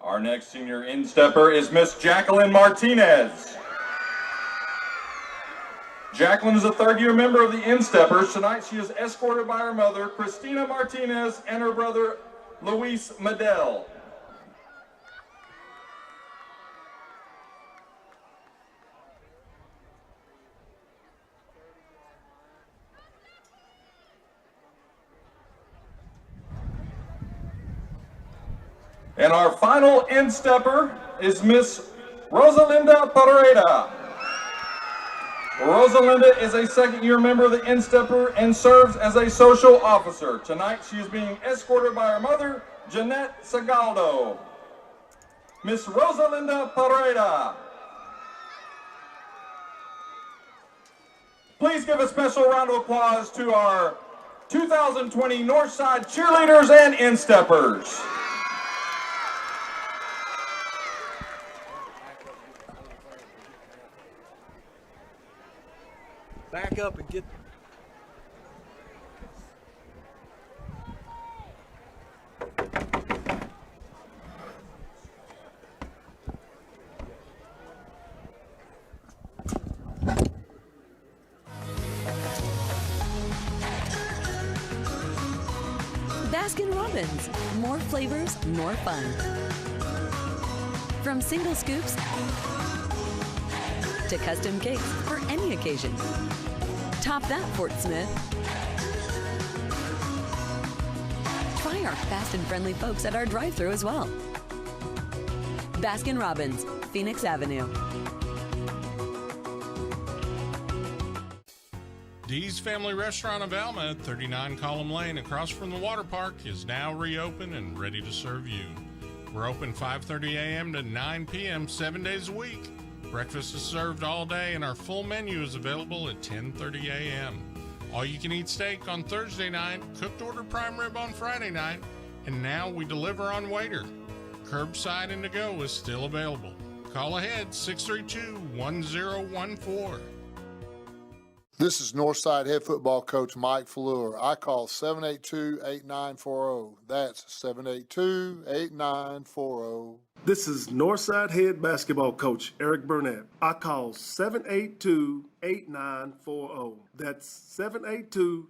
Our next senior instepper is Miss Jacqueline Martinez. Jacqueline is a third-year member of the Insteppers. Tonight she is escorted by her mother, Christina Martinez, and her brother, Luis Medel. And our final instepper is Miss Rosalinda Pareda. Rosalinda is a second-year member of the Instepper and serves as a social officer. Tonight she is being escorted by her mother, Jeanette Segaldo. Miss Rosalinda Pareda. Please give a special round of applause to our 2020 Northside cheerleaders and Insteppers. Back up and get. Baskin-Robbins, more flavors, more fun. From single scoops to custom cakes for any occasion. Top that, Fort Smith. Try our fast and friendly folks at our drive-thru as well. Baskin-Robbins, Phoenix Avenue. Dee's Family Restaurant of Alma at 39 Column Lane across from the water park is now reopened and ready to serve you. We're open 5:30 a.m. to 9 p.m. 7 days a week. Breakfast is served all day and our full menu is available at 10:30 a.m. All you can eat steak on Thursday night, cooked order prime rib on Friday night, and now we deliver on Waiter. Curbside and to-go is still available. Call ahead 632-1014. This is Northside head football coach Mike Fleur. I call 782-8940. That's 782-8940. This is Northside head basketball coach Eric Burnett. I call 782-8940. That's 782-8940.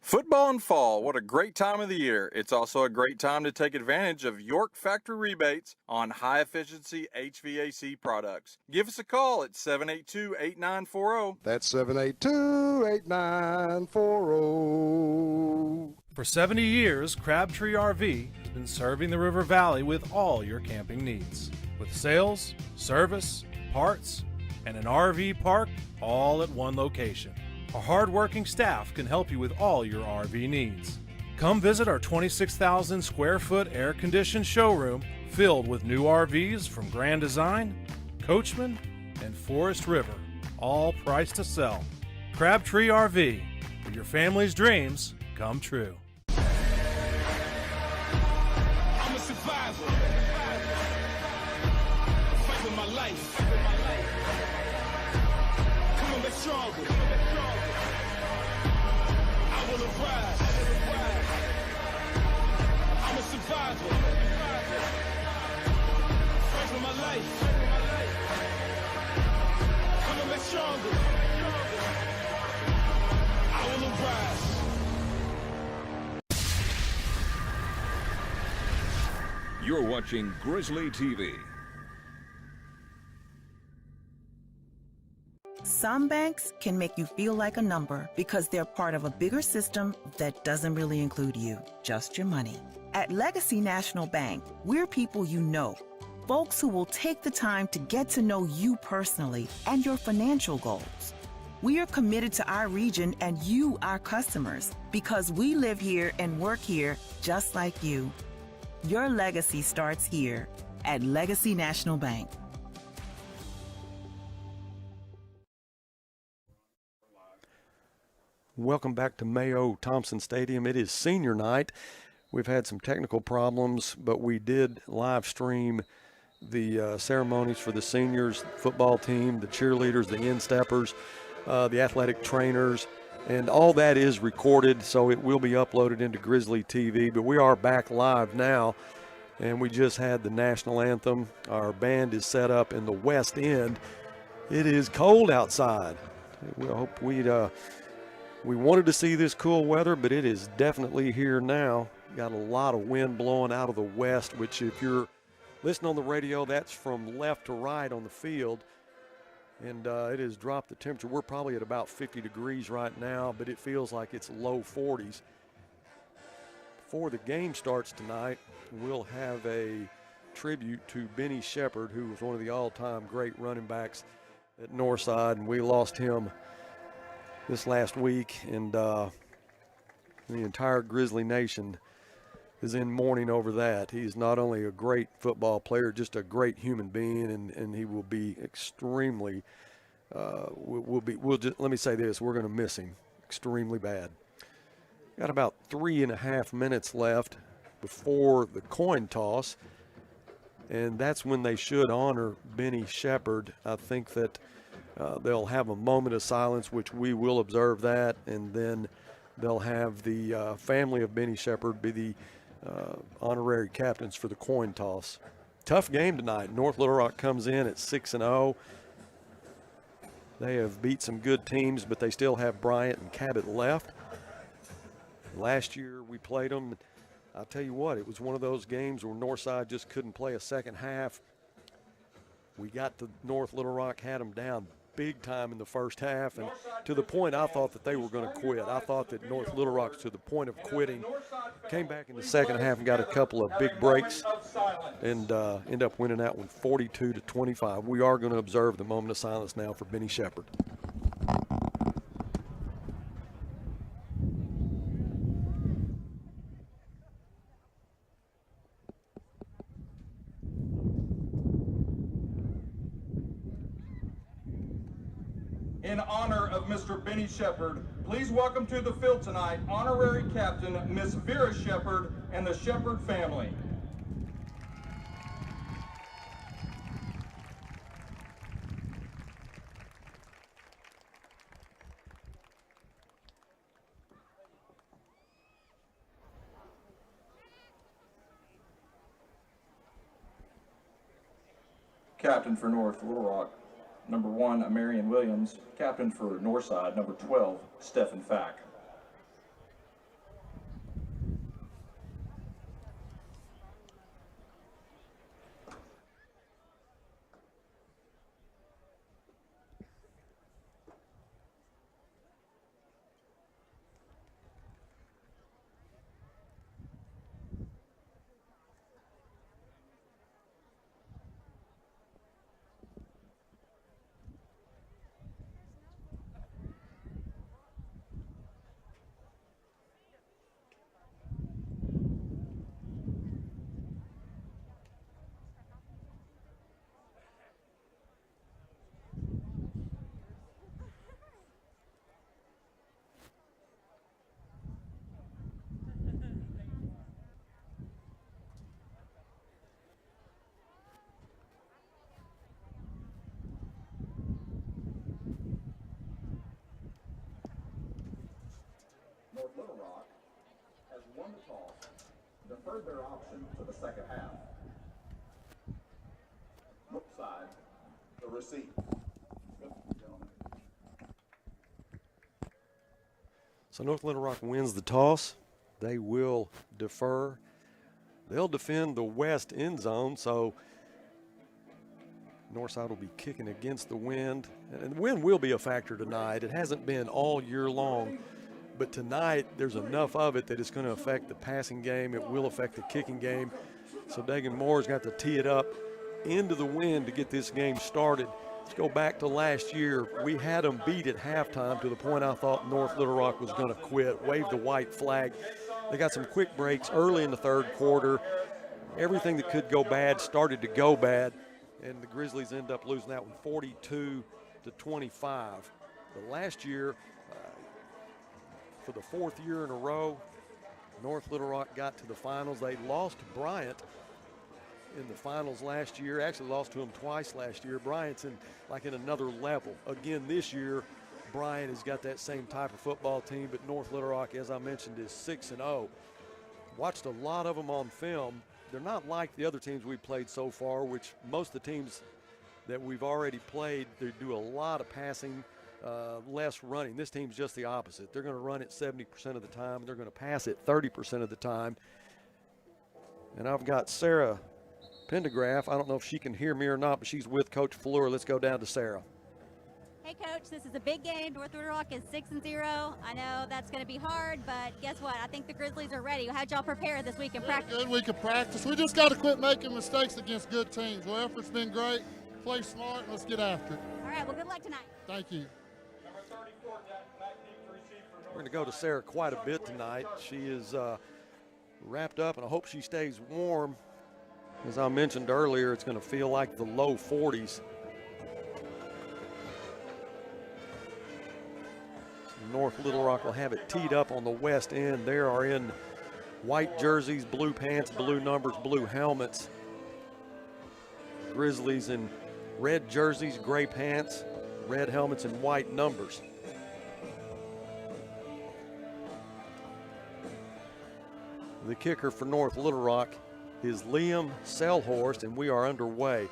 Football and fall, what a great time of the year. It's also a great time to take advantage of York factory rebates on high-efficiency HVAC products. Give us a call at 782-8940. That's 782-8940. For 70 years, Crabtree RV has been serving the River Valley with all your camping needs. With sales, service, parts, and an RV park all at one location. Our hard-working staff can help you with all your RV needs. Come visit our 26,000 square foot air-conditioned showroom filled with new RVs from Grand Design, Coachman, and Forest River, all priced to sell. Crabtree RV, where your family's dreams come true. I'm a survivor. Fight with my life. Coming back stronger. I will arise. I'm a survivor. Fight with my life. Coming back stronger. I will arise. You're watching Grizzly TV. Some banks can make you feel like a number because they're part of a bigger system that doesn't really include you, just your money. At Legacy National Bank, we're people you know, folks who will take the time to get to know you personally and your financial goals. We are committed to our region and you, our customers, because we live here and work here just like you. Your legacy starts here at Legacy National Bank. Welcome back to Mayo Thompson Stadium. It is senior night. We've had some technical problems, but we did live stream the ceremonies for the seniors, football team, the cheerleaders, the insteppers, the athletic trainers, And all that is recorded, so it will be uploaded into Grizzly TV. But we are back live now, and we just had the national anthem. Our band is set up in the west end. It is cold outside. We hope we wanted to see this cool weather, but it is definitely here now. Got a lot of wind blowing out of the west, which if you're listening on the radio, that's from left to right on the field. And it has dropped the temperature. We're probably at about 50 degrees right now, but it feels like it's low 40s. Before the game starts tonight, we'll have a tribute to Benny Shepard, who was one of the all-time great running backs at Northside, and we lost him this last week. And the entire Grizzly Nation is in mourning over that. He's not only a great football player, just a great human being, and he will be extremely, let me say this, we're going to miss him extremely bad. Got about 3.5 minutes left before the coin toss, and that's when they should honor Benny Shepard. I think that they'll have a moment of silence, which we will observe that, and then they'll have the family of Benny Shepard be the honorary captains for the coin toss. Tough game tonight. North Little Rock comes in at 6-0. They have beat some good teams, but they still have Bryant and Cabot left. Last year we played them. I'll tell you what, it was one of those games where Northside just couldn't play a second half. We got to North Little Rock, had them down big time in the first half, and to the point I thought that they were going to quit. I thought that North Little Rock, to the point of quitting, came back in the second half and got a couple of big breaks and end up winning that one 42-25. We are going to observe the moment of silence now for Benny Shepard. In honor of Mr. Benny Shepard, please welcome to the field tonight honorary captain Miss Vera Shepard and the Shepard family. Captain for North Little Rock, number 1, Marion Williams. Captain for Northside, number 12, Stephen Fack. North Little Rock has won the toss, deferred their option to the second half. Northside, the receipt. So North Little Rock wins the toss. They will defer. They'll defend the west end zone, so Northside will be kicking against the wind. And the wind will be a factor tonight. It hasn't been all year long, but tonight there's enough of it that it's going to affect the passing game. It will affect the kicking game. So Dagan Moore's got to tee it up into the wind to get this game started. Let's go back to last year. We had them beat at halftime to the point I thought North Little Rock was going to quit, wave the white flag. They got some quick breaks early in the third quarter. Everything that could go bad started to go bad, and the Grizzlies end up losing that one 42-25. But last year, for the fourth year in a row, North Little Rock got to the finals. They lost to Bryant in the finals last year. Actually lost to him twice last year. Bryant's in another level. Again this year, Bryant has got that same type of football team, but North Little Rock, as I mentioned, is 6-0. Watched a lot of them on film. They're not like the other teams we've played so far, which most of the teams that we've already played, they do a lot of passing, less running. This team's just the opposite. They're going to run it 70% of the time. They're going to pass it 30% of the time. And I've got Sarah Pendergraph. I don't know if she can hear me or not, but she's with Coach Fleur. Let's go down to Sarah. Hey, Coach, this is a big game. North Little Rock is 6-0. I know that's going to be hard, but guess what? I think the Grizzlies are ready. How'd y'all prepare this week in practice? Good week of practice. We just got to quit making mistakes against good teams. Well, effort's been great. Play smart, and let's get after it. All right, well, good luck tonight. Thank you. We're going to go to Sarah quite a bit tonight. She is wrapped up, and I hope she stays warm. As I mentioned earlier, it's going to feel like the low 40s. North Little Rock will have it teed up on the west end. They are in white jerseys, blue pants, blue numbers, blue helmets. Grizzlies in red jerseys, gray pants, red helmets, and white numbers. The kicker for North Little Rock is Liam Selhorst, and we are underway.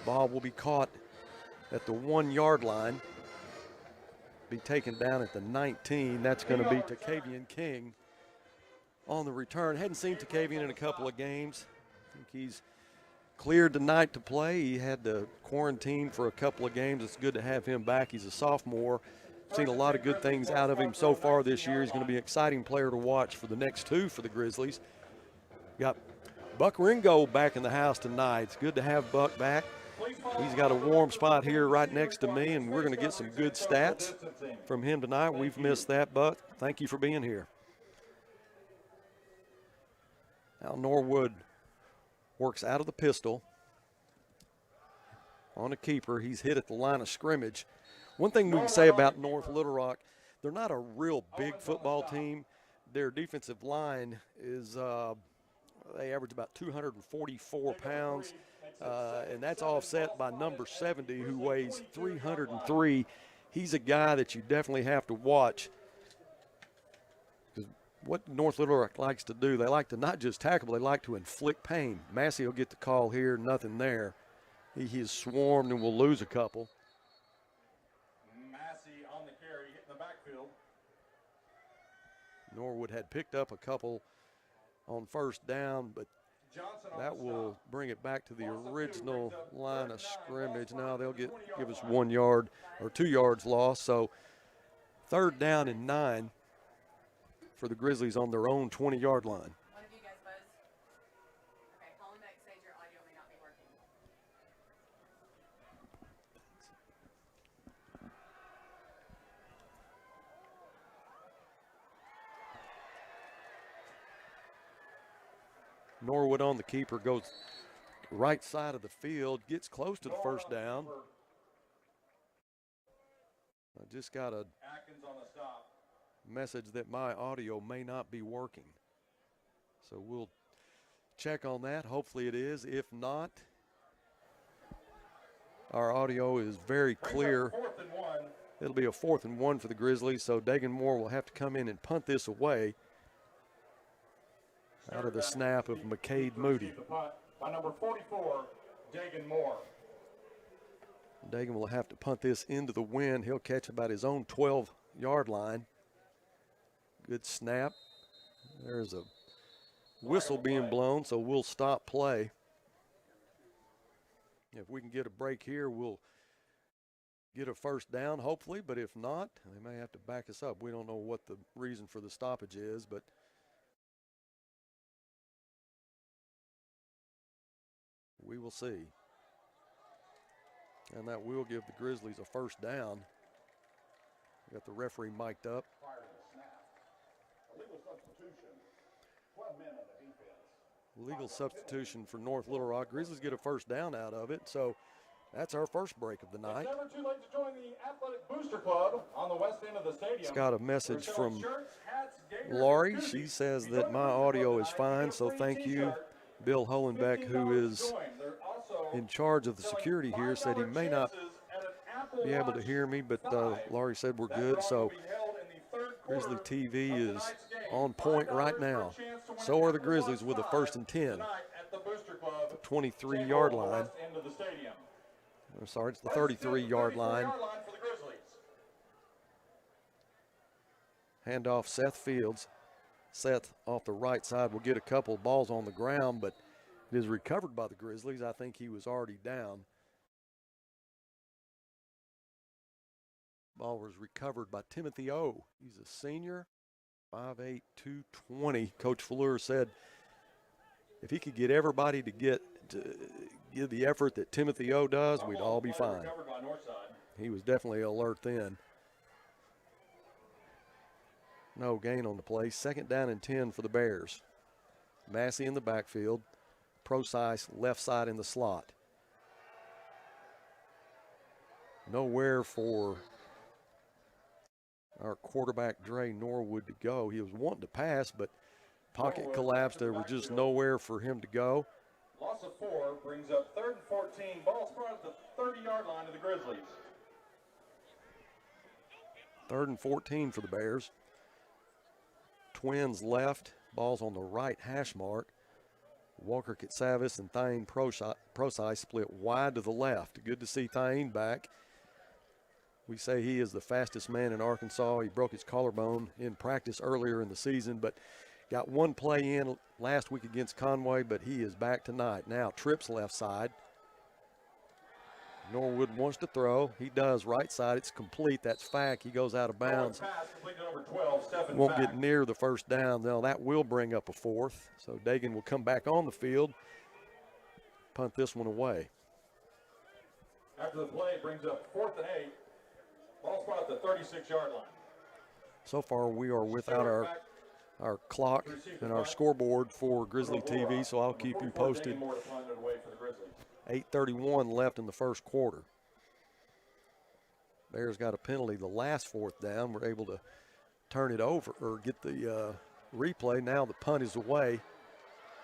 Ball will be caught at the 1-yard line. Be taken down at the 19. That's going to be Takavian King on the return. Hadn't seen Takavian in a couple of games. I think he's cleared tonight to play. He had to quarantine for a couple of games. It's good to have him back. He's a sophomore. Seen a lot of good things out of him so far this year. He's going to be an exciting player to watch for the next two for the Grizzlies. Got Buck Ringo back in the house tonight. It's good to have Buck back. He's got a warm spot here right next to me, and we're going to get some good stats from him tonight. We've missed that, Buck. Thank you for being here. Now Norwood works out of the pistol on a keeper. He's hit at the line of scrimmage. One thing we can say about North Little Rock, they're not a real big football team. Their defensive line is, they average about 244 pounds. And that's offset by number 70, who weighs 303. He's a guy that you definitely have to watch. Because what North Little Rock likes to do, they like to not just tackle, they like to inflict pain. Massey will get the call here, nothing there. He is swarmed and will lose a couple. Massey on the carry, hitting the backfield. Norwood had picked up a couple on first down, but that will bring it back to the original line of scrimmage. Now they'll give us 1 yard or 2 yards lost. So 3rd down and 9 for the Grizzlies on their own 20-yard line. One of you guys buzz. Okay, call him back, say your audio may not be working. Norwood on the keeper, goes right side of the field, gets close to the first down. I just got a message that my audio may not be working. So we'll check on that. Hopefully it is. If not, our audio is very clear. It'll be a 4th and 1 for the Grizzlies, so Dagan Moore will have to come in and punt this away. Out of the snap of McCade Moody. By number 44, Dagan Moore. Dagan will have to punt this into the wind. He'll catch about his own 12-yard line. Good snap. There's a whistle being blown, so we'll stop play. If we can get a break here, we'll get a first down, hopefully, but if not, they may have to back us up. We don't know what the reason for the stoppage is, but we will see. And that will give the Grizzlies a first down. Got the referee mic'd up. Legal substitution for North Little Rock. Grizzlies get a first down out of it, so that's our first break of the night. It's never too late to join the Athletic Booster Club on the west end of the stadium. It's got a message from Laurie. She says that my audio is fine, so thank you. Bill Holenbeck, who is in charge of the security here, said he may not be able to hear me, but Laurie said we're good. So Grizzly TV is on point right now. So are the Grizzlies with a 1st and 10. The 23-yard line. I'm sorry, it's the 33-yard line. Handoff Seth Fields. Seth off the right side will get a couple of balls on the ground, but it is recovered by the Grizzlies. I think he was already down. Ball was recovered by Timothy O. He's a senior, 5'8", 220. Coach Fleur said if he could get everybody to give the effort that Timothy O does, we'd all be fine. He was definitely alert then. No gain on the play. 2nd down and 10 for the Bears. Massey in the backfield. Procise left side in the slot. Nowhere for our quarterback Dre Norwood to go. He was wanting to pass, but pocket collapsed. There was just nowhere for him to go. Loss of 4 brings up 3rd and 14. Ball spot at the 30-yard line of the Grizzlies. 3rd and 14 for the Bears. Twins left. Ball's on the right hash mark. Walker Kitsavis and Thane Prosai split wide to the left. Good to see Thane back. We say he is the fastest man in Arkansas. He broke his collarbone in practice earlier in the season, but got one play in last week against Conway, but he is back tonight. Now trips left side. Norwood wants to throw. He does right side. It's complete. That's Fack. He goes out of bounds. Won't get near the 1st down. Now that will bring up a 4th. So Dagan will come back on the field. Punt this one away. After the play brings up 4th and 8. Ball spot at the 36-yard line. So far we are without our clock and our scoreboard for Grizzly TV, so I'll keep you posted. 8:31 left in the 1st quarter. Bears got a penalty the last 4th down. We're able to turn it over or get the replay. Now the punt is away.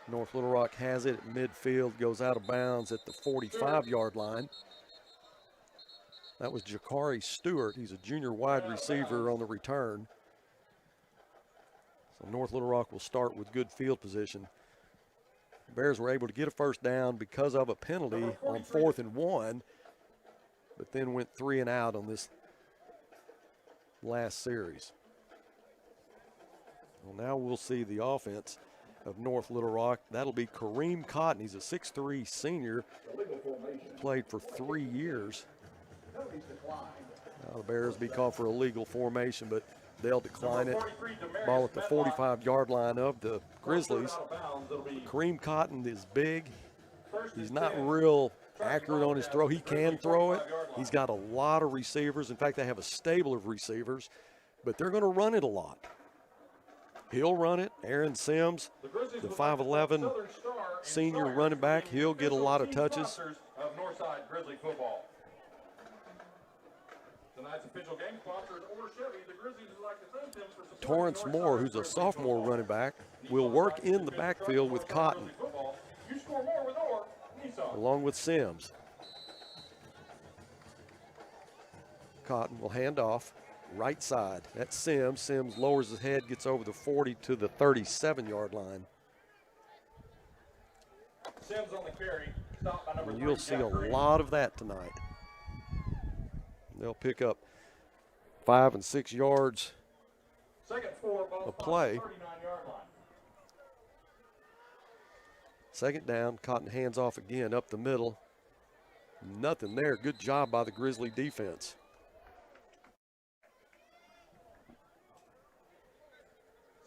North Little Rock has it at midfield, goes out of bounds at the 45-yard line. That was Jakari Stewart. He's a junior wide receiver on the return. So North Little Rock will start with good field position. Bears were able to get a 1st down because of a penalty on 4th and 1, but then went 3 and out on this last series. Well, now we'll see the offense of North Little Rock. That'll be Kareem Cotton. He's a 6'3" senior, played for 3 years. Now the Bears be called for illegal formation, but they'll decline it. Ball at the 45-yard line of the Grizzlies. Kareem Cotton is big. He's not real accurate on his throw. He can throw it. He's got a lot of receivers. In fact, they have a stable of receivers, but they're going to run it a lot. He'll run it. Aaron Sims, the 5'11" senior running back, he'll get a lot of touches. Of Northside Grizzly football. Tonight's official game sponsor is Orr Chevy. The Grizzlies would like to thank them for supporting Torrance Moore, who's a sophomore running back, will work in the backfield with Cotton, You score more with Orr, Nissan. along with Sims. Cotton will hand off right side. That's Sims. Sims lowers his head, gets over the 40 to the 37-yard line. Sims on the carry. Stopped by number 3. You'll see a lot of that tonight. They'll pick up 5 and 6 yards a play. 39-yard line. 2nd down, Cotton hands off again up the middle. Nothing there. Good job by the Grizzly defense.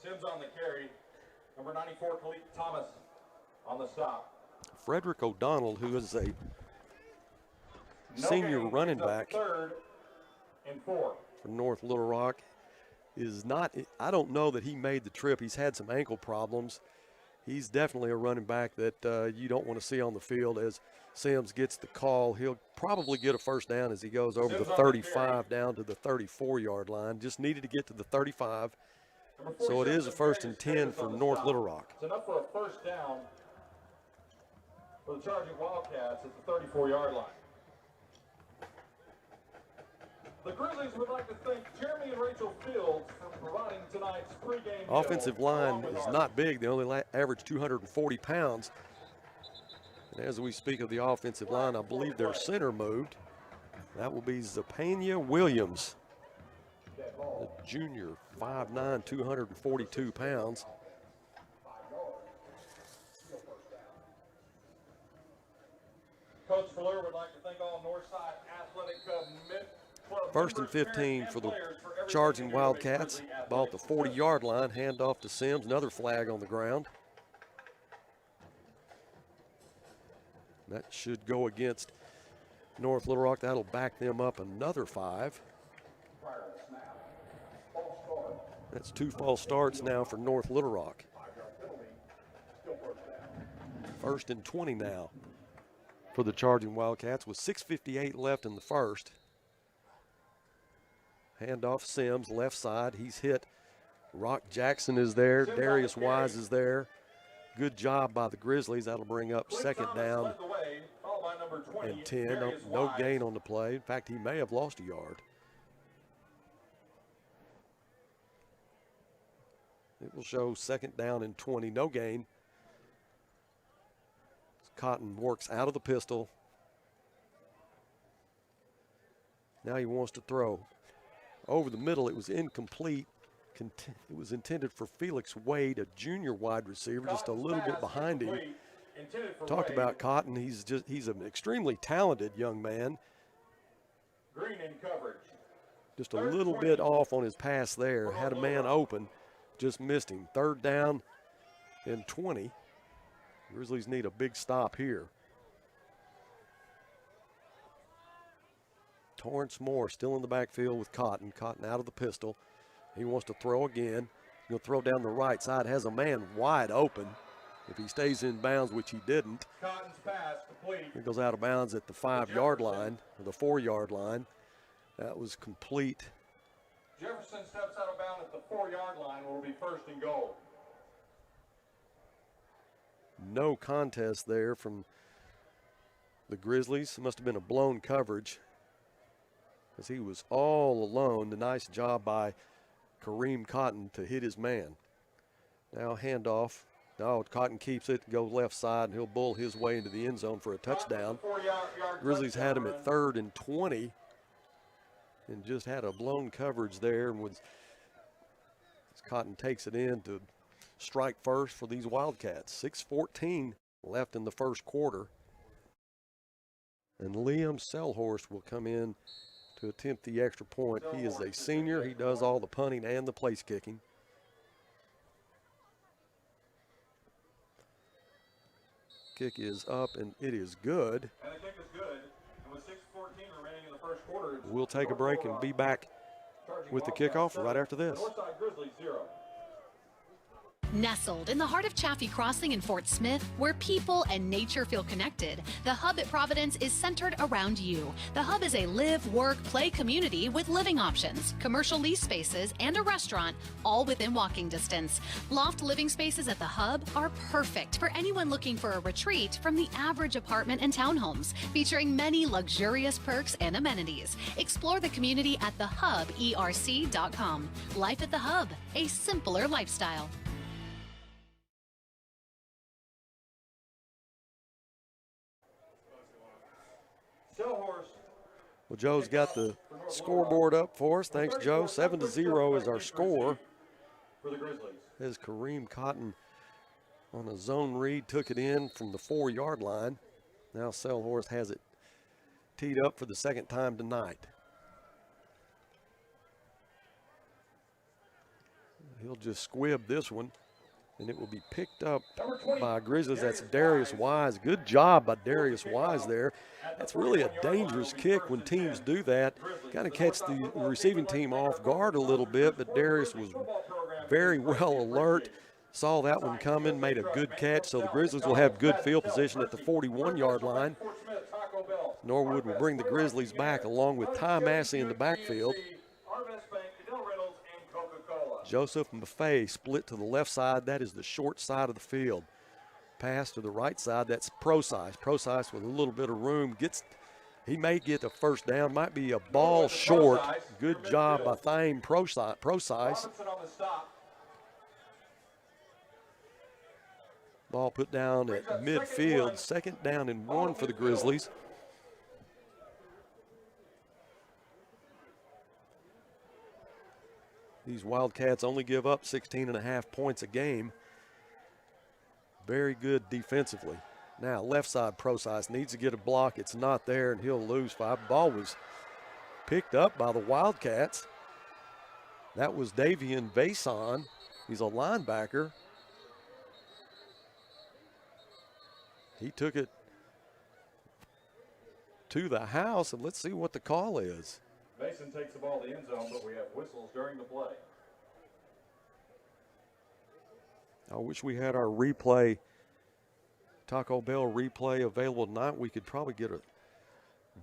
Sims on the carry. Number 94, Khalid Thomas on the stop. Frederick O'Donnell, who is a senior running back 3rd and 4. for North Little Rock, is not, I don't know that he made the trip. He's had some ankle problems. He's definitely a running back that you don't want to see on the field. As Sims gets the call, he'll probably get a 1st down as he goes over the 35 down to the 34-yard line. Just needed to get to the 35. So it is a 1st and 10 for North Little Rock. It's enough for a 1st down for the charging Wildcats at the 34-yard line. The Grizzlies would like to thank Jeremy and Rachel Fields for providing tonight's pregame Offensive meal, line along with is our- not big. They only average 240 pounds. And as we speak of the offensive line, I believe their center moved. That will be Zapania Williams, a junior, 5'9", 242 pounds. Coach Fleur would like to thank all Northside Athletic Club First and 15 for the charging Wildcats. Ball at the 40-yard line, handoff to Sims, another flag on the ground. That should go against North Little Rock. That'll back them up another 5. That's 2 false starts now for North Little Rock. First and 20 now for the charging Wildcats with 6:58 left in the first. Handoff Sims, left side. He's hit. Rock Jackson is there. Darius Wise is there. Good job by the Grizzlies. That'll bring up second down and 10. No gain on the play. In fact, he may have lost a yard. It will show second down and 20. No gain. Cotton works out of the pistol. Now he wants to throw. Over the middle, it was incomplete. It was intended for Felix Wade, a junior wide receiver, just a little bit behind him. Talked about Cotton. He's an extremely talented young man. Green in coverage. Just a little bit off on his pass there. Had a man open, just missed him. Third down and 20. Grizzlies need a big stop here. Torrance Moore still in the backfield with Cotton. Cotton out of the pistol. He wants to throw again. He'll throw down the right side. Has a man wide open. If he stays in bounds, which he didn't. Cotton's pass complete. He goes out of bounds at the 5-yard line, or the 4-yard line. That was complete. Jefferson steps out of bounds at the 4-yard line. Will be first and goal. No contest there from the Grizzlies. It must have been a blown coverage, because he was all alone. A nice job by Kareem Cotton to hit his man. Now handoff. Now Cotton keeps it, goes left side, and he'll bull his way into the end zone for a touchdown. Grizzlies had him at 3rd and 20 and just had a blown coverage there. And as Cotton takes it in to strike first for these Wildcats. 6:14 left in the first quarter. And Liam Selhorst will come in to attempt the extra point. He is a senior. He does all the punting and the place kicking. Kick is up, and it is good. And the kick is good. And with 6:14 remaining in the first quarter, We'll take a break and be back with the kickoff right after this. Northside Grizzlies 0. Nestled in the heart of Chaffee Crossing in Fort Smith, where people and nature feel connected, the Hub at Providence is centered around you. The Hub is a live, work, play community with living options, commercial lease spaces, and a restaurant, all within walking distance. Loft living spaces at the Hub are perfect for anyone looking for a retreat from the average apartment and townhomes, featuring many luxurious perks and amenities. Explore the community at thehuberc.com. Life at the Hub, a simpler lifestyle. Well, Joe's got the scoreboard up for us. Thanks, Joe. 7-0 is our score. For the Grizzlies. As Kareem Cotton on a zone read took it in from the 4-yard line. Now Selhorst has it teed up for the second time tonight. He'll just squib this one, and it will be picked up by Grizzlies. That's Darius Wise. Good job by Darius Wise there. That's really a dangerous kick when teams do that. Kind of catch the receiving team off guard a little bit, but Darius was very well alert. Saw that one coming, made a good catch. So the Grizzlies will have good field position at the 41-yard line. Norwood will bring the Grizzlies back along with Ty Massey in the backfield. Joseph Maffei split to the left side. That is the short side of the field. Pass to the right side, that's Procise. Procise with a little bit of room gets He may get the first down. Might be a ball short. Good job by Thame Procise. Ball put down at midfield. Second down and 1 for the Grizzlies. These Wildcats only give up 16.5 points a game. Very good defensively. Now, left side, Procise needs to get a block. It's not there, and he'll lose 5. Ball was picked up by the Wildcats. That was Davian Vason. He's a linebacker. He took it to the house, and let's see what the call is. Mason takes the ball to the end zone, but we have whistles during the play. I wish we had our replay, Taco Bell replay available tonight. We could probably get a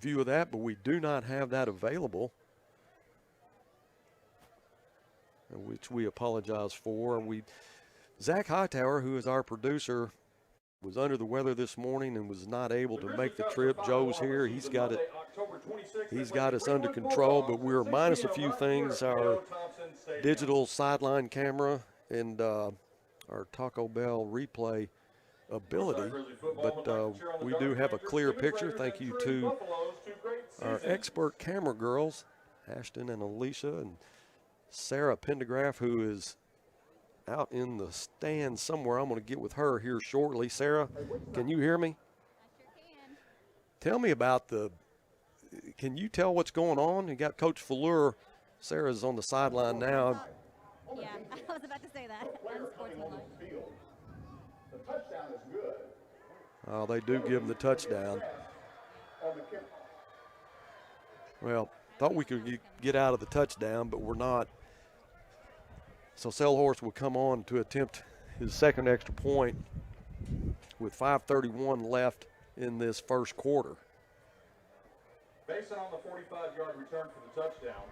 view of that, but we do not have that available, which we apologize for. Zach Hightower, who is our producer, was under the weather this morning and was not able to make the trip. Joe's here. He's got us under control, but we're minus a few things. Our digital sideline camera and our Taco Bell replay ability, but we do have a clear picture. Thank you to our expert camera girls, Ashton and Alicia, and Sarah Pendergraph, who is out in the stand somewhere. I'm going to get with her here shortly. Sarah, can you hear me? I sure can. Tell me about can you tell what's going on? You got Coach Fleur. Sarah's on the sideline now. Yeah, I was about to say that. Unsportsmanlike. The touchdown is good. Oh, they do give him the touchdown. Well, thought we could get out of the touchdown, but we're not. So Selhorst will come on to attempt his second extra point with 5:31 left in this first quarter. Based on the 45-yard return for the touchdown,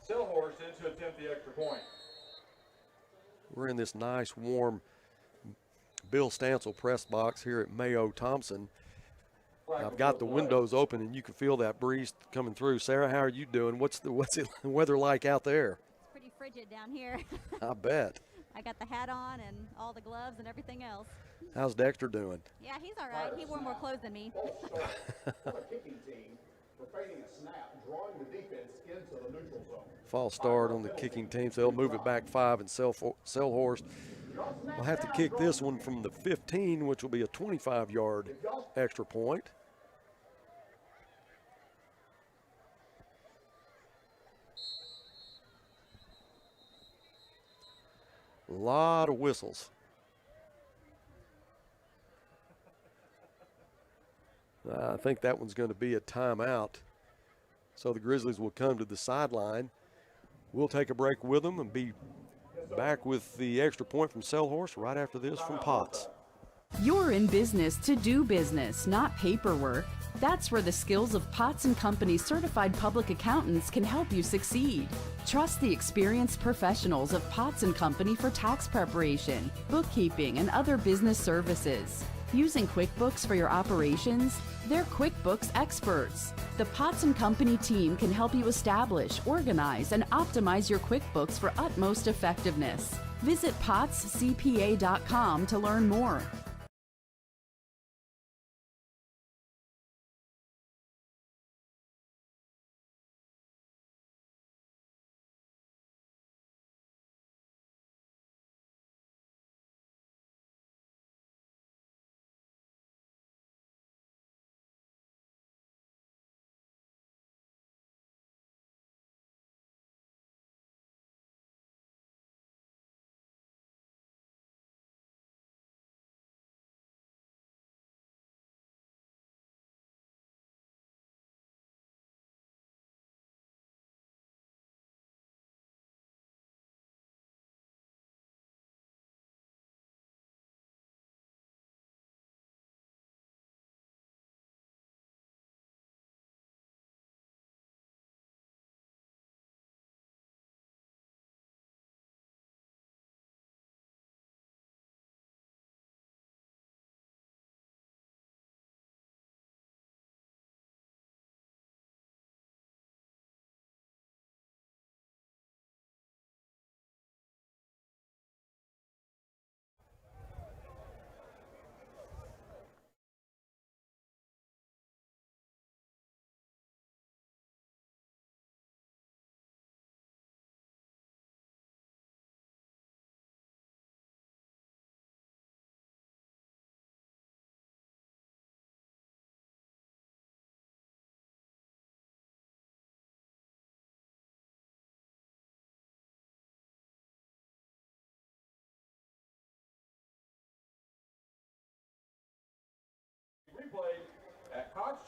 Selhorst in to attempt the extra point. We're in this nice, warm Bill Stancil press box here at Mayo Thompson. I've got the windows open, and you can feel that breeze coming through. Sarah, how are you doing? What's the weather like out there? It's pretty frigid down here. I bet. I got the hat on and all the gloves and everything else. How's Dexter doing? Yeah, he's all right. He wore more clothes than me. False start on the kicking team, so they'll move it back 5, and Selhorst will have to kick this one from the 15, which will be a 25-yard extra point. A lot of whistles. I think that one's going to be a timeout. So the Grizzlies will come to the sideline. We'll take a break with them and be back with the extra point from Selhorst right after this from Potts. You're in business to do business, not paperwork. That's where the skills of Potts & Company certified public accountants can help you succeed. Trust the experienced professionals of Potts & Company for tax preparation, bookkeeping, and other business services. Using QuickBooks for your operations? They're QuickBooks experts. The Potts & Company team can help you establish, organize, and optimize your QuickBooks for utmost effectiveness. Visit pottscpa.com to learn more.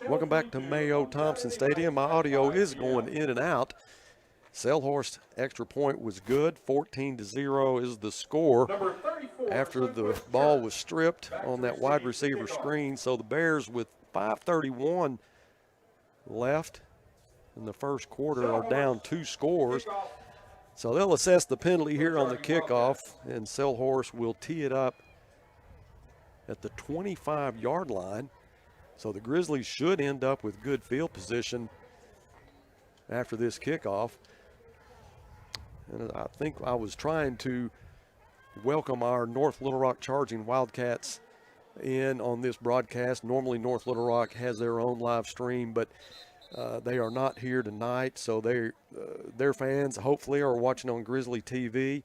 Welcome back to Mayo Thompson Stadium. My audio is going in and out. Selhorst extra point was good. 14-0 is the score after the ball was stripped on that wide receiver screen. So the Bears, with 5:31 left in the first quarter, are down 2 scores. So they'll assess the penalty here on the kickoff, and Selhorst will tee it up at the 25-yard line. So the Grizzlies should end up with good field position after this kickoff. And I think I was trying to welcome our North Little Rock Charging Wildcats in on this broadcast. Normally North Little Rock has their own live stream, but they are not here tonight, so their fans hopefully are watching on Grizzly TV.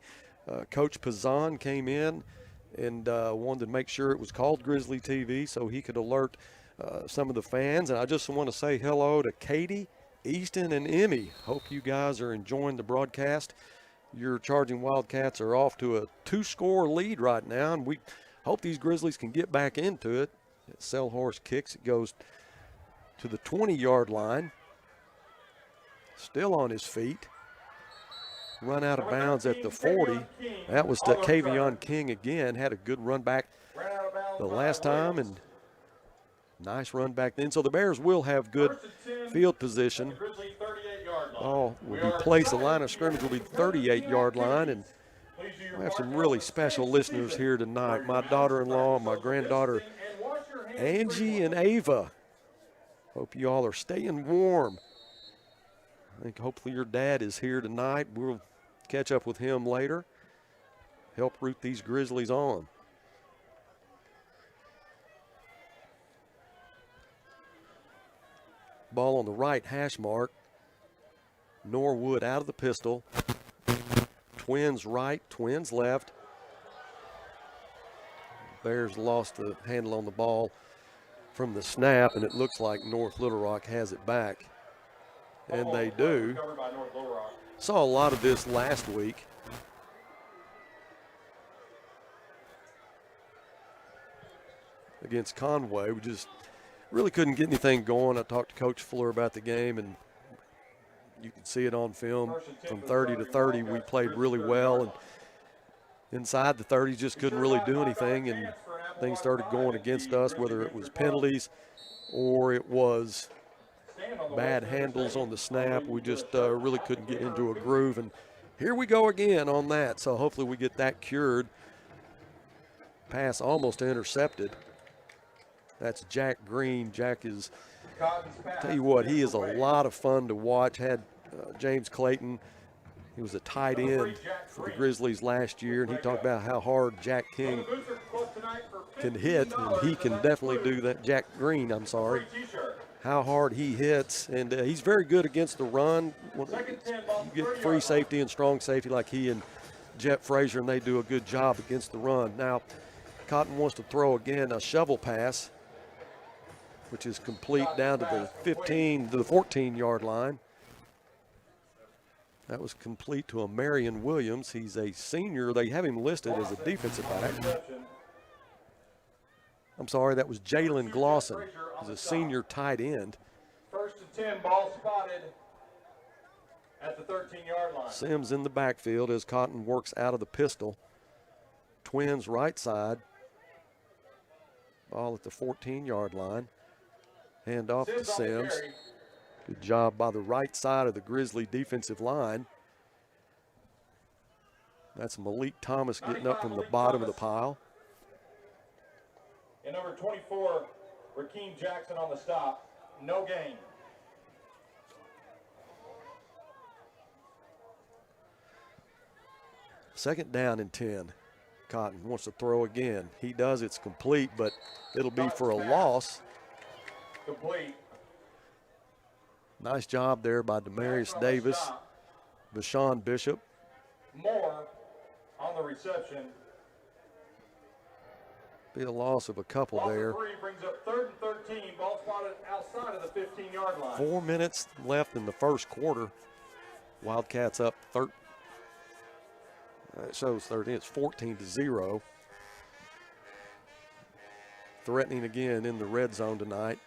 Coach Pazan came in and wanted to make sure it was called Grizzly TV so he could alert some of the fans. And I just want to say hello to Katie, Easton, and Emmy. Hope you guys are enjoying the broadcast. Your Charging Wildcats are off to a 2-score lead right now, and we hope these Grizzlies can get back into it. Selhorst kicks. It goes to the 20-yard line. Still on his feet. Run out of bounds at the 40. That was to Kavion King again. Had a good run back the last time, and nice run back then. So the Bears will have good field position. Ball will be placed. The line of scrimmage will be the 38-yard line, and we have some really special listeners here tonight. My daughter-in-law, my granddaughter Angie, and Ava. Hope you all are staying warm. I think hopefully your dad is here tonight. We'll catch up with him later. Help root these Grizzlies on. Ball on the right hash mark. Norwood out of the pistol. Twins right, Twins left. Bears lost the handle on the ball from the snap, and it looks like North Little Rock has it back. And they do. Saw a lot of this last week. Against Conway. We just really couldn't get anything going. I talked to Coach Fuller about the game, and you can see it on film. From 30 to 30, we played really well, and inside the 30, just couldn't really do anything, and things started going against us, whether it was penalties or it was bad handles on the snap. We just really couldn't get into a groove, and here we go again on that. So hopefully we get that cured. Pass almost intercepted. That's Jack Green. Jack is, tell you what, he is a lot of fun to watch. Had James Clayton. He was a tight end for the Grizzlies last year, and he talked about how hard Jack King can hit, and he can definitely do that. Jack Green, I'm sorry. How hard he hits, and he's very good against the run. You get free safety and strong safety like he and Jet Frazier, and they do a good job against the run. Now, Cotton wants to throw again a shovel pass, which is complete down to the 14-yard line. That was complete to a Marion Williams. He's a senior. They have him listed as a defensive back. I'm sorry, that was Jalen Glosson. He's a senior tight end. 1st and 10, ball spotted at the 13-yard line. Sims in the backfield as Cotton works out of the pistol. Twins right side. Ball at the 14-yard line. Hand off to Sims. Good job by the right side of the Grizzly defensive line. That's Malik Thomas getting up from the bottom of the pile. And number 24, Rakeem Jackson on the stop. No gain. Second down and 10. Cotton wants to throw again. He does. It's complete, but it'll be for a loss. Complete. Nice job there by Demarius Davis, Bashawn Bishop. Moore on the reception. Be a loss of a couple there. Three brings up 3rd and 13. Ball spotted outside of the 15-yard line. 4 minutes left in the first quarter. Wildcats up 13. It shows 13. It's 14-0. Threatening again in the red zone tonight.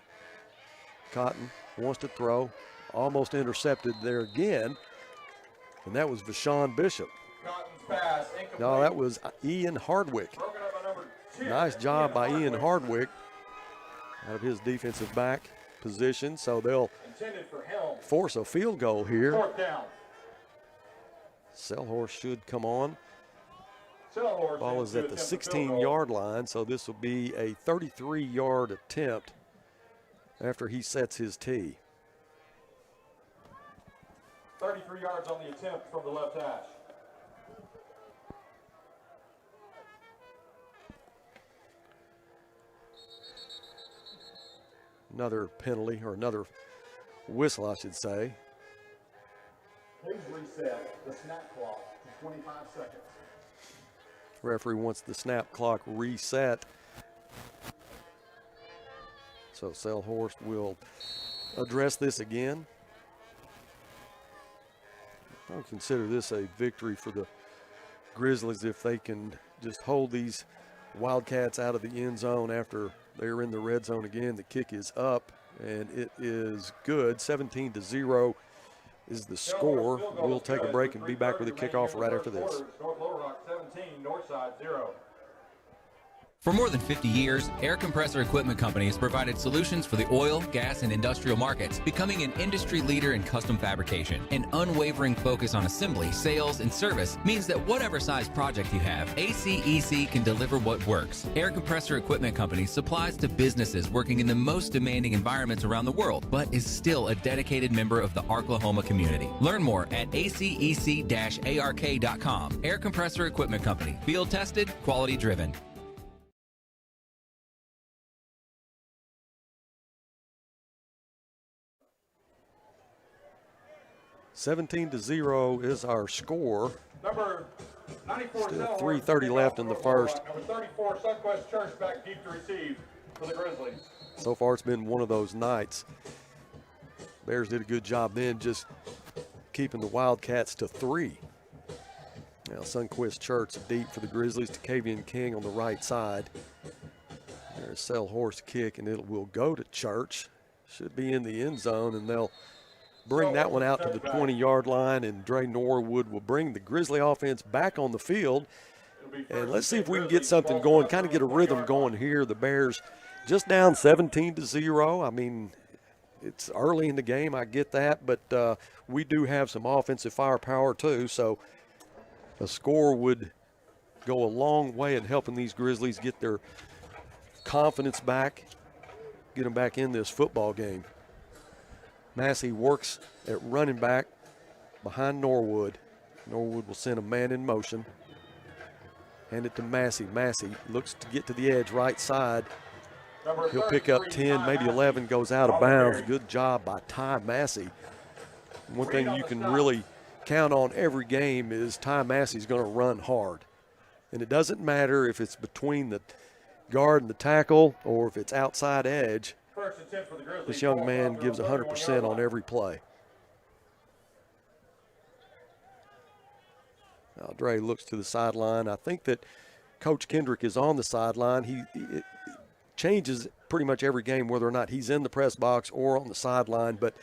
Cotton wants to throw. Almost intercepted there again. And that was Vashawn Bishop. Cotton's pass, incomplete. No, that was Ian Hardwick. Broken up by number 10. Nice job by Ian Hardwick out of his defensive back position. So they'll Intended for Helm. force a field goal here. 4th down. Selhorst should come on. Selhorst Ball is at the 16-yard line, so this will be a 33-yard attempt after he sets his tee. 33 yards on the attempt from the left hash. Another penalty, or another whistle, I should say. Please reset the snap clock to 25 seconds. Referee wants the snap clock reset. So Selhorst will address this again. I'll consider this a victory for the Grizzlies if they can just hold these Wildcats out of the end zone after they're in the red zone again. The kick is up, and it is good. 17-0 is the score. We'll take a break and be back with a kickoff right after this. North Little Rock 17, Northside 0. For more than 50 years, Air Compressor Equipment Company has provided solutions for the oil, gas, and industrial markets, becoming an industry leader in custom fabrication. An unwavering focus on assembly, sales, and service means that whatever size project you have, ACEC can deliver what works. Air Compressor Equipment Company supplies to businesses working in the most demanding environments around the world, but is still a dedicated member of the Arklahoma community. Learn more at acec-ark.com. Air Compressor Equipment Company. Field tested, quality driven. 17-0 is our score. Number 94, Still 3:30 left in the first. Number 34, Sunquest Church back deep to receive for the Grizzlies. So far it's been one of those nights. Bears did a good job then just keeping the Wildcats to 3. Now Sunquest Church deep for the Grizzlies. Tacavian King on the right side. There's Selhorst kick, and it will go to Church. Should be in the end zone, and they'll bring that one out to the 20-yard line, and Dre Norwood will bring the Grizzly offense back on the field. And let's see if we can get something going, kind of get a rhythm going here. The Bears just down 17-0. I mean, it's early in the game, I get that, but we do have some offensive firepower too, so a score would go a long way in helping these Grizzlies get their confidence back, get them back in this football game. Massey works at running back behind Norwood. Norwood will send a man in motion. Hand it to Massey. Massey looks to get to the edge, right side. He'll pick up 10, maybe 11, goes out of bounds. Good job by Ty Massey. One thing you can really count on every game is Ty Massey's going to run hard. And it doesn't matter if it's between the guard and the tackle or if it's outside edge. This young man gives 100% on every play. Now Dre looks to the sideline. I think that Coach Kendrick is on the sideline. He changes pretty much every game whether or not he's in the press box or on the sideline, but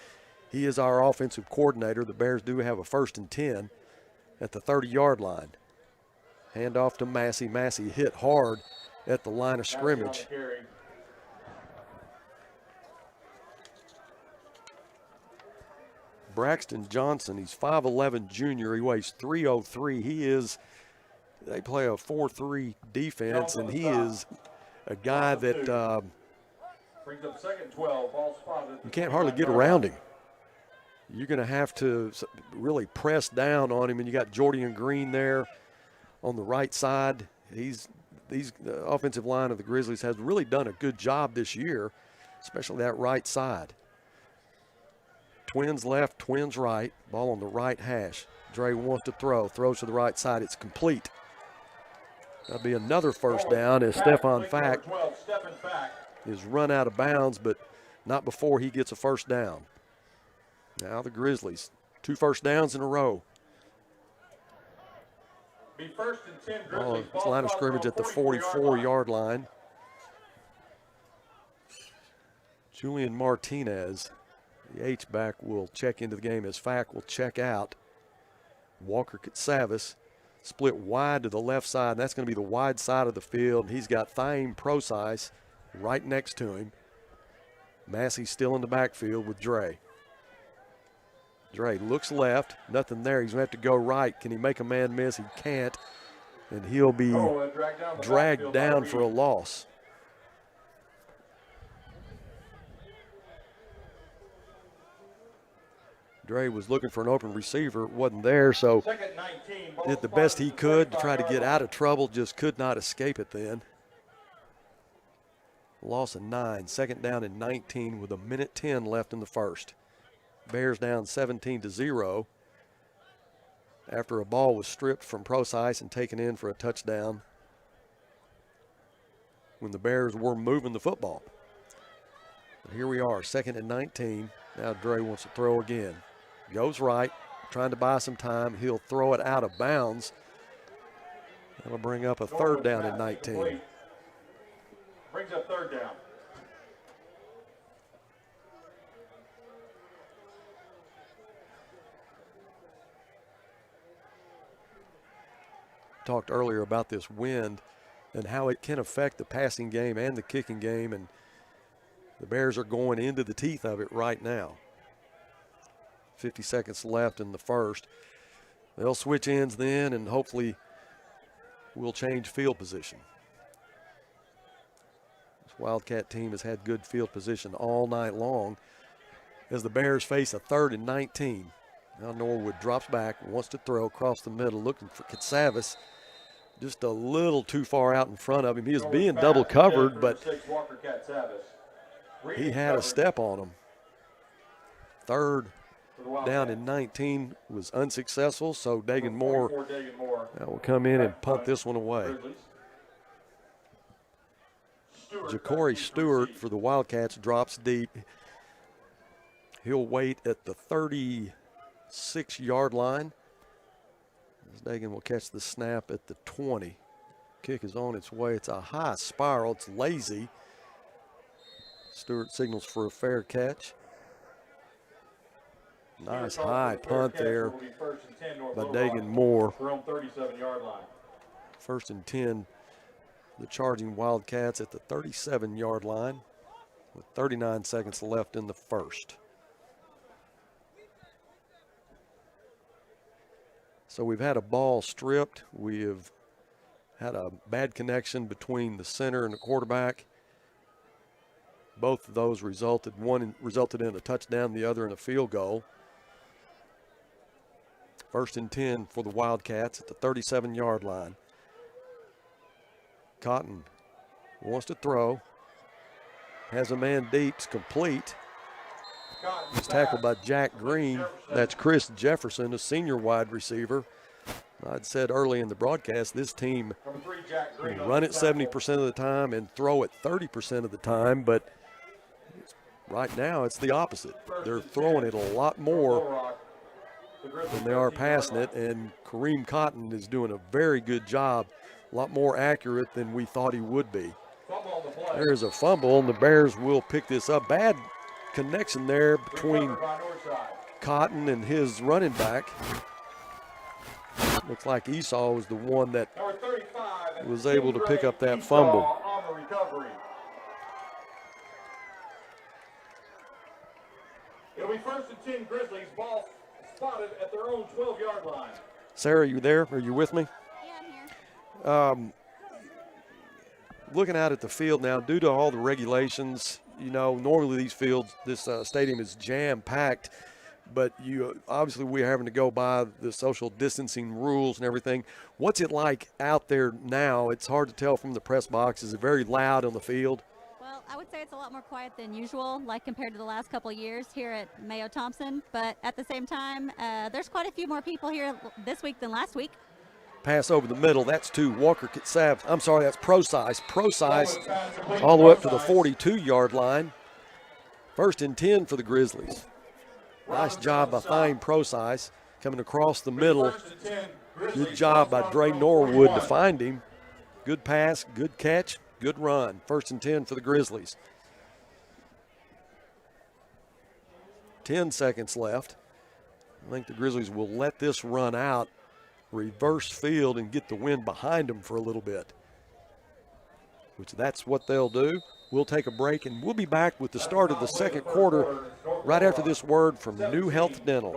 he is our offensive coordinator. The Bears do have a 1st and 10 at the 30-yard line. Hand off to Massey. Massey hit hard at the line of scrimmage. Braxton Johnson, he's 5'11 junior. He weighs 303. They play a 4-3 defense, and he is a guy that you can't hardly get around him. You're going to have to really press down on him, and you got Jordan Green there on the right side. The offensive line of the Grizzlies has really done a good job this year, especially that right side. Twins left, twins right. Ball on the right hash. Dre wants to throw. Throws to the right side. It's complete. That'll be another 1st down as Stefan Fack is run out of bounds, but not before he gets a 1st down. Now the Grizzlies, 2 1st downs in a row. Be 1st and 10 Grizzlies. Line of scrimmage at the 44-yard line. Julian Martinez, the H-back, will check into the game as Fack will check out. Walker Katsavis split wide to the left side. That's going to be the wide side of the field. He's got Thaim Procise right next to him. Massey still in the backfield with Dre. Dre looks left, nothing there. He's going to have to go right. Can he make a man miss? He can't, and he'll be dragged down for a loss. Dre was looking for an open receiver, wasn't there, so did the best he could to try to get out of trouble, just could not escape it then. Loss of 9, second down and 19 with 1:10 left in the first. Bears down 17-0 after a ball was stripped from Procise and taken in for a touchdown when the Bears were moving the football. But here we are, second and 19. Now Dre wants to throw again. Goes right, trying to buy some time. He'll throw it out of bounds. That'll bring up a third down and 19. Brings up third down. Talked earlier about this wind and how it can affect the passing game and the kicking game, and the Bears are going into the teeth of it right now. 50 seconds left in the first. They'll switch ends then, and hopefully we'll change field position. This Wildcat team has had good field position all night long as the Bears face a third and 19. Now Norwood drops back, wants to throw across the middle, looking for Katsavis. Just a little too far out in front of him. He was being double covered, but he had a step on him. Third down and 19 was unsuccessful, so Dagan Moore will come in and punt this one away. Ja'Cory Stewart for the Wildcats drops deep. He'll wait at the 36-yard line. Dagan will catch the snap at the 20. Kick is on its way. It's a high spiral. It's lazy. Stewart signals for a fair catch. Nice high punt there by Dagan Moore. First and 10, the charging Wildcats at the 37-yard line with 39 seconds left in the first. So we've had a ball stripped. We have had a bad connection between the center and the quarterback. Both of those resulted. One resulted in a touchdown, the other in a field goal. First and 10 for the Wildcats at the 37-yard line. Cotton wants to throw. Has a man deep, it's complete. He's tackled by Jack Green. That's Chris Jefferson, a senior wide receiver. I'd said early in the broadcast, this team will run it 70% of the time and throw it 30% of the time, but right now it's the opposite. They're throwing it a lot more than they are passing it, and Kareem Cotton is doing a very good job, a lot more accurate than we thought he would be. There's a fumble, and the Bears will pick this up. Bad connection there between Cotton and his running back. Looks like Esau was the one that was able to pick up that fumble. It'll be first and 10 Grizzlies, ball spotted at their own 12-yard line. Sarah, you there? Are you with me? Yeah, I'm here. Looking out at the field now, due to all the regulations, you know, normally these fields, this stadium is jam-packed, but obviously we're having to go by the social distancing rules and everything. What's it like out there now? It's hard to tell from the press box. Is it very loud on the field? Well, I would say it's a lot more quiet than usual, like compared to the last couple of years here at Mayo Thompson. But at the same time, there's quite a few more people here this week than last week. Pass over the middle. That's to Walker Katsav. I'm sorry, that's Procise. Procise all the way up to the 42-yard line. First and 10 for the Grizzlies. Nice job by Thaim Procise coming across the middle. Good job by Dre Norwood to find him. Good pass, good catch, good run. First and 10 for the Grizzlies. 10 seconds left. I think the Grizzlies will let this run out, reverse field, and get the wind behind them for a little bit, which that's what they'll do. We'll take a break, and we'll be back with the start of the second quarter right after this word from New Health Dental.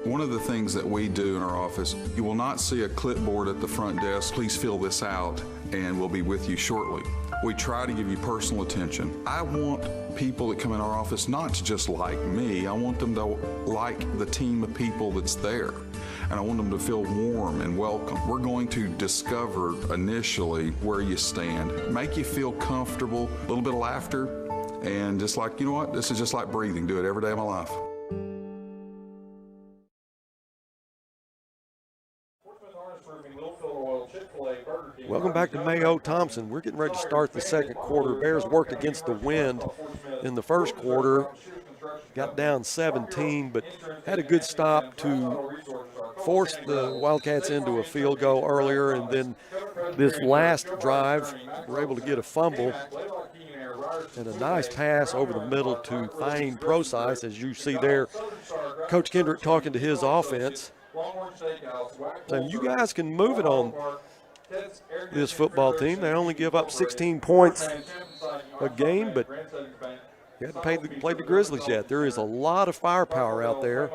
One of the things that we do in our office, you will not see a clipboard at the front desk. Please fill this out, and we'll be with you shortly. We try to give you personal attention. I want people that come in our office not to just like me. I want them to like the team of people that's there. And I want them to feel warm and welcome. We're going to discover initially where you stand, make you feel comfortable, a little bit of laughter, and just like, you know what, this is just like breathing. Do it every day of my life. Welcome back to Mayo Thompson. We're getting ready to start the second quarter. Bears worked against the wind in the first quarter. Got down 17, but had a good stop to force the Wildcats into a field goal earlier, and then this last drive, we're able to get a fumble and a nice pass over the middle to Thane Procise, as you see there. Coach Kendrick talking to his offense, saying, you guys can move it on this football team. They only give up 16 points a game, but you haven't played the Grizzlies yet. There is a lot of firepower out there.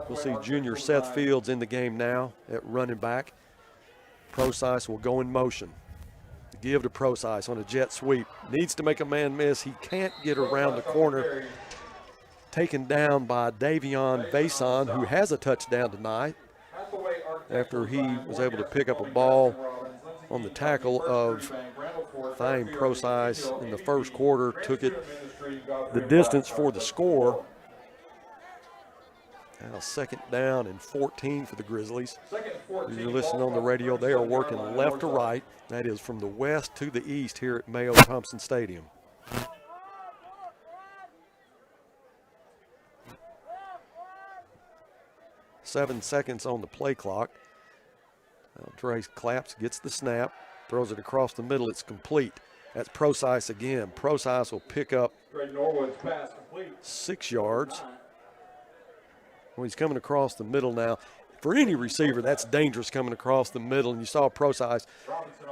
We'll see junior Seth Fields in the game now at running back. Procise will go in motion. Give to Procise on a jet sweep. Needs to make a man miss. He can't get around the corner. Taken down by Davion Vason, who has a touchdown tonight after he was able to pick up a ball on the tackle of Thane Procise in the first quarter, took it the distance for the score. Now second down and 14 for the Grizzlies. As you're listening on the radio, they are working left to right. That is from the west to the east here at Mayo Thompson Stadium. Seven seconds on the play clock. Trey Claps gets the snap, throws it across the middle. It's complete. That's Procise again. Procise will pick up 6 yards. Well, he's coming across the middle now. For any receiver, that's dangerous coming across the middle. And you saw Procise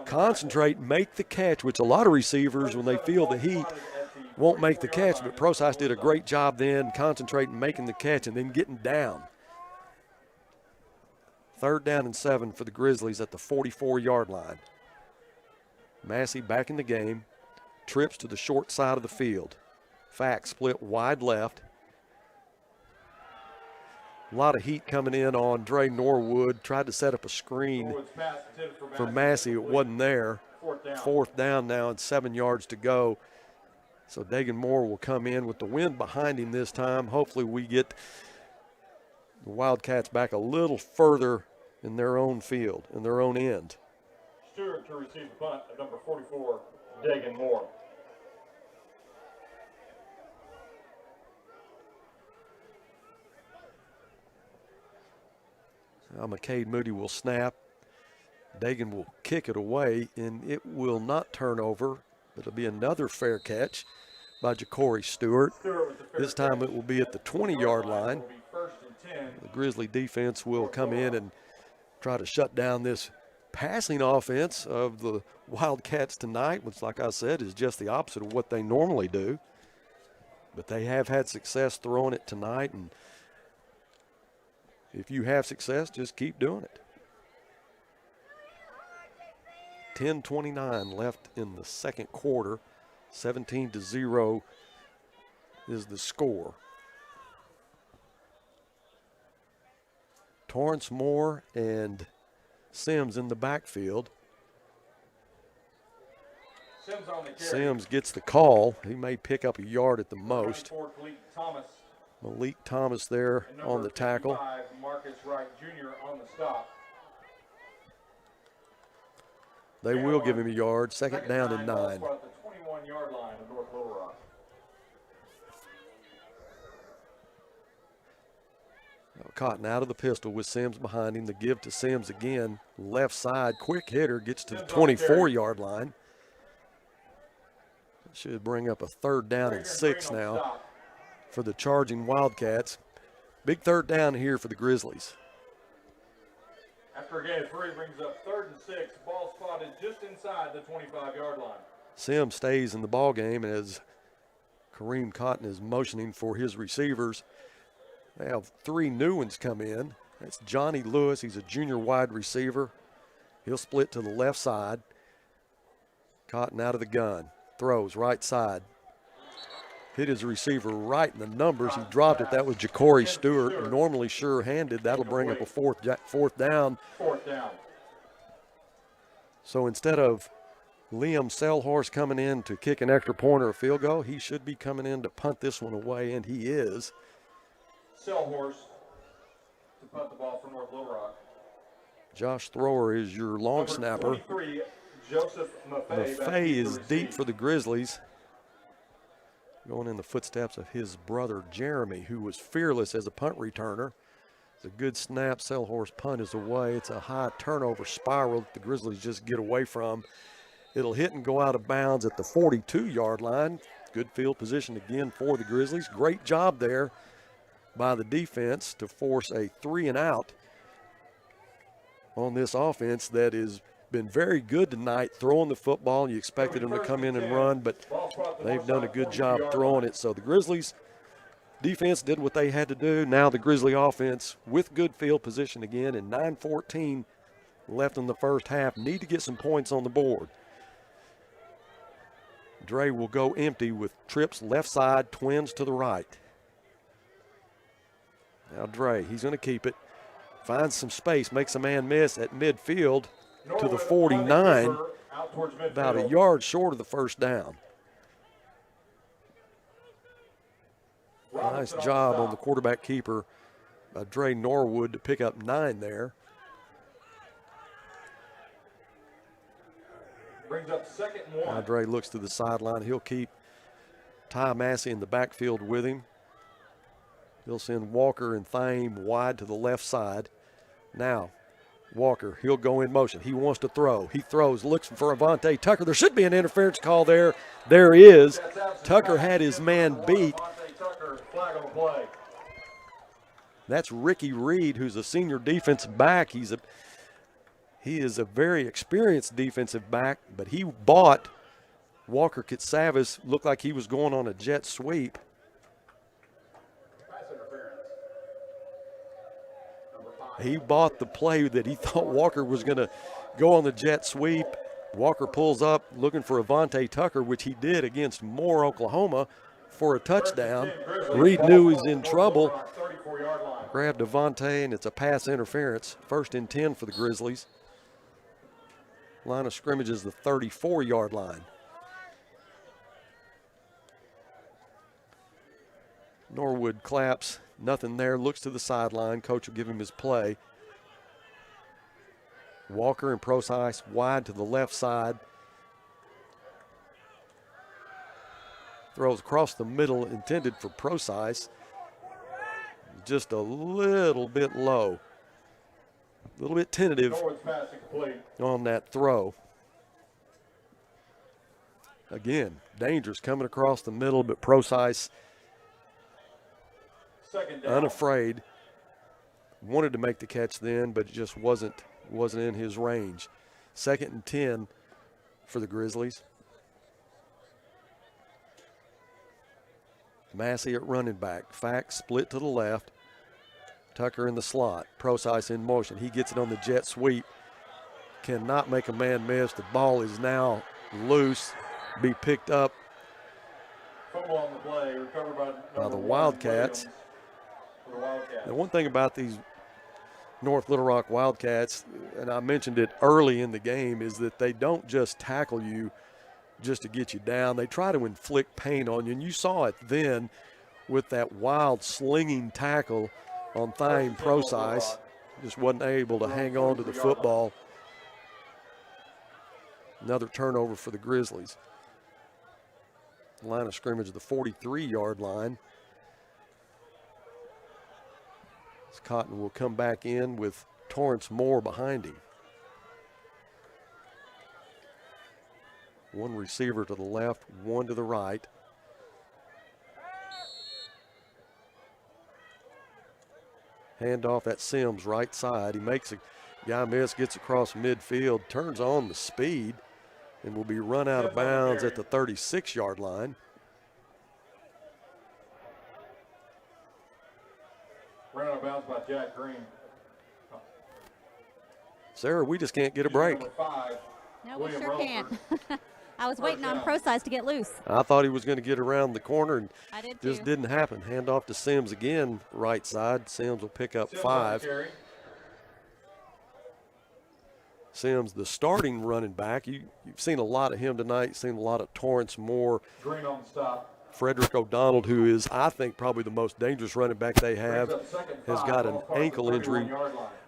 concentrate, make the catch, which a lot of receivers, when they feel the heat, won't make the catch. But Procise did a great job then, concentrating, making the catch, and then getting down. Third down and 7 for the Grizzlies at the 44-yard line. Massey back in the game. Trips to the short side of the field. Fack split wide left. A lot of heat coming in on Dre Norwood. Tried to set up a screen for Massey. It wasn't there. Fourth down now and 7 yards to go. So Dagan Moore will come in with the wind behind him this time. Hopefully we get the Wildcats back a little further in their own field, in their own end. Stewart to receive the punt at number 44, Dagan Moore. Now McCade Moody will snap. Dagan will kick it away, and it will not turn over. It'll be another fair catch by Ja'Cory Stewart. This time it will be at the 20-yard line. The Grizzly defense will come in and try to shut down this passing offense of the Wildcats tonight, which, like I said, is just the opposite of what they normally do. But they have had success throwing it tonight, and if you have success, just keep doing it. 10:29 left in the second quarter. 17-0 is the score. Torrance Moore and Sims in the backfield. Sims gets the call. He may pick up a yard at the most. Malik Thomas there on the tackle. They will give him a yard. Second down and 9. Cotton out of the pistol with Sims behind him. The give to Sims again. Left side, quick hitter, gets to the 24-yard line. Should bring up a third down and 6 now for the charging Wildcats. Big third down here for the Grizzlies. After a gain of 3 brings up 3rd and 6. Ball spotted just inside the 25-yard line. Sims stays in the ball game as Kareem Cotton is motioning for his receivers. They have 3 new ones come in. That's Johnny Lewis. He's a junior wide receiver. He'll split to the left side. Cotton out of the gun. Throws right side. Hit his receiver right in the numbers. He dropped it. That was Ja'Cory Stewart. Normally sure-handed. That'll bring up a fourth down. 4th down. So instead of Liam Selhorse coming in to kick an extra point or a field goal, he should be coming in to punt this one away, and he is. Selhorse to punt the ball for North Little Rock. Josh Thrower is your long Number snapper. 23, Joseph Maffei. Maffei is deep for the Grizzlies. Going in the footsteps of his brother Jeremy, who was fearless as a punt returner. It's a good snap. Selhorse punt is away. It's a high turnover spiral that the Grizzlies just get away from. It'll hit and go out of bounds at the 42-yard line. Good field position again for the Grizzlies. Great job there by the defense to force a 3-and-out on this offense that has been very good tonight throwing the football. You expected them to come in and run, but they've done a good job throwing it. So the Grizzlies defense did what they had to do. Now the Grizzly offense with good field position again, and 9:14 left in the first half. Need to get some points on the board. Dre will go empty with trips left side, twins to the right. Now Dre, he's going to keep it. Finds some space, makes a man miss at midfield to the 49, about a yard short of the first down. Nice job on the quarterback keeper, Dre Norwood, to pick up 9 there. Brings up 2nd and 1. Now Dre looks to the sideline. He'll keep Ty Massey in the backfield with him. He'll send Walker and Thame wide to the left side. Now, Walker, he'll go in motion. He wants to throw. He throws, looks for Avante Tucker. There should be an interference call there. There is. Tucker had his man beat. That's Ricky Reed, who's a senior defensive back. He is a very experienced defensive back, but he bought Walker Kitsavis. Looked like he was going on a jet sweep. He bought the play that he thought Walker was going to go on the jet sweep. Walker pulls up looking for Avante Tucker, which he did against Moore, Oklahoma, for a touchdown. Reed knew he was in trouble. Grabbed Avante, and it's a pass interference. 1st and 10 for the Grizzlies. Line of scrimmage is the 34-yard line. Norwood claps. Nothing there, looks to the sideline. Coach will give him his play. Walker and Procise wide to the left side. Throws across the middle, intended for Procise. Just a little bit low. A little bit tentative on that throw. Again, dangerous coming across the middle, but Procise unafraid. Wanted to make the catch then, but it just wasn't in his range. 2nd and 10 for the Grizzlies. Massey at running back. Fack split to the left. Tucker in the slot. Procise in motion. He gets it on the jet sweep. Cannot make a man miss. The ball is now loose. Be picked up Football on the play, recovered by the Wildcats. The one thing about these North Little Rock Wildcats, and I mentioned it early in the game, is that they don't just tackle you just to get you down. They try to inflict pain on you, and you saw it then with that wild slinging tackle on Thame Procise. Just wasn't able to hang on to the football. Another turnover for the Grizzlies. Line of scrimmage at the 43-yard line. Cotton will come back in with Torrance Moore behind him. One receiver to the left, one to the right. Handoff, that's Sims, right side. He makes a guy miss, gets across midfield, turns on the speed, and will be run out of bounds at the 36-yard line. Run out of bounds by Jack Green. Sarah, we just can't get a break. No, we sure can't. I was waiting on Pro Size to get loose. I thought he was going to get around the corner, and I did just too. didn't happen. Handoff to Sims again, right side. Sims will pick up 5. Sims, the starting running back. You've seen a lot of him tonight. You've seen a lot of Torrance Moore. Green on the stop. Frederick O'Donnell, who is, I think, probably the most dangerous running back they have, has got an ankle injury.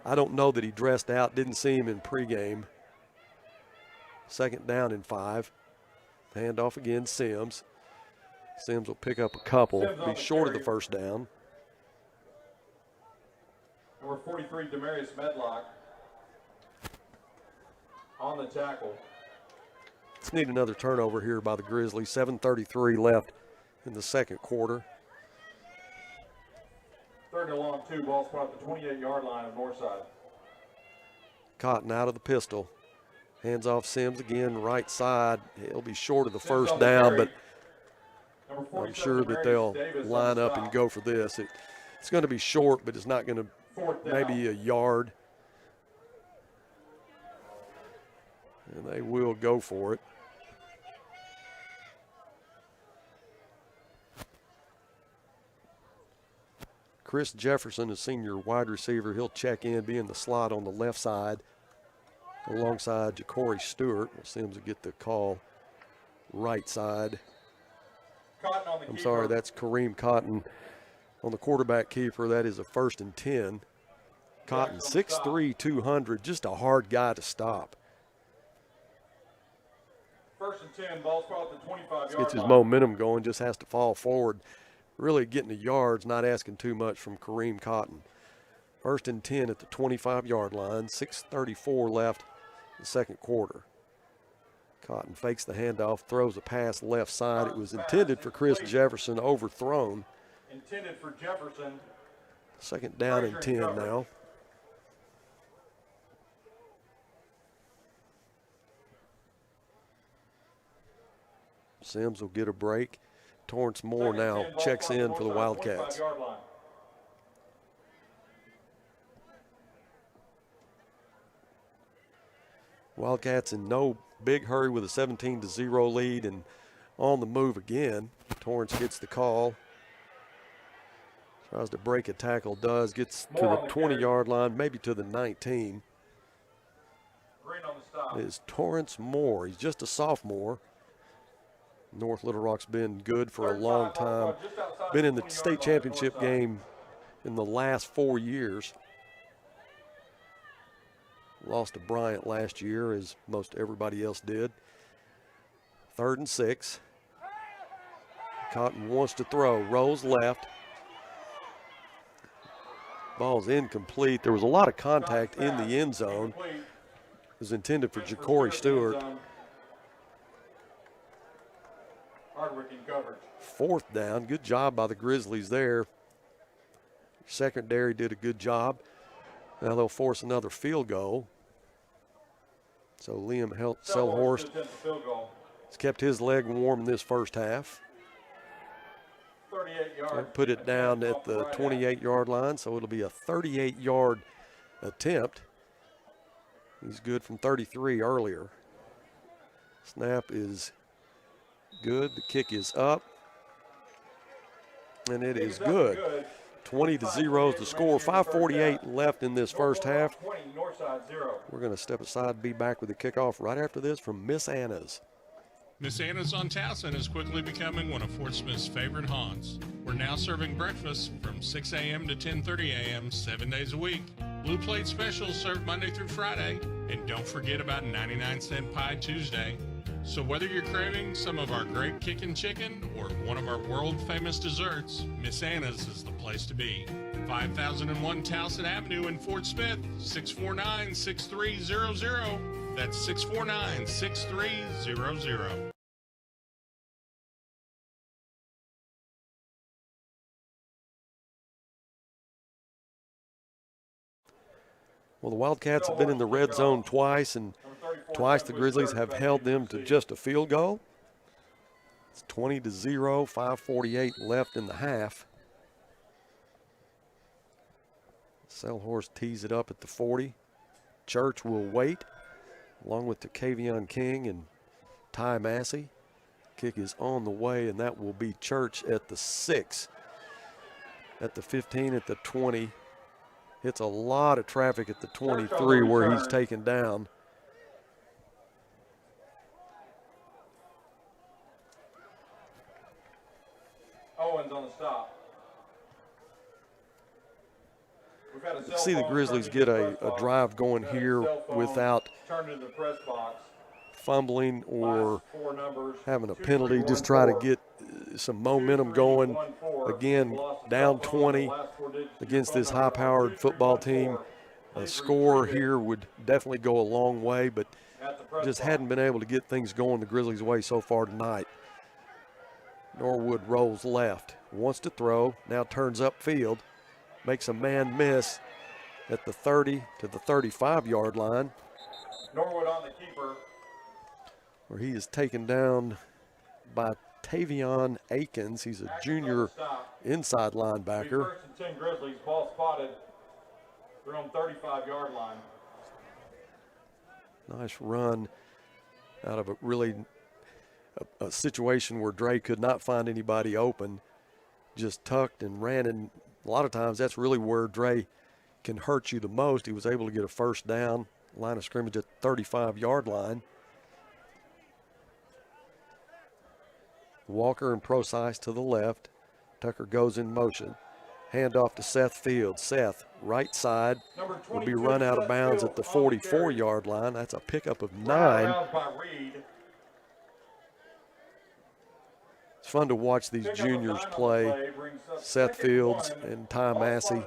I don't know that he dressed out. Didn't see him in pregame. 2nd down and 5. Handoff again, Sims. Sims will pick up a couple, be short of the first down. Number 43, Demarius Medlock on the tackle. Let's need another turnover here by the Grizzlies. 7:33 left in the second quarter. 3rd and long, 2. Ball spot at the 28-yard line of Northside. Cotton out of the pistol. Hands off Sims again, right side. He'll be short of the first down, but I'm sure that they'll line up and go for this. It's going to be short, but it's not going to maybe a yard. And they will go for it. Chris Jefferson, a senior wide receiver, he'll check in, be in the slot on the left side alongside Ja'Cory Stewart. Sims will get the call right side. I'm sorry, that's Kareem Cotton on the quarterback keeper. That is a 1st and 10. Cotton, 6'3", 200, just a hard guy to stop. 1st and 10, ball spot at the 25-yard line. Gets his momentum going, just has to fall forward. Really getting the yards, not asking too much from Kareem Cotton. 1st and 10 at the 25-yard line, 6:34 left in the second quarter. Cotton fakes the handoff, throws a pass left side. It was intended for Chris Jefferson, overthrown. Intended for Jefferson. 2nd down and 10 now. Sims will get a break. Torrance Moore now checks in for the Wildcats. Wildcats in no big hurry with a 17-0 lead and on the move again. Torrance gets the call. Tries to break a tackle, gets to the 20-yard line, maybe to the 19. It is Torrance Moore. He's just a sophomore. North Little Rock's been good for a long time. Been in the state championship game in the last 4 years. Lost to Bryant last year, as most everybody else did. 3rd and 6. Cotton wants to throw, rolls left. Ball's incomplete. There was a lot of contact in the end zone. It was intended for Ja'Cory Stewart. Hard-working coverage. 4th down. Good job by the Grizzlies there. Secondary did a good job. Now they'll force another field goal. So Liam Selhorst has kept his leg warm in this first half. 38 yards. Put it down at the 28-yard line, so it'll be a 38-yard attempt. He's good from 33 earlier. Snap is good. The kick is up. And it is good. 20-0 is the score. 5:48 left in this first half. We're going to step aside and be back with the kickoff right after this from Miss Anna's. Miss Anna's on Towson is quickly becoming one of Fort Smith's favorite haunts. We're now serving breakfast from 6 a.m. to 10:30 a.m. 7 days a week. Blue Plate specials served Monday through Friday. And don't forget about 99-cent Pie Tuesday. So whether you're craving some of our great kickin' chicken or one of our world-famous desserts, Miss Anna's is the place to be. 5001 Towson Avenue in Fort Smith, 649-6300. That's 649-6300. Well, the Wildcats have been in the red zone twice, and twice the Grizzlies have held them to just a field goal. It's 20-0, 5:48 left in the half. Selhorst tees it up at the 40. Church will wait, along with Takevion King and Ty Massey. Kick is on the way, and that will be Church at the 6. At the 15, at the 20. Hits a lot of traffic at the 23 where he's taken down. Owens on the stop. See the Grizzlies get a drive going here without fumbling or having a penalty. Just try to get some momentum going. Again, down 20 against this high-powered football team. A score here would definitely go a long way, but just hadn't been able to get things going the Grizzlies' way so far tonight. Norwood rolls left, wants to throw, now turns upfield, makes a man miss at the 30 to the 35-yard line. Norwood on the keeper. Where he is taken down by Tavion Akins. He's a junior inside linebacker. First and 10 Grizzlies, ball spotted. They're on 35-yard line. Nice run out of a situation where Dre could not find anybody open. Just tucked and ran, and a lot of times that's really where Dre can hurt you the most. He was able to get a first down, line of scrimmage at the 35-yard line. Walker and Procise to the left. Tucker goes in motion. Hand off to Seth Fields. Seth, right side, will be run out of bounds at the 44-yard line. That's a pickup of 9. It's fun to watch these juniors play. Seth Fields and Ty Massey.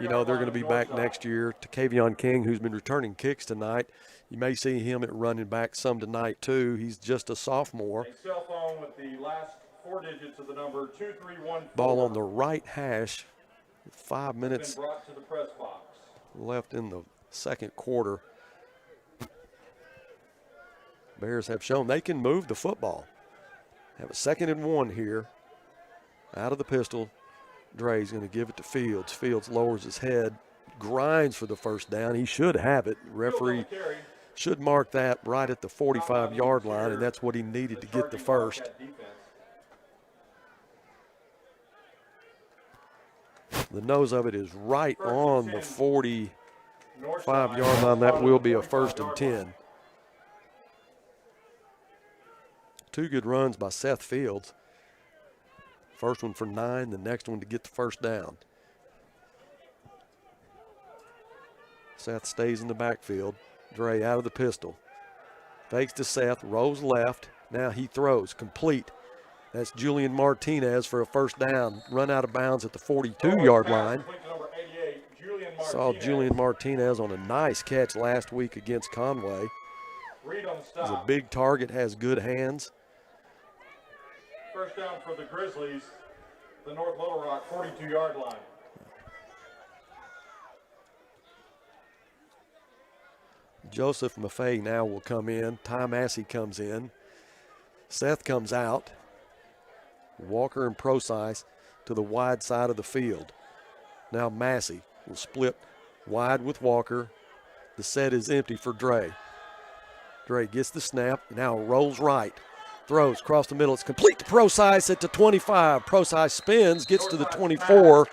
You know, they're going to be back next year. Takevion King, who's been returning kicks tonight, you may see him at running back some tonight too. He's just a sophomore. A cell phone with the last 4 digits of the number 2314. Ball on the right hash. 5 minutes brought to the press box. left in the second quarter. Bears have shown they can move the football. Have a 2nd and 1 here. Out of the pistol. Dre's going to give it to Fields. Fields lowers his head, grinds for the first down. He should have it. Referee should mark that right at the 45-yard line, and that's what he needed to get the first. The nose of it is right on the 45-yard line. That will be a 1st and 10. 2 good runs by Seth Fields. First one for 9, the next one to get the first down. Seth stays in the backfield. Dre out of the pistol. Fakes to Seth, rolls left. Now he throws, complete. That's Julian Martinez for a first down. Run out of bounds at the 42-yard line. Saw Julian Martinez on a nice catch last week against Conway. He's a big target, has good hands. First down for the Grizzlies, the North Little Rock 42-yard line. Joseph Maffei now will come in. Ty Massey comes in. Seth comes out. Walker and Procise to the wide side of the field. Now Massey will split wide with Walker. The set is empty for Dre. Dre gets the snap, now rolls right. Throws across the middle. It's complete to Procise at the 25. Procise spins, gets to the 24.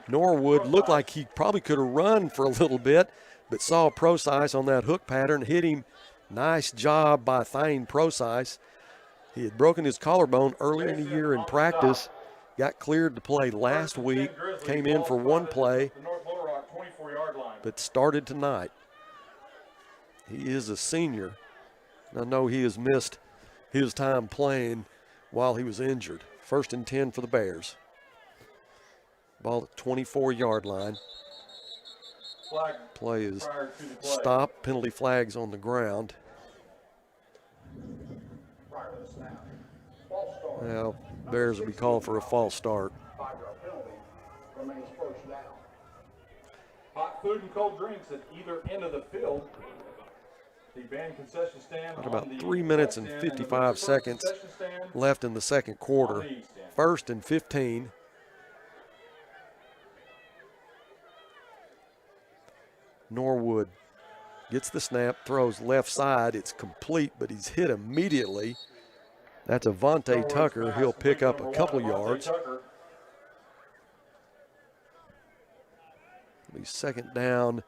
Norwood looked like he probably could have run for a little bit, but saw Procise on that hook pattern, hit him. Nice job by Thane Procise. He had broken his collarbone earlier in the year in practice, got cleared to play last week, came in for 1 play, but started tonight. He is a senior. I know he has missed his time playing while he was injured. 1st and 10 for the Bears. Ball at 24-yard line. Play is stopped. Penalty flags on the ground. Now, Bears will be called for a false start. food and cold drinks at either end of the field. The band concession stand. Got about 3 minutes and 55 seconds left in the second quarter. 1st and 15. Norwood gets the snap, throws left side. It's complete, but he's hit immediately. That's Avante Tucker. He'll pick up a couple yards. It'll be second down.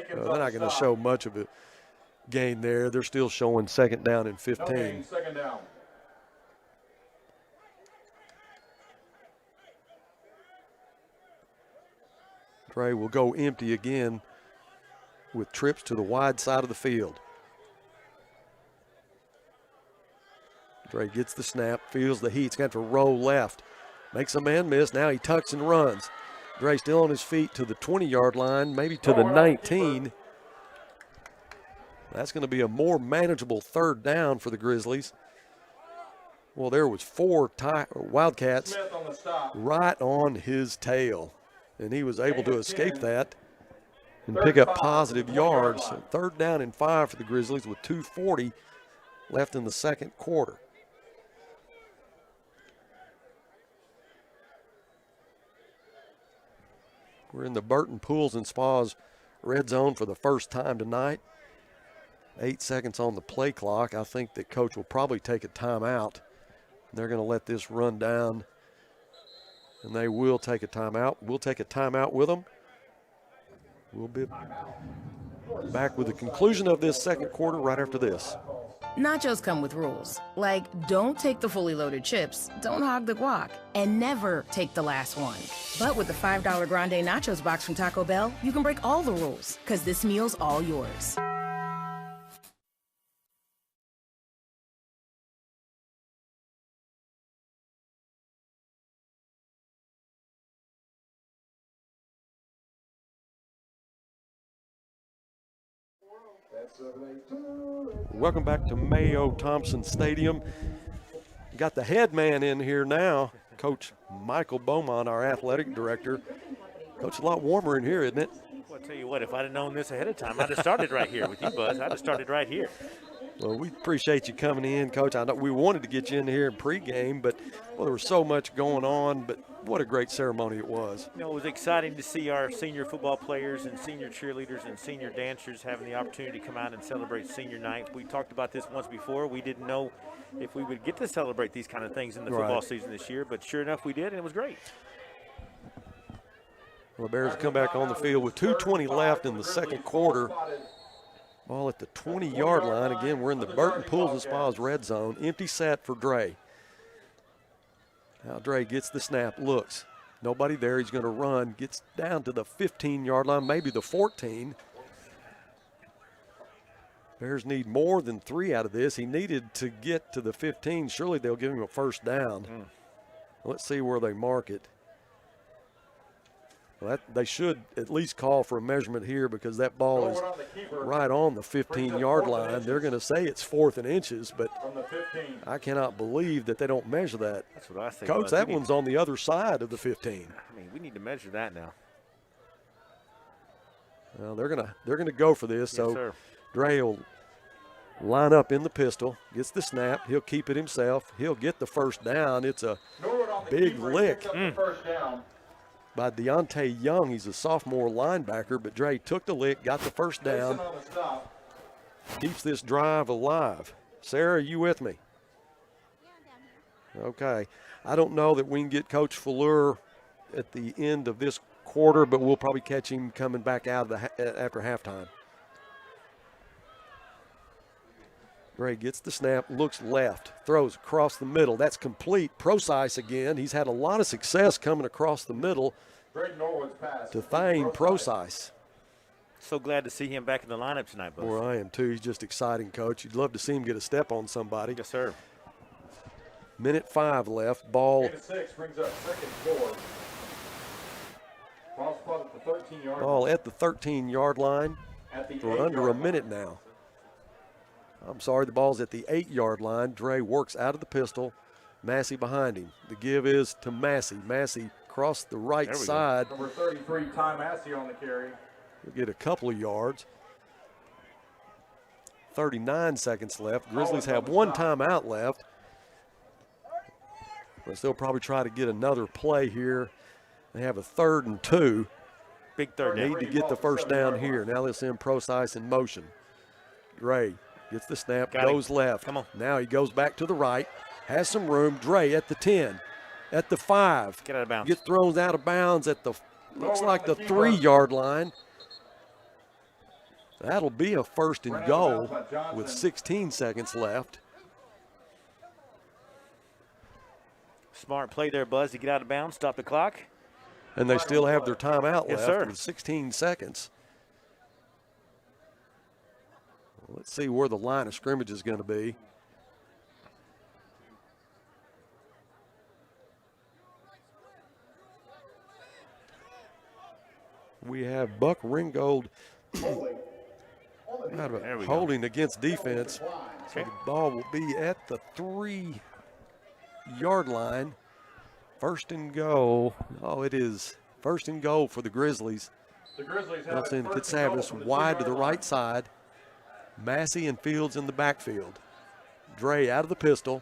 They're not going to show much of a gain there. They're still showing second down and 15. No gain, second down. Dre will go empty again with trips to the wide side of the field. Dre gets the snap, feels the heat. He's got to roll left. Makes a man miss. Now he tucks and runs. Dre still on his feet to the 20-yard line, maybe to the 19. That's going to be a more manageable third down for the Grizzlies. Well, there was 4 Wildcats right on his tail, and he was able to escape that and pick up positive yards. So 3rd down and 5 for the Grizzlies with 2:40 left in the second quarter. We're in the Burton Pools and Spas red zone for the first time tonight. 8 seconds on the play clock. I think that coach will probably take a timeout. They're going to let this run down, and they will take a timeout. We'll take a timeout with them. We'll be back with the conclusion of this second quarter right after this. Nachos come with rules, like don't take the fully loaded chips, don't hog the guac, and never take the last one. But with the $5 Grande Nachos box from Taco Bell, you can break all the rules, because this meal's all yours. Welcome back to Mayo Thompson Stadium. Got the head man in here now, Coach Michael Beaumont, our athletic director. Coach, a lot warmer in here, isn't it? Well, I'll tell you what, if I'd have known this ahead of time, I'd have started right here with you, Buzz. I'd have started right here. Well, we appreciate you coming in, Coach. I know we wanted to get you in here in pregame, but well, there was so much going on, but what a great ceremony it was. You know, it was exciting to see our senior football players and senior cheerleaders and senior dancers having the opportunity to come out and celebrate senior night. We talked about this once before. We didn't know if we would get to celebrate these kind of things in the football season this year, but sure enough we did, and it was great. Well, the Bears come back on the field with 2:20 left in the second quarter. Ball at the 20-yard line. Again, we're in the Burton Pools and Spas red zone. Empty set for Dre. Now Dre gets the snap, looks. Nobody there. He's going to run. Gets down to the 15-yard line, maybe the 14. Bears need more than 3 out of this. He needed to get to the 15. Surely they'll give him a first down. Let's see where they mark it. Well, they should at least call for a measurement here because that ball is right on the 15-yard line. They're going to say it's 4th and inches, but I cannot believe that they don't measure that. That's what I think. Coach, that one's on the other side of the 15. I mean, we need to measure that now. Well, they're gonna go for this. Yes, so sir. Dre will line up in the pistol, gets the snap. He'll keep it himself. He'll get the first down. It's a big lick by Deontay Young. He's a sophomore linebacker, but Dre took the lick, got the first down, keeps this drive alive. Sarah, are you with me? Okay. I don't know that we can get Coach Fleur at the end of this quarter, but we'll probably catch him coming back out of after halftime. Dre gets the snap, looks left, throws across the middle. That's complete. Procise again. He's had a lot of success coming across the middle to Thane Procise. So glad to see him back in the lineup tonight, Buzz. Well, I am too. He's just exciting, Coach. You'd love to see him get a step on somebody. Yes, sir. Minute 5 left. Ball. Minute 6 brings up 2nd 4. Ball spot at the 13-yard line. Ball at the 13-yard line. We're under a minute now. I'm sorry, the ball's at the 8-yard line. Dre works out of the pistol. Massey behind him. The give is to Massey. Massey across the right side. Number 33, Ty Massey on the carry. We'll get a couple of yards. 39 seconds left. Grizzlies have one timeout left. But they'll probably try to get another play here. They have a 3rd and 2. Big third down. Need to get the first down here. Now let's send Procise in motion. Dre gets the snap, goes left. Come on. Now he goes back to the right. Has some room. Dre at the 10, at the 5. Get out of bounds. Gets thrown out of bounds at the, looks like the 3-yard line. That'll be a 1st and goal with 16 seconds left. Smart play there, Buzz, to get out of bounds, stop the clock. And they still have their timeout Yes, left sir. with 16 seconds. Let's see where the line of scrimmage is going to be. We have Buck Ringgold holding against defense. So the ball will be at the 3-yard line. 1st and goal. Oh, it is 1st and goal for the Grizzlies. The Grizzlies have Nelson Katsavis wide to the right side. Massey and Fields in the backfield. Dre out of the pistol.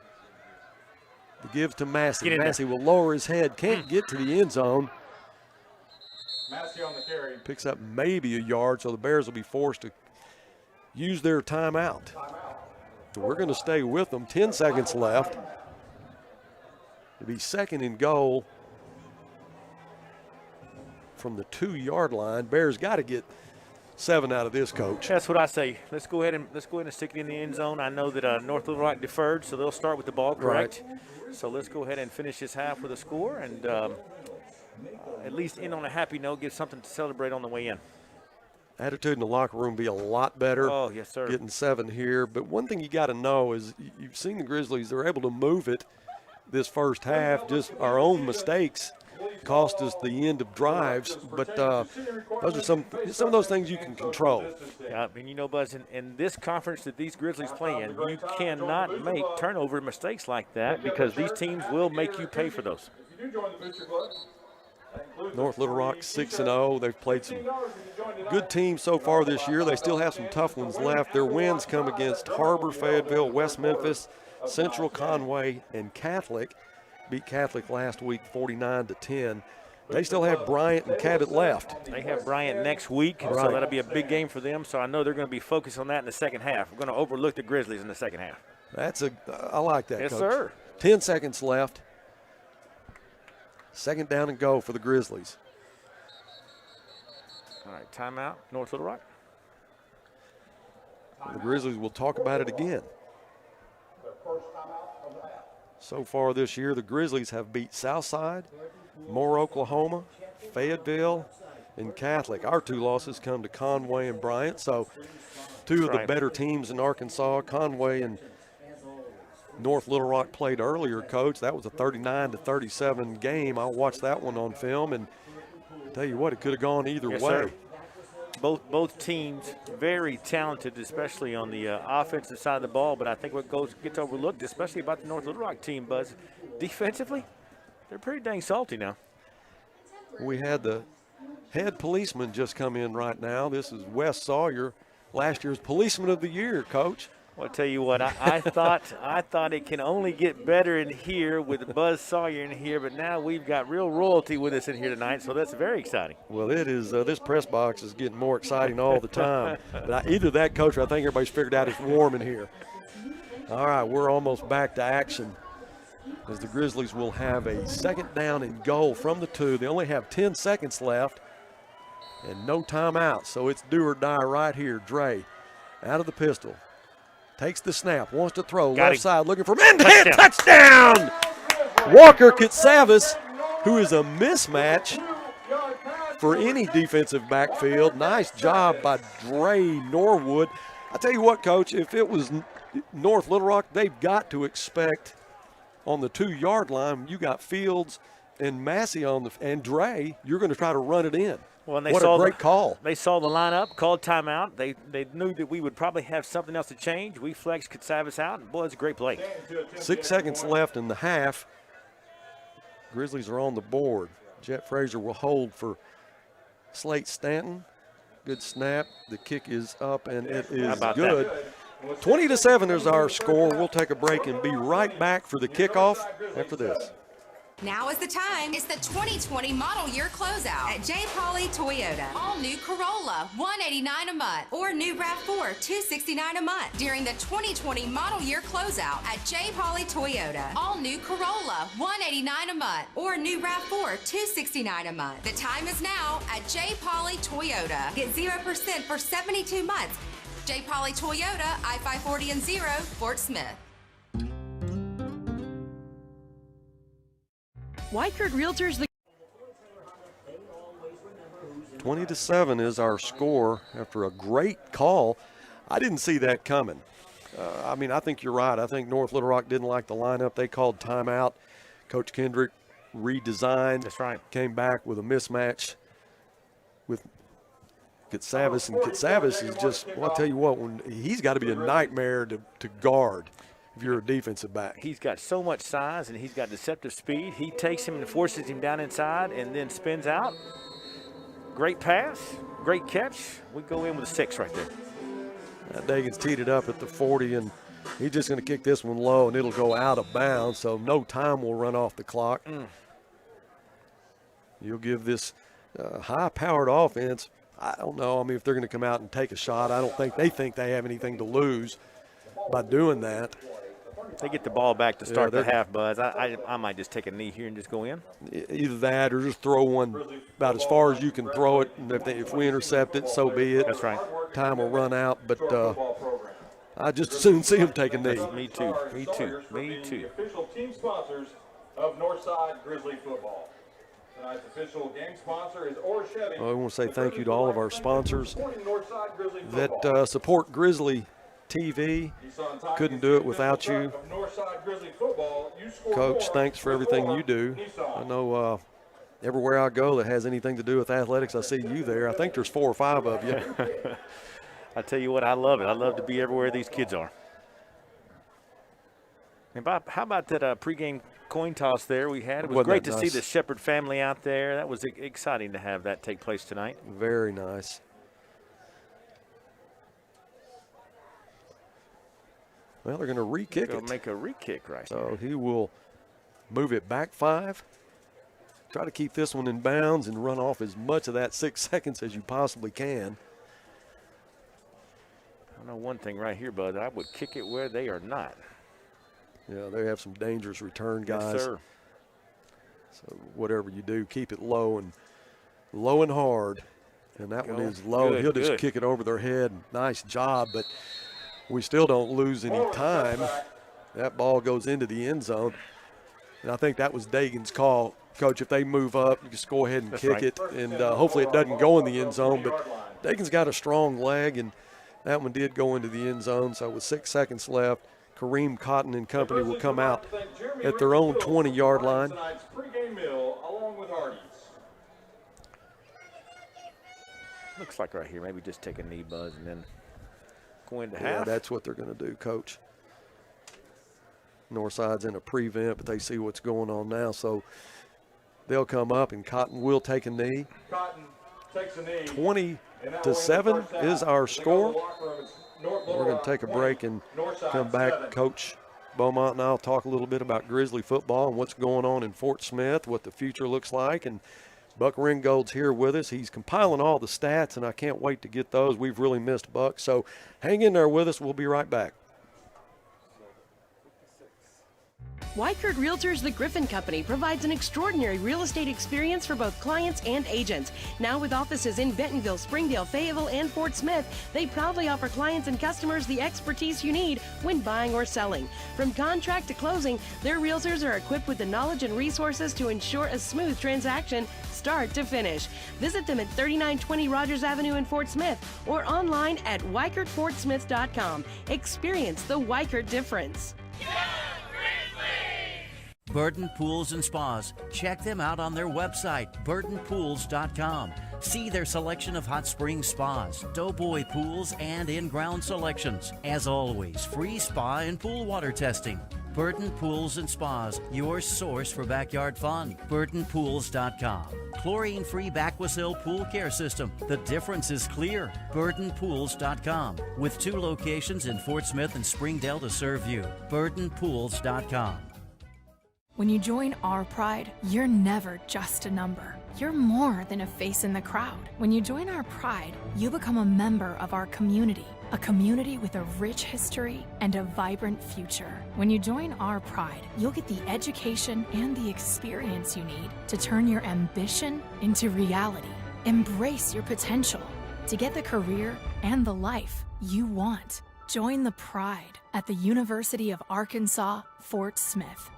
The give to Massey. Massey will lower his head. Can't get to the end zone. Massey on the carry. Picks up maybe a yard, so the Bears will be forced to use their timeout. We're going to stay with them. 10 seconds left. It'll be 2nd and goal from the 2-yard line. Bears got to get 7 out of this, Coach. That's what I say. Let's go ahead and stick it in the end zone. I know that North Little Rock deferred, so they'll start with the ball, correct? Right. So let's go ahead and finish this half with a score and at least end on a happy note, give something to celebrate on the way in. Attitude in the locker room be a lot better. Oh, yes, sir. Getting 7 here. But one thing you got to know is you've seen the Grizzlies, they're able to move it this first half. Just our own mistakes cost us the end of drives. But those are some of those things you can control. Yeah, and you know, Buzz, in this conference that these Grizzlies play in, you cannot make turnover mistakes like that because these teams will make you pay for those. North Little Rock 6-0. They've played some good teams so far this year. They still have some tough ones left. Their wins come against Harbor, Fayetteville, West Memphis, Central, Conway, and Catholic. Beat Catholic last week 49-10. They still have Bryant and Cabot left. They have Bryant next week, so that'll be a big game for them. So I know they're going to be focused on that in the second half. We're going to overlook the Grizzlies in the second half. I like that, Yes, Coach. sir. 10 seconds left. 2nd down and go for the Grizzlies. All right, timeout, North Little Rock. The Grizzlies will talk about it again. So far this year, the Grizzlies have beat Southside, Moore, Oklahoma, Fayetteville, and Catholic. Our 2 losses come to Conway and Bryant. So 2 of the better teams in Arkansas. Conway and North Little Rock played earlier, Coach. That was a 39-37 game. I watched that one on film, and tell you what, it could have gone either way. Sir. Both teams very talented, especially on the offensive side of the ball. But I think what gets overlooked, especially about the North Little Rock team, Buzz, defensively, they're pretty dang salty now. We had the head policeman just come in right now. This is Wes Sawyer, last year's Policeman of the Year, Coach. Well, I'll tell you what, I thought it can only get better in here with Buzz Sawyer in here, but now we've got real royalty with us in here tonight, so that's very exciting. Well, it is. This press box is getting more exciting all the time. But either that, Coach, or I think everybody's figured out it's warm in here. All right, we're almost back to action as the Grizzlies will have a 2nd down and goal from the 2. They only have 10 seconds left and no timeout, so it's do or die right here. Dre out of the pistol. Takes the snap, wants to throw, left side, looking for man-to-hand touchdown! Walker Katsavis, who is a mismatch for any defensive backfield. Nice job by Dre Norwood. I tell you what, Coach, if it was North Little Rock, they've got to expect on the 2-yard line, you got Fields and Massey and Dre, you're going to try to run it in. Well, and they what saw a great call. They saw the lineup, called timeout. They knew that we would probably have something else to change. We flexed Katsavis out, and boy, it's a great play. 6 seconds left in the half. Grizzlies are on the board. Jet Frazier will hold for Slate Stanton. Good snap. The kick is up, and it is good. 20-7 is our score. We'll take a break and be right back for the kickoff after this. Now is the time. It's the 2020 model year closeout at J. Pauley Toyota. All new Corolla, $189 a month, or new RAV4, $269 a month. During the 2020 model year closeout at J. Pauley Toyota. All new Corolla, $189 a month, or new RAV4, $269 a month. The time is now at J. Pauley Toyota. Get 0% for 72 months. J. Pauley Toyota, I-540 and 0, Fort Smith. Weichert Realtors. 20-7 is our score after a great call. I didn't see that coming. I mean, I think you're right. I think North Little Rock didn't like the lineup. They called timeout. Coach Kendrick redesigned. That's right. Came back with a mismatch with Kitsavis, and Kitsavis is just, well, I'll tell you what, when he's got to be a nightmare to guard if you're a defensive back. He's got so much size, and he's got deceptive speed. He takes him and forces him down inside and then spins out. Great pass, great catch. We go in with a 6 right there. Dagan's teed it up at the 40, and he's just going to kick this one low, and it'll go out of bounds, so no time will run off the clock. You'll give this high-powered offense, I don't know. I mean, if they're going to come out and take a shot, I don't think they have anything to lose by doing that. They get the ball back to start the half, Buzz. I might just take a knee here and just go in. Either that or just throw one about as far as you can throw it. And if we intercept it, so be it. That's right. Time will run out, but I just as soon see him take a knee. Me too. Me too. Me too. The official team sponsors of Northside Grizzly football. Tonight's official game sponsor is Chevy. I want to say thank you to all of our sponsors that support Grizzly TV. Couldn't do it without you. Coach, thanks for everything you do. I know everywhere I go that has anything to do with athletics, I see you there. I think there's 4 or 5 of you. I tell you what, I love it. I love to be everywhere these kids are. And Bob, how about that pregame coin toss there we had? It was great to see the Shepherd family out there. That was exciting to have that take place tonight. Very nice. Well, they're going to re-kick it. Make a re-kick right So he will move it back 5. Try to keep this one in bounds and run off as much of that 6 seconds as you possibly can. I know one thing right here, bud. I would kick it where they are not. Yeah, they have some dangerous return guys. Yes, sir. So whatever you do, keep it low and hard. And that one is low. Good, He'll just kick it over their head. Nice job, but we still don't lose any time. That ball goes into the end zone. And I think that was Dagan's call. Coach, if they move up, you just go ahead and kick it. And hopefully it doesn't go in the end zone. But Dagan's got a strong leg, and that one did go into the end zone. So with 6 seconds left, Kareem Cotton and company will come out at their own 20-yard line. Looks like right here, maybe just take a knee, Buzz, and then go into half. Yeah, that's what they're going to do, Coach. Northside's in a prevent, but they see what's going on now, so they'll come up, and Cotton will take a knee. Cotton takes a knee. 20-7 is our score. We're going to take a break and come back. Coach Beaumont and I will talk a little bit about Grizzly football and what's going on in Fort Smith, what the future looks like. And Buck Ringgold's here with us. He's compiling all the stats, and I can't wait to get those. We've really missed Buck. So hang in there with us. We'll be right back. Weichert Realtors, the Griffin Company, provides an extraordinary real estate experience for both clients and agents. Now with offices in Bentonville, Springdale, Fayetteville, and Fort Smith, they proudly offer clients and customers the expertise you need when buying or selling. From contract to closing, their realtors are equipped with the knowledge and resources to ensure a smooth transaction, start to finish. Visit them at 3920 Rogers Avenue in Fort Smith or online at WeichertFortSmith.com. Experience the Weichert difference. Burton Pools and Spas. Check them out on their website, burtonpools.com. See their selection of hot spring spas, doughboy pools, and in-ground selections. As always, free spa and pool water testing. Burton Pools and Spas, your source for backyard fun. BurtonPools.com. Chlorine-free Backwasil pool care system. The difference is clear. BurtonPools.com. With 2 locations in Fort Smith and Springdale to serve you. BurtonPools.com. When you join our Pride, you're never just a number. You're more than a face in the crowd. When you join our Pride, you become a member of our community, a community with a rich history and a vibrant future. When you join our Pride, you'll get the education and the experience you need to turn your ambition into reality. Embrace your potential to get the career and the life you want. Join the Pride at the University of Arkansas, Fort Smith.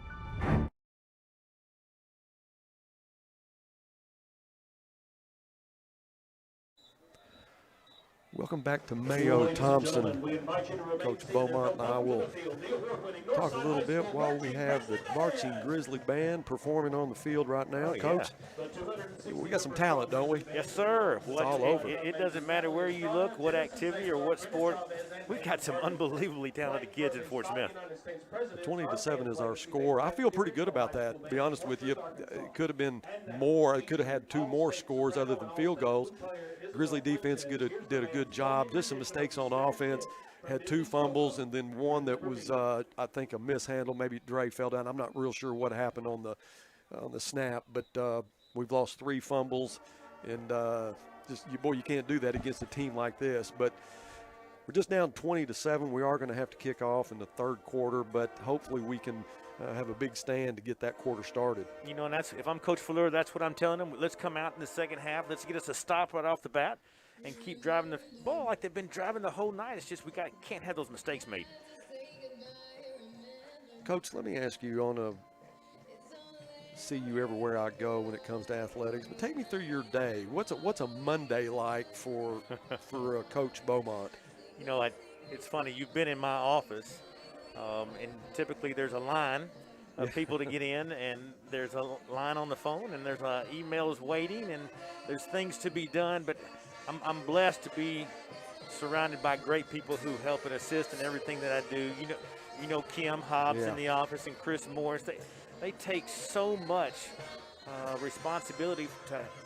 Welcome back to Mayo Thompson. Coach Beaumont and I will talk a little bit while we have the marching Grizzly Band performing on the field right now. Coach, we got some talent, don't we? Yes, sir. It's all over. It doesn't matter where you look, what activity or what sport. We got some unbelievably talented kids in Fort Smith. 20-7 is our score. I feel pretty good about that, to be honest with you. It could have been more. It could have had 2 more scores other than field goals. Grizzly defense did a good job. Just some mistakes on offense. Had 2 fumbles and then one that was, I think, a mishandle. Maybe Dre fell down. I'm not real sure what happened on the snap, but we've lost 3 fumbles, and you can't do that against a team like this. But we're just down 20-7. We are going to have to kick off in the 3rd quarter, but hopefully we can have a big stand to get that quarter started. You know, and that's, if I'm Coach Fleur, that's what I'm telling them. Let's come out in the second half. Let's get us a stop right off the bat and keep driving the ball like they've been driving the whole night. It's just can't have those mistakes made. Coach, let me ask you, see you everywhere I go when it comes to athletics, but take me through your day. What's a Monday like for Coach Beaumont? You know, it's funny. You've been in my office. And typically there's a line of people to get in, and there's a line on the phone, and there's emails waiting, and there's things to be done. But I'm blessed to be surrounded by great people who help and assist in everything that I do. You know Kim Hobbs in the office and Chris Morris. They take so much responsibility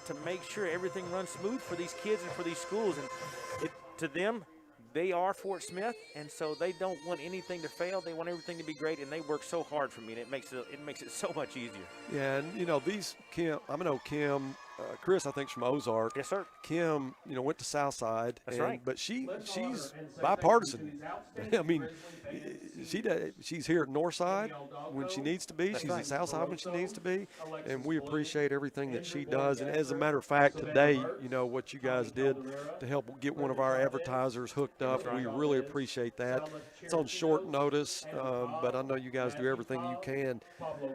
to make sure everything runs smooth for these kids and for these schools. And to them, they are Fort Smith, and so they don't want anything to fail. They want everything to be great, and they work so hard for me, and it makes it so much easier. Yeah, and these Kim, I know Kim, Chris, I think, from Ozark. Yes, sir. Kim, went to Southside. That's right. But she's bipartisan. I mean, she's here at Northside when she needs to be. She's at Southside when she needs to be. And we appreciate everything that she does. And as a matter of fact, today, what you guys did to help get one of our advertisers hooked up, we really appreciate that. It's on short notice, but I know you guys do everything you can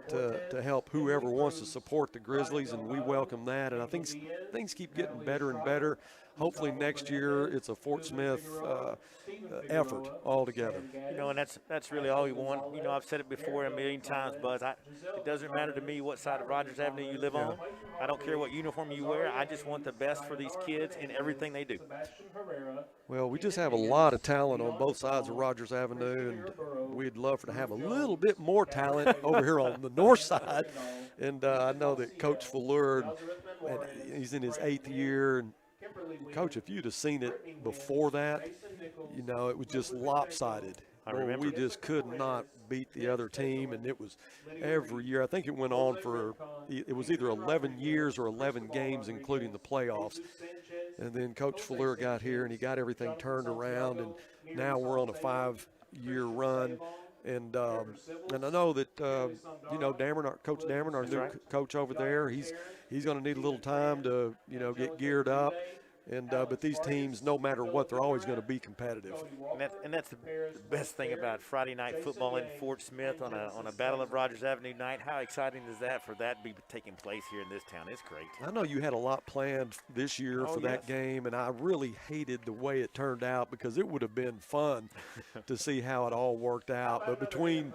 to help whoever wants to support the Grizzlies, and we welcome that. And I think things keep getting better and better. Hopefully next year it's a Fort Smith effort altogether. And that's really all we want. I've said it before a million times, Buzz. It doesn't matter to me what side of Rogers Avenue you live on. I don't care what uniform you wear. I just want the best for these kids in everything they do. Well, we just have a lot of talent on both sides of Rogers Avenue, and we'd love to have a little bit more talent over here on the north side. And I know that Coach Fleur, he's in his 8th year. And Coach, if you'd have seen it before that, it was just lopsided. I remember. We just could not beat the other team, and it was every year. I think it went on it was either 11 years or 11 games, including the playoffs. And then Coach Fleur got here, and he got everything turned around, and now we're on a 5-year run. And I know that Dameron, Coach Dameron, our new coach over there, he's going to need a little time to get geared up. And but these teams, no matter what, they're always going to be competitive. And that's the best thing about Friday night football in Fort Smith on a Battle of Rogers Avenue night. How exciting is that for that to be taking place here in this town? It's great. I know you had a lot planned this year for that game, and I really hated the way it turned out because it would have been fun to see how it all worked out. But between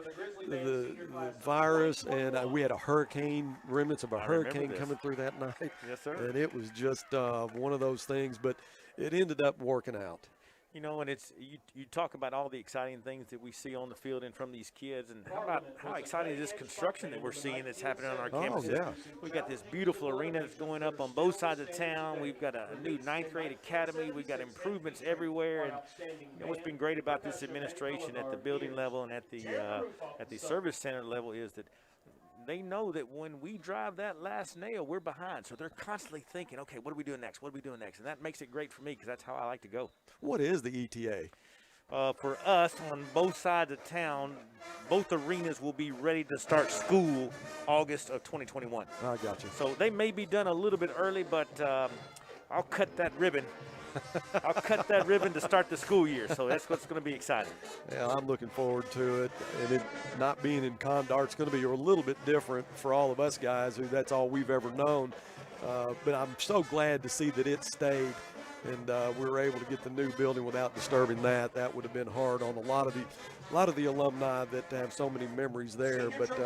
the virus and we had a hurricane, remnants of a hurricane coming through that night. Yes, sir. And it was just one of those things, but it ended up working out. You know, and it's you talk about all the exciting things that we see on the field and from these kids, and how exciting is this construction that we're seeing that's happening on our campuses? Yeah. We've got this beautiful arena that's going up on both sides of town. We've got a new 9th grade academy. We've got improvements everywhere, and you know, what's been great about this administration at the building level and at the service center level is that they know that when we drive that last nail, we're behind. So they're constantly thinking, okay, what are we doing next? What are we doing next? And that makes it great for me because that's how I like to go. What is the ETA? For us, on both sides of town, both arenas will be ready to start school August of 2021. I got you. So they may be done a little bit early, but I'll cut that ribbon. I'll cut that ribbon to start the school year, so that's what's going to be exciting. Yeah, I'm looking forward to it. And it not being in Condar, it's going to be a little bit different for all of us guys who that's all we've ever known. But I'm so glad to see that it stayed and we were able to get the new building without disturbing that. That would have been hard on a lot of the alumni that have so many memories there. But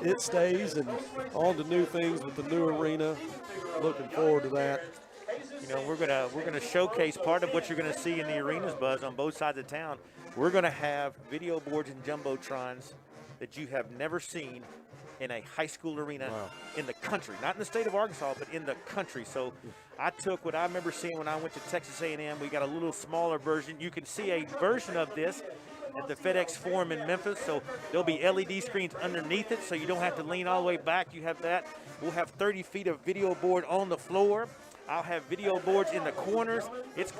it stays, and on to new things with the new arena. Looking forward to that. You know, we're gonna showcase part of what you're gonna see in the arenas, Buzz, on both sides of town. We're gonna have video boards and jumbotrons that you have never seen in a high school arena in the country, not in the state of Arkansas, but in the country. So I took what I remember seeing when I went to Texas A&M. We got a little smaller version. You can see a version of this at the FedEx Forum in Memphis. So there'll be LED screens underneath it, so you don't have to lean all the way back. You have that. We'll have 30 feet of video board on the floor. I'll have video boards in the corners. It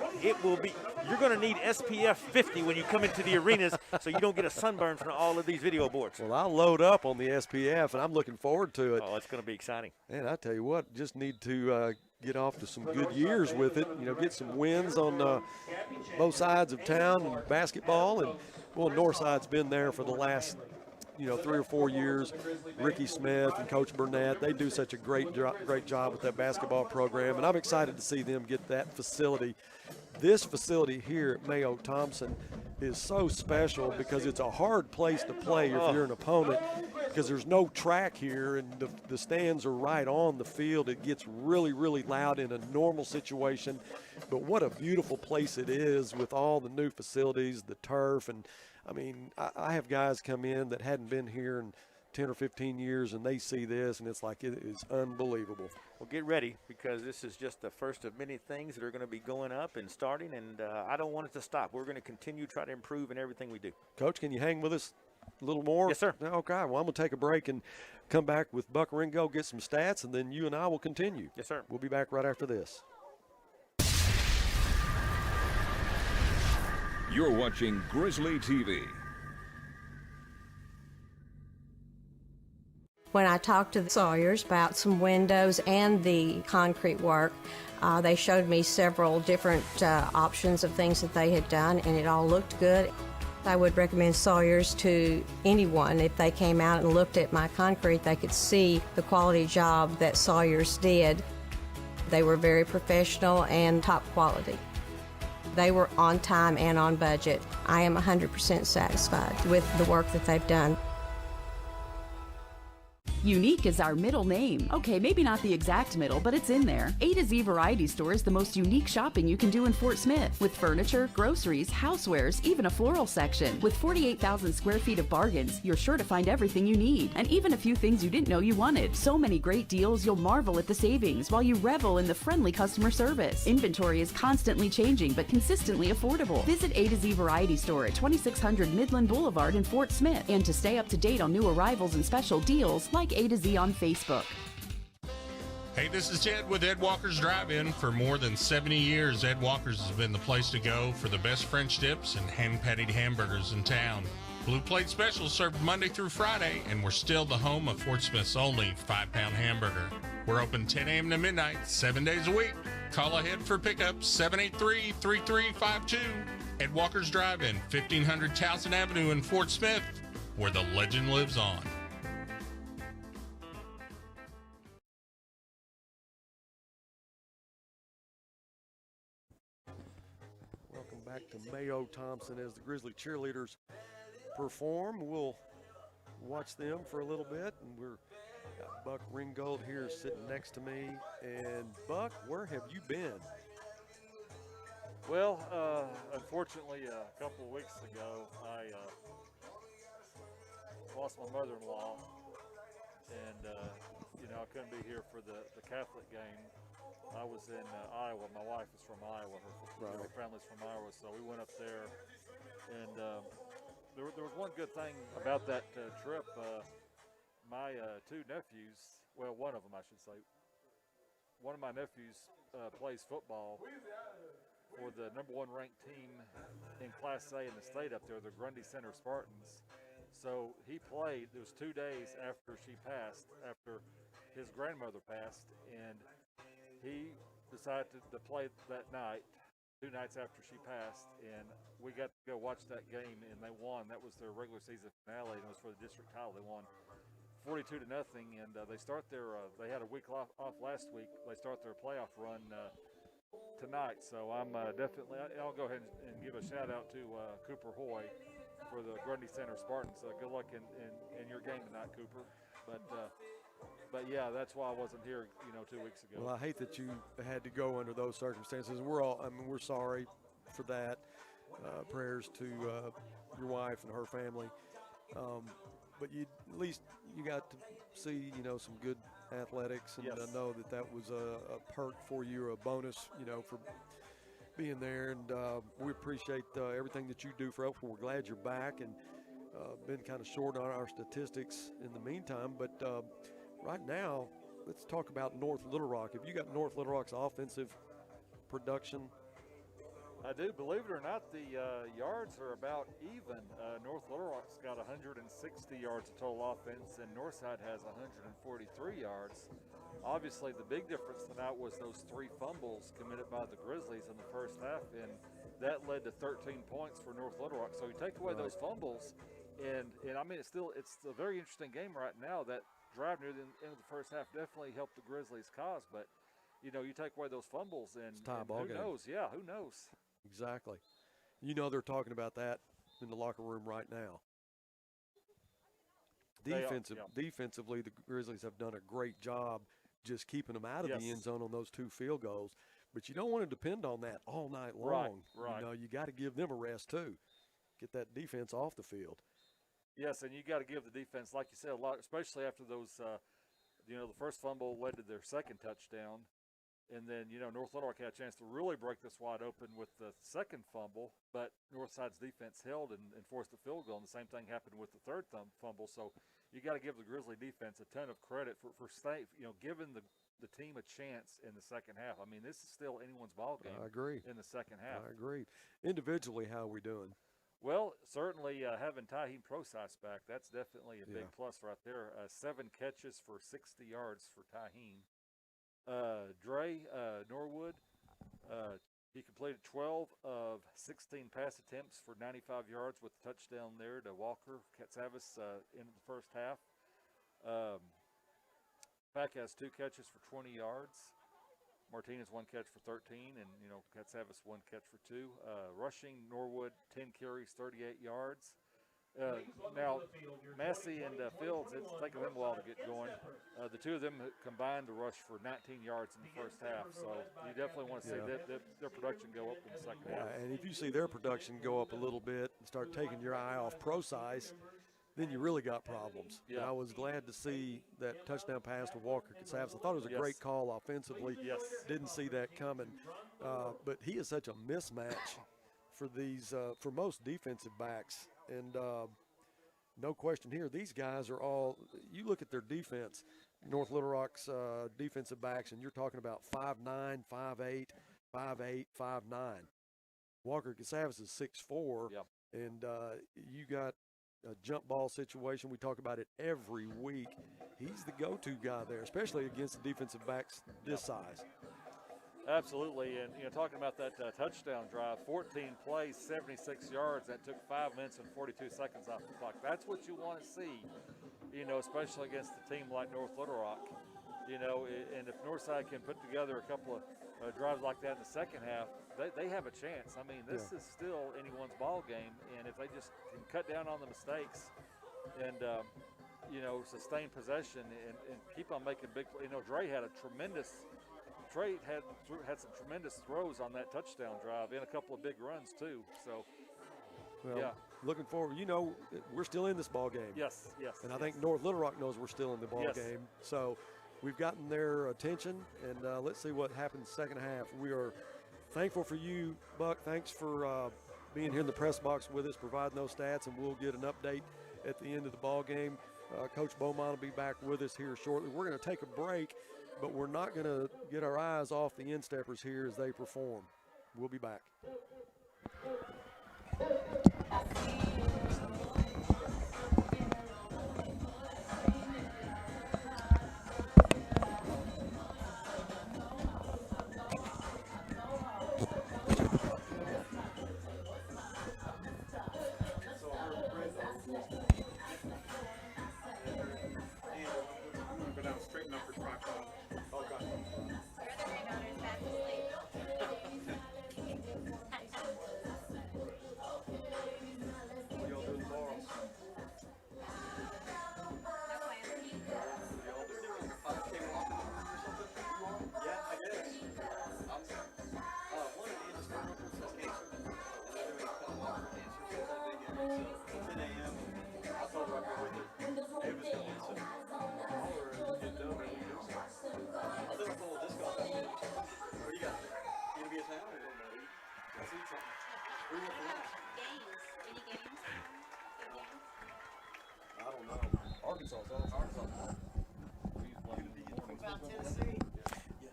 will be. You're going to need SPF 50 when you come into the arenas, so you don't get a sunburn from all of these video boards. Well, I'll load up on the SPF, and I'm looking forward to it. Oh, it's going to be exciting. And I tell you what, just need to get off to some good years with it. You know, get some wins on both sides of town in basketball, and well, Northside's been there for the last 3 or 4 years. Ricky Smith and Coach Burnett, they do such a great job with that basketball program, and I'm excited to see them get that facility. This facility here at Mayo Thompson is so special because it's a hard place to play if you're an opponent, because there's no track here and the stands are right on the field. It gets really, really loud in a normal situation, but what a beautiful place it is with all the new facilities, the turf, and I mean, I have guys come in that hadn't been here in 10 or 15 years, and they see this, and it's like it is unbelievable. Well, get ready, because this is just the first of many things that are going to be going up and starting, and I don't want it to stop. We're going to continue to try to improve in everything we do. Coach, can you hang with us a little more? Yes, sir. Okay, well, I'm going to take a break and come back with Buck Ringo, get some stats, and then you and I will continue. Yes, sir. We'll be back right after this. You're watching Grizzly TV. When I talked to the Sawyers about some windows and the concrete work, they showed me several different options of things that they had done, and it all looked good. I would recommend Sawyers to anyone. If they came out and looked at my concrete, they could see the quality job that Sawyers did. They were very professional and top quality. They were on time and on budget. I am 100% satisfied with the work that they've done. Unique is our middle name. Okay, maybe not the exact middle, but it's in there. A to Z Variety Store is the most unique shopping you can do in Fort Smith, with furniture, groceries, housewares, even a floral section. With 48,000 square feet of bargains, you're sure to find everything you need, and even a few things you didn't know you wanted. So many great deals, you'll marvel at the savings while you revel in the friendly customer service. Inventory is constantly changing, but consistently affordable. Visit A to Z Variety Store at 2600 Midland Boulevard in Fort Smith, and to stay up to date on new arrivals and special deals, like A to Z on Facebook. Hey, this is Ted with Ed Walker's Drive-In. For more than 70 years, Ed Walker's has been the place to go for the best French dips and hand-patted hamburgers in town. Blue Plate specials served Monday through Friday, and we're still the home of Fort Smith's only 5-pound hamburger. We're open 10 a.m. to midnight, 7 days a week. Call ahead for pickup, 783-3352. Ed Walker's Drive-In, 1500 Towson Avenue in Fort Smith, where the legend lives on. Back to Mayo Thompson as the Grizzly cheerleaders perform. We'll watch them for a little bit, and we're got Buck Ringgold here sitting next to me. And Buck, where have you been? Well, unfortunately, a couple of weeks ago, I lost my mother-in-law, and I couldn't be here for the Catholic game. I was in Iowa. My wife is from Iowa. Her family's from Iowa, so we went up there, and there was one good thing about that trip. My two nephews, well, one of them, I should say. One of my nephews plays football for the #1 ranked team in Class A in the state up there, the Grundy Center Spartans. So he played. It was 2 days after she passed, after his grandmother passed, and he decided to play that night, 2 nights after she passed, and we got to go watch that game, and they won. That was their regular season finale, and it was for the district title. They won 42-0, and they start their. They had a week off last week. They start their playoff run tonight. So I'm definitely. I'll go ahead and give a shout out to Cooper Hoy for the Grundy Center Spartans. Good luck in your game tonight, Cooper. But yeah, that's why I wasn't here, 2 weeks ago. Well, I hate that you had to go under those circumstances. We're sorry for that. Prayers to your wife and her family. But at least you got to see, some good athletics, and Yes. know that was a perk for you, a bonus, for being there. And we appreciate everything that you do for us. We're glad you're back, and been kind of short on our statistics in the meantime. But right now, let's talk about North Little Rock. Have you got North Little Rock's offensive production? I do. Believe it or not, the yards are about even. North Little Rock's got 160 yards of total offense, and Northside has 143 yards. Obviously, the big difference tonight was those 3 fumbles committed by the Grizzlies in the first half, and that led to 13 points for North Little Rock. So you take away those fumbles, and I mean, it's a very interesting game right now. That drive near the end of the first half definitely helped the Grizzlies' cause, but you take away those fumbles, and who knows? Yeah, who knows? Exactly. They're talking about that in the locker room right now. Defensively, the Grizzlies have done a great job just keeping them out of the end zone on those 2 field goals. But you don't want to depend on that all night long. Right. You got to give them a rest too. Get that defense off the field. Yes, and you got to give the defense, like you said, a lot, especially after those, the first fumble led to their second touchdown. And then, North Little Rock had a chance to really break this wide open with the second fumble, but Northside's defense held and forced the field goal, and the same thing happened with the third fumble. So you got to give the Grizzly defense a ton of credit for staying, giving the team a chance in the second half. I mean, this is still anyone's ball game. I agree. In the second half. I agree. Individually, how are we doing? Well, certainly having Taheem Procise back, that's definitely a big plus right there. 7 catches for 60 yards for Taheem. Dre Norwood, he completed 12 of 16 pass attempts for 95 yards with a touchdown there to Walker Katsavis in the first half. Pack has 2 catches for 20 yards. Martinez 1 catch for 13, and Katsavis 1 catch for 2. Rushing, Norwood 10 carries, 38 yards. Now, Massey and Fields, it's taken them a while to get going. The 2 of them combined to rush for 19 yards in the first half. So you definitely want to see their production go up in the second half. And if you see their production go up a little bit and start taking your eye off Procise, then you really got problems. Yeah. And I was glad to see that touchdown pass to Walker Katsavis. I thought it was a great call offensively. Yes. Didn't see that coming. But he is such a mismatch for these for most defensive backs. And no question here, these guys are all – you look at their defense, North Little Rock's defensive backs, and you're talking about 5'9", 5'8", 5'8", 5'9". Walker Katsavis is 6'4", and you got a jump ball situation. We talk about it every week. He's the go-to guy there, especially against the defensive backs this size. Absolutely, and talking about that touchdown drive, 14 plays, 76 yards. That took 5 minutes and 42 seconds off the clock. That's what you want to see, especially against a team like North Little Rock. And if Northside can put together a couple of drives like that in the second half, they have a chance. I mean, this is still anyone's ball game, and if they just can cut down on the mistakes and sustain possession and keep on making big plays. Dre had a tremendous Trey had some tremendous throws on that touchdown drive and a couple of big runs too. So, Well, yeah. looking forward. You know, we're still in this ball game. Yes, yes. And I think North Little Rock knows we're still in the ball game. So we've gotten their attention, and let's see what happens second half. We are thankful for you, Buck. Thanks for being here in the press box with us, providing those stats, and we'll get an update at the end of the ball game. Coach Beaumont will be back with us here shortly. We're going to take a break, but we're not going to get our eyes off the insteppers here as they perform. We'll be back.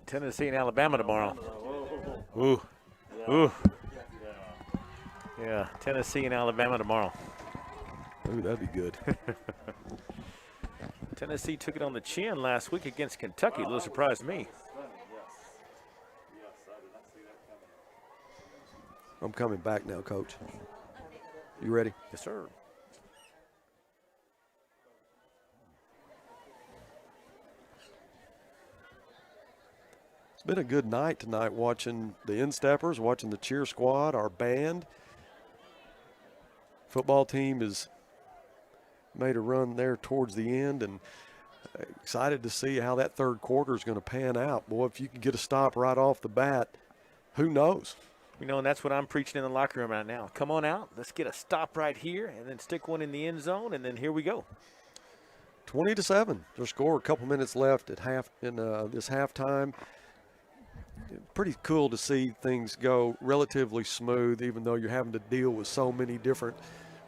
Tennessee and Alabama tomorrow. Ooh. Ooh. Yeah, Tennessee and Alabama tomorrow. Ooh, that'd be good. Tennessee took it on the chin last week against Kentucky. A little surprised me. I'm coming back now, Coach. You ready? Yes, sir. It's been a good night tonight watching the insteppers, watching the cheer squad, our band. Football team has made a run there towards the end, and excited to see how that third quarter is going to pan out. Boy, if you can get a stop right off the bat, who knows? You know, and that's what I'm preaching in the locker room right now. Come on out, let's get a stop right here, and then stick one in the end zone, and then here we go. 20-7. Their score, a couple minutes left at this halftime. Pretty cool to see things go relatively smooth, even though you're having to deal with so many different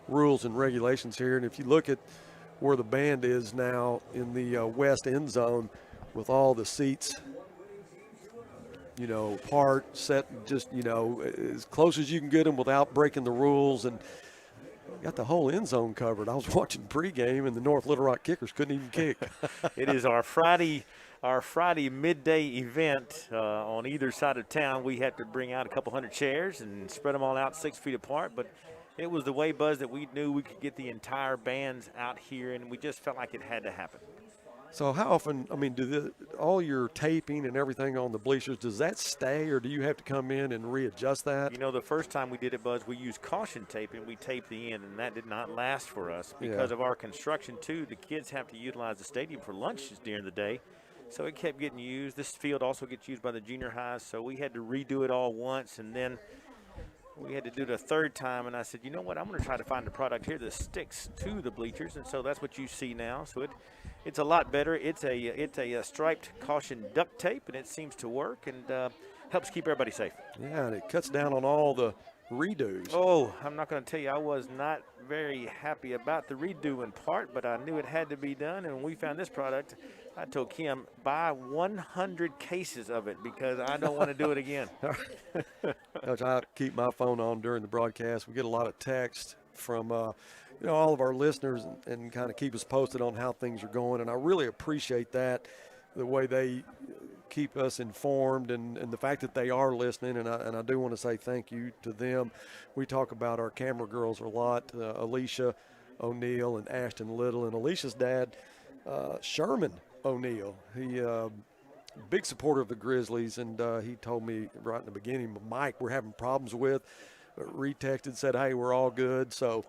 rules and regulations here. And if you look at where the band is now in the west end zone with all the seats, you know, apart, set, just, you know, as close as you can get them without breaking the rules, and got the whole end zone covered. I was watching pregame, and the North Little Rock kickers couldn't even kick. It is our Friday midday event on either side of town. We had to bring out a couple hundred chairs and spread them all out 6 feet apart, but it was the way, Buzz, that we knew we could get the entire bands out here, and we just felt like it had to happen. So how often, I mean, all your taping and everything on the bleachers, does that stay, or do you have to come in and readjust that? You know, the first time we did it, Buzz, we used caution tape, and we taped the end, and that did not last for us because of our construction, too. The kids have to utilize the stadium for lunches during the day, so it kept getting used. This field also gets used by the junior highs, so we had to redo it all once, and then we had to do it a third time, and I said, you know what, I'm going to try to find a product here that sticks to the bleachers, and so that's what you see now. So it's a lot better. It's a striped caution duct tape, and it seems to work and helps keep everybody safe. Yeah, and it cuts down on all the redos. Oh, I'm not going to tell you, I was not very happy about the redoing part, but I knew it had to be done, and when we found this product, I told Kim, buy 100 cases of it because I don't want to do it again. Coach, I keep my phone on during the broadcast. We get a lot of text from you know, all of our listeners and kind of keep us posted on how things are going, and I really appreciate that, the way they keep us informed and the fact that they are listening, and I do want to say thank you to them. We talk about our camera girls a lot, Alicia O'Neill and Ashton Little, and Alicia's dad, Sherman O'Neill. He big supporter of the Grizzlies, and he told me right in the beginning, Mike, we're having problems with, retexted, said, hey, we're all good. So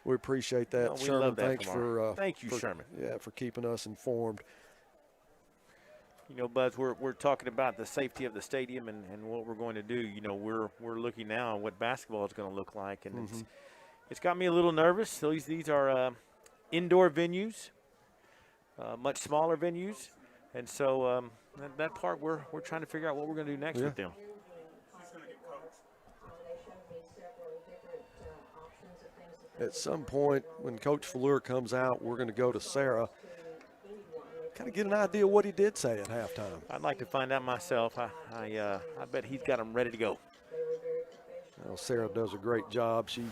we appreciate that. No, we Sherman, love that thanks for thank you, Sherman. Yeah, for keeping us informed. You know, Buzz, we're talking about the safety of the stadium and what we're going to do. You know, we're looking now at what basketball is going to look like, and it's got me a little nervous. These are indoor venues, much smaller venues, and so that part we're trying to figure out what we're going to do next with them. At some point, when Coach Fleur comes out, we're going to go to Sarah. Kind of get an idea what he did say at halftime. I'd like to find out myself. I bet he's got them ready to go. Well, Sarah does a great job. We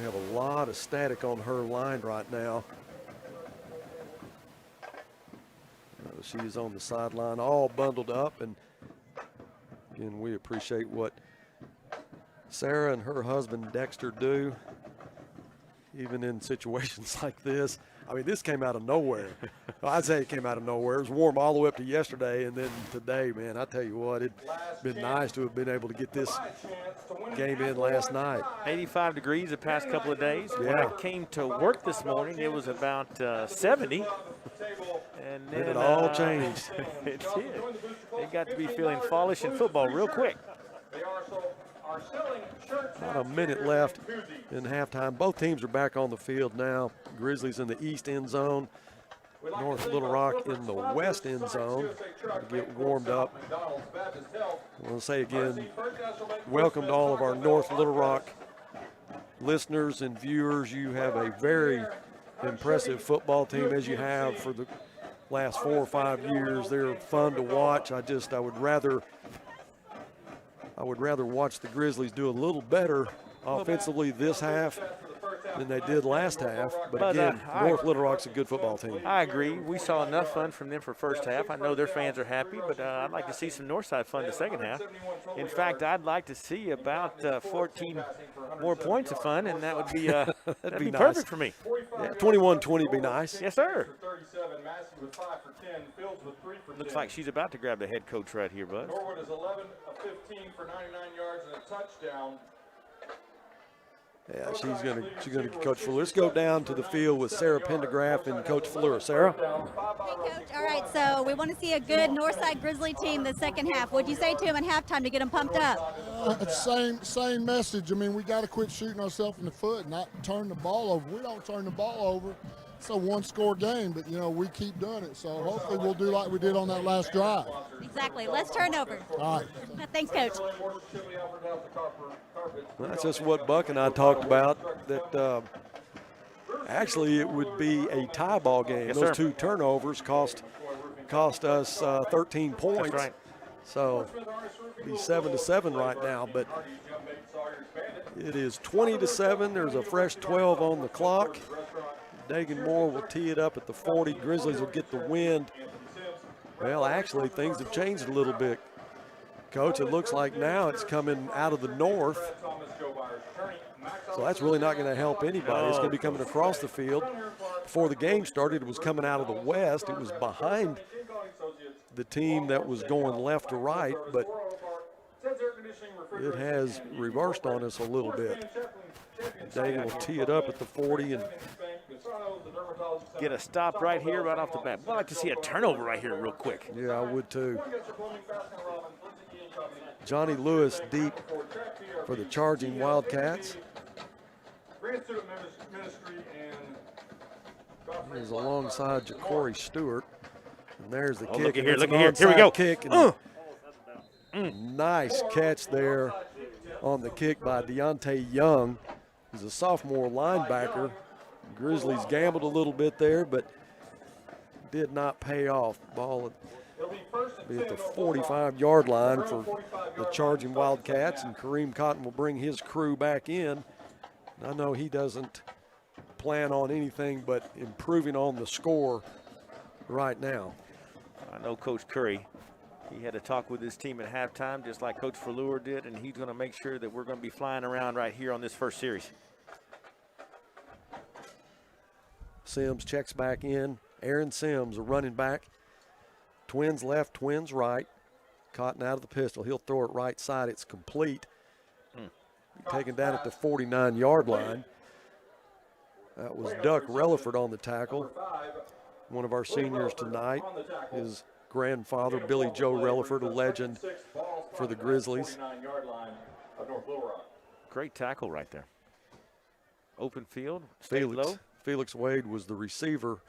have a lot of static on her line right now. She's on the sideline all bundled up, and again, we appreciate what Sarah and her husband Dexter do, even in situations like this. I mean, this came out of nowhere. Well, I'd say it came out of nowhere. It was warm all the way up to yesterday, and then today, man, I tell you what, it'd been nice to have been able to get this game in last night. 85 degrees the past couple of days. Yeah. When I came to work this morning, it was about 70. And then it all changed. It did. It got to be feeling fallish in football real quick. About a minute left in halftime. Both teams are back on the field now. Grizzlies in the east end zone. North Little Rock in the west end zone to get warmed up. I want to say again, welcome to all of our North Little Rock listeners and viewers. You have a very impressive football team, as you have for the last 4 or 5 years. They're fun to watch. I would rather watch the Grizzlies do a little better offensively this half than they did last half. But again, North Little Rock's a good football team. I agree. We saw enough fun from them for first half. I know their fans are happy, but I'd like to see some Northside fun the second half. In fact, I'd like to see about 14 more points of fun, and that would be that'd be nice. Perfect for me. Yeah, 21-20 would be nice. Yes, sir. Looks like she's about to grab the head coach right here, Buzz. Norwood is 11 of 15 for 99 yards and a touchdown. Yeah, she's gonna Coach Fleur. Let's go down to the field with Sarah Pendergraft and Coach Fleur. Sarah? Hey, Coach. All right, so we want to see a good Northside Grizzly team the second half. What'd you say to them at halftime to get them pumped up? Same message. I mean, we got to quit shooting ourselves in the foot and not turn the ball over. We don't turn the ball over. It's a one-score game, but, you know, we keep doing it. So hopefully we'll do like we did on that last drive. Exactly. Less turnover. All right. Thanks, Coach. Well, that's just what Buck and I talked about, that actually it would be a tie ball game. Yes, those sir. 2 turnovers cost us 13 points. That's right. So it'd be 7-7 right now, but it is 20-7. There's a fresh 12 on the clock. Dagan Moore will tee it up at the 40. Grizzlies will get the wind. Well, actually, things have changed a little bit. Coach, it looks like now it's coming out of the north. So that's really not going to help anybody. It's going to be coming across the field. Before the game started, it was coming out of the west. It was behind the team that was going left to right, but it has reversed on us a little bit. Dagan will tee it up at the 40 and get a stop right here, right off the bat. I'd like to see a turnover right here real quick. Yeah, I would too. Johnny Lewis deep for the charging Wildcats. He's alongside Ja'Cory Stewart. And there's the kick. Look at here, look at here. Here we go. Kick and nice catch there on the kick by Deontay Young. He's a sophomore linebacker. Grizzlies gambled a little bit there, but did not pay off. Ball will be at the 45-yard line for the charging Wildcats, and Kareem Cotton will bring his crew back in. And I know he doesn't plan on anything but improving on the score right now. I know Coach Curry, he had a talk with his team at halftime, just like Coach Fleur did, and he's going to make sure that we're going to be flying around right here on this first series. Sims checks back in. Aaron Sims, a running back. Twins left, twins right. Cotton out of the pistol. He'll throw it right side. It's complete. Taken down at the 49-yard line. That was Duck Relaford on the tackle. one of our seniors tonight. His grandfather, Billy Joe Relaford, a legend for the Grizzlies. Great tackle right there. Open field, stayed low. Felix Wade was the receiver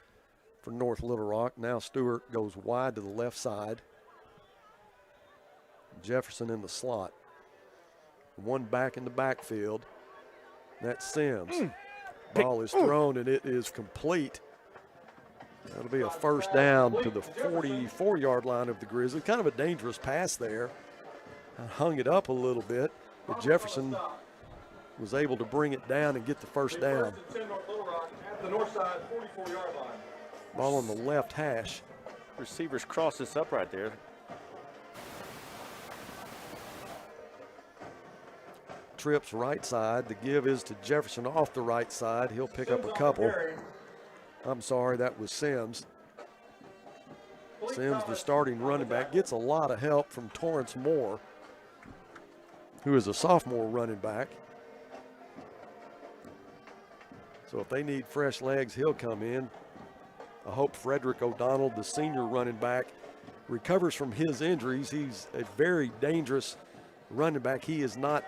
for North Little Rock. Now Stewart goes wide to the left side. Jefferson in the slot. One back in the backfield. That's Sims. Ball is thrown and it is complete. That'll be a first down to the 44-yard line of the Grizzlies. Kind of a dangerous pass there. Hung it up a little bit, but Jefferson was able to bring it down and get the first down. Ball on the left hash. Receivers cross this up right there. Trips right side. The give is to Jefferson off the right side. He'll pick up a couple. I'm sorry, that was Sims. Sims, the starting running back, gets a lot of help from Torrance Moore, who is a sophomore running back. So if they need fresh legs, he'll come in. I hope Frederick O'Donnell, the senior running back, recovers from his injuries. He's a very dangerous running back. He is not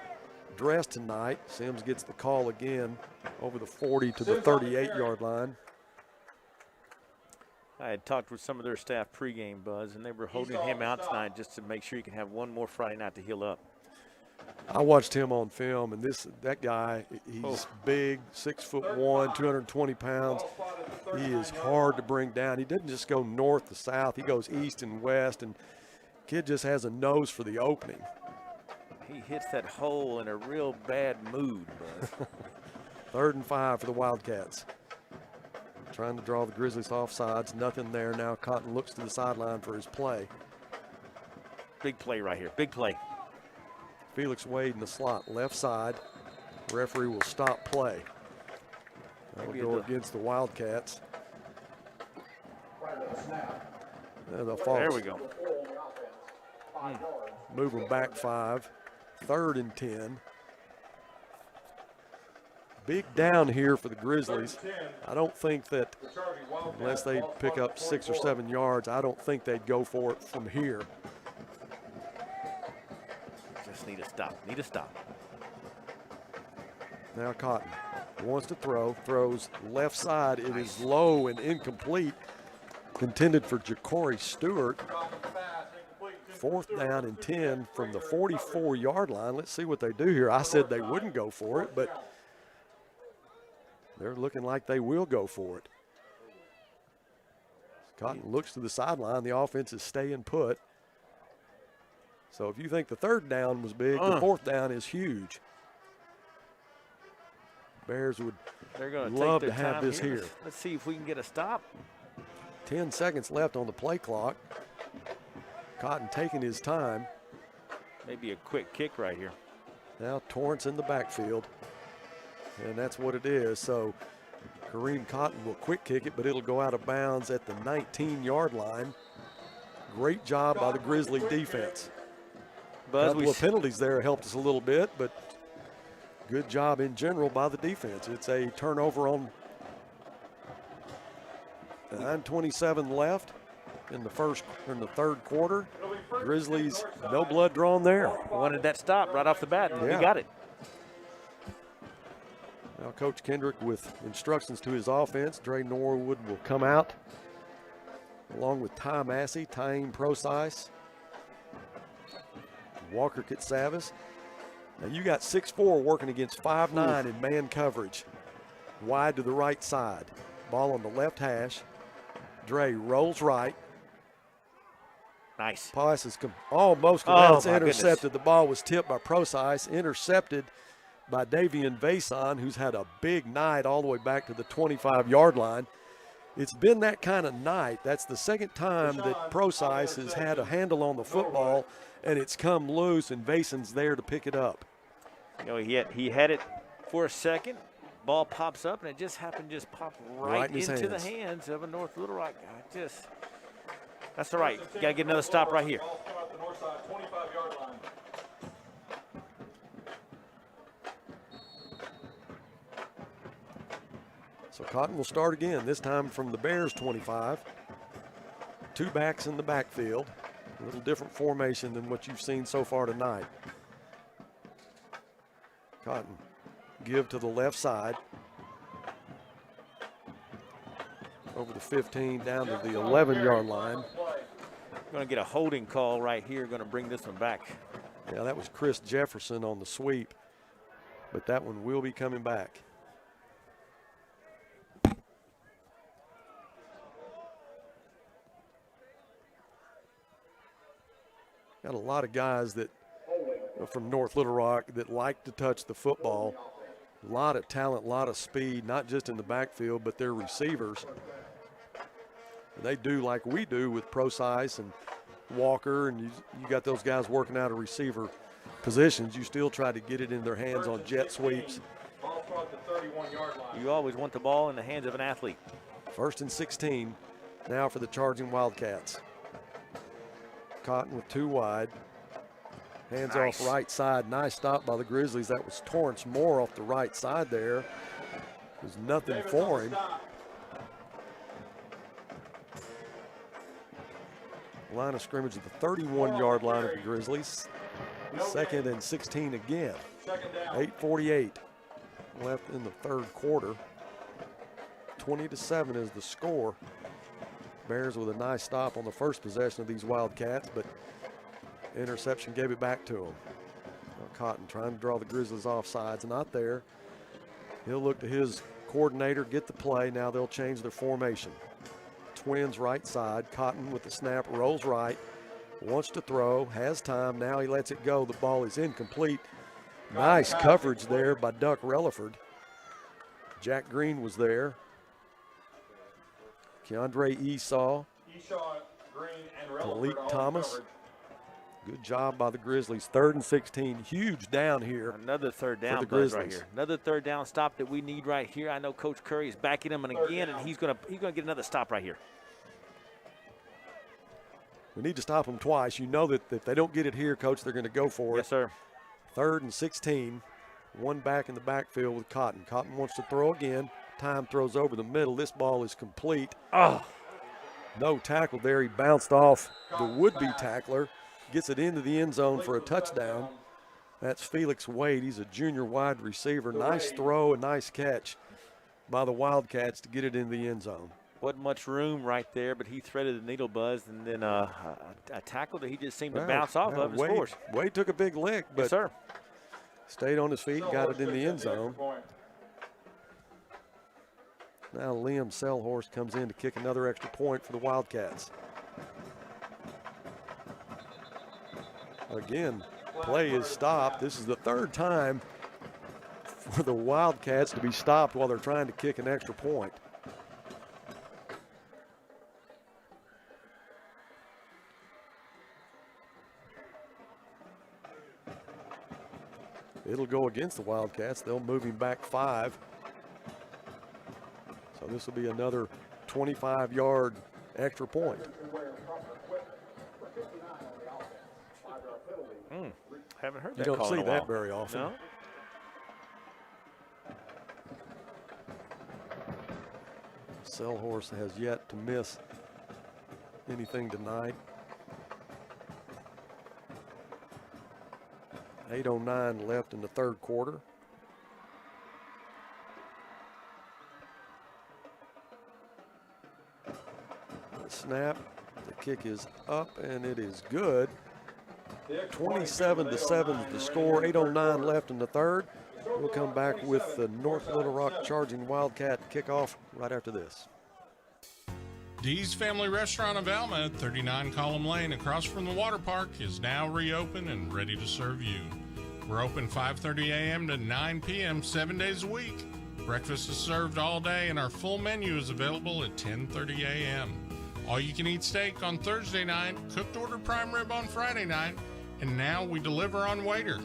dressed tonight. Sims gets the call again over the 40 to the 38-yard line. I had talked with some of their staff pregame, Buzz, and they were holding him out tonight just to make sure he can have one more Friday night to heal up. I watched him on film, and that guy, he's big, 6'1", 220 pounds. He is hard to bring down. He doesn't just go north to south. He goes east and west, and kid just has a nose for the opening. He hits that hole in a real bad mood, Buzz. 3rd and 5 for the Wildcats. Trying to draw the Grizzlies off sides. Nothing there now. Cotton looks to the sideline for his play. Big play right here. Big play. Felix Wade in the slot, left side. Referee will stop play. That'll go against the Wildcats. There we go. Move them back 5. 3rd and 10. Big down here for the Grizzlies. I don't think that, unless they pick up 6 or 7 yards, I don't think they'd go for it from here. Just need a stop. Need a stop. Now Cotton wants to throw. Throws left side. It is low and incomplete. Intended for Ja'Cory Stewart. 4th down and 10 from the 44-yard line. Let's see what they do here. I said they wouldn't go for it, but they're looking like they will go for it. Cotton looks to the sideline. The offense is staying put. So if you think the 3rd down was big, the 4th down is huge. Bears would love to have this here. Let's see if we can get a stop. 10 seconds left on the play clock. Cotton taking his time. Maybe a quick kick right here. Now Torrance in the backfield. And that's what it is. So Kareem Cotton will quick kick it, but it'll go out of bounds at the 19-yard line. Great job by the Grizzly defense. A couple of penalties there helped us a little bit, but good job in general by the defense. It's a turnover on 9:27 left in the 3rd quarter. Grizzlies, no blood drawn there. Wanted that stop right off the bat, and we got it. Now Coach Kendrick with instructions to his offense. Dre Norwood will come out along with Ty Massey, Tyne Procise, Walker Kitsavis. Now you got 6'4" working against 5'9" in man coverage. Wide to the right side. Ball on the left hash. Dre rolls right. Nice. Pass is almost intercepted. The ball was tipped by Procise, intercepted by Davian Vason, who's had a big night all the way back to the 25-yard line. It's been that kind of night. That's the second time that Procise has had a handle on the football, and it's come loose, and Vason's there to pick it up. You know, he had it for a second. Ball pops up, and it just happened to just pop right into the hands of a North Little Rock guy. That's all right. You got to get another stop right here. So Cotton will start again, this time from the Bears 25. 2 backs in the backfield. A little different formation than what you've seen so far tonight. Cotton give to the left side. Over the 15 down to the 11-yard line. Going to get a holding call right here. Going to bring this one back. Yeah, that was Chris Jefferson on the sweep, but that one will be coming back. Got a lot of guys that from North Little Rock that like to touch the football. A lot of talent, a lot of speed, not just in the backfield, but their receivers. They do like we do with Procise and Walker, and you got those guys working out of receiver positions. You still try to get it in their hands on jet sweeps. You always want the ball in the hands of an athlete. 1st and 16 now for the charging Wildcats. Cotton with 2 wide. Hands off right side. Nice stop by the Grizzlies. That was Torrance Moore off the right side there. There's nothing for him. Line of scrimmage at the 31-yard line of the Grizzlies. 2nd and 16 again. 8:48 left in the 3rd quarter. 20-7 is the score. Bears with a nice stop on the first possession of these Wildcats, but interception gave it back to them. Cotton trying to draw the Grizzlies off sides, not there. He'll look to his coordinator, get the play. Now they'll change their formation. Twins right side. Cotton with the snap, rolls right, wants to throw, has time. Now he lets it go. The ball is incomplete. Nice coverage there by Duck Relaford. Jack Green was there. Keandre Esau. Malik Thomas. Good job by the Grizzlies. 3rd and 16. Huge down here. Another third down right here. Another third down stop that we need right here. I know Coach Curry is backing him, and again, and he's gonna get another stop right here. We need to stop them twice. You know that if they don't get it here, Coach, they're going to go for it. Yes, sir. 3rd and 16. 1 back in the backfield with Cotton. Cotton wants to throw again. Time throws over the middle. This ball is complete. Oh. No tackle there. He bounced off the would-be tackler. Gets it into the end zone for a touchdown. That's Felix Wade. He's a junior wide receiver. Nice throw, a nice catch by the Wildcats to get it in the end zone. Wasn't much room right there, but he threaded the needle buzz, and then a tackle that he just seemed to bounce off of and scores. Wade took a big lick, but yes, sir. Stayed on his feet, got it in the end zone. Now Liam Selhorst comes in to kick another extra point for the Wildcats. Again, play is stopped. This is the 3rd time for the Wildcats to be stopped while they're trying to kick an extra point. It'll go against the Wildcats. They'll move him back 5. So this will be another 25-yard extra point. Haven't heard that. You don't see that very often. No? Selhorst has yet to miss anything tonight. 8:09 left in the 3rd quarter. The snap, the kick is up, and it is good. 27-7 is the score. 8:09 left in the 3rd. We'll come back with the North Little Rock Charging Wildcat kickoff right after this. Dee's Family Restaurant of Alma at 39 Column Lane across from the water park is now reopened and ready to serve you. We're open 5:30 a.m. to 9 p.m. 7 days a week. Breakfast is served all day and our full menu is available at 10:30 a.m. All-you-can-eat steak on Thursday night, cooked order prime rib on Friday night, and now we deliver on Waiter.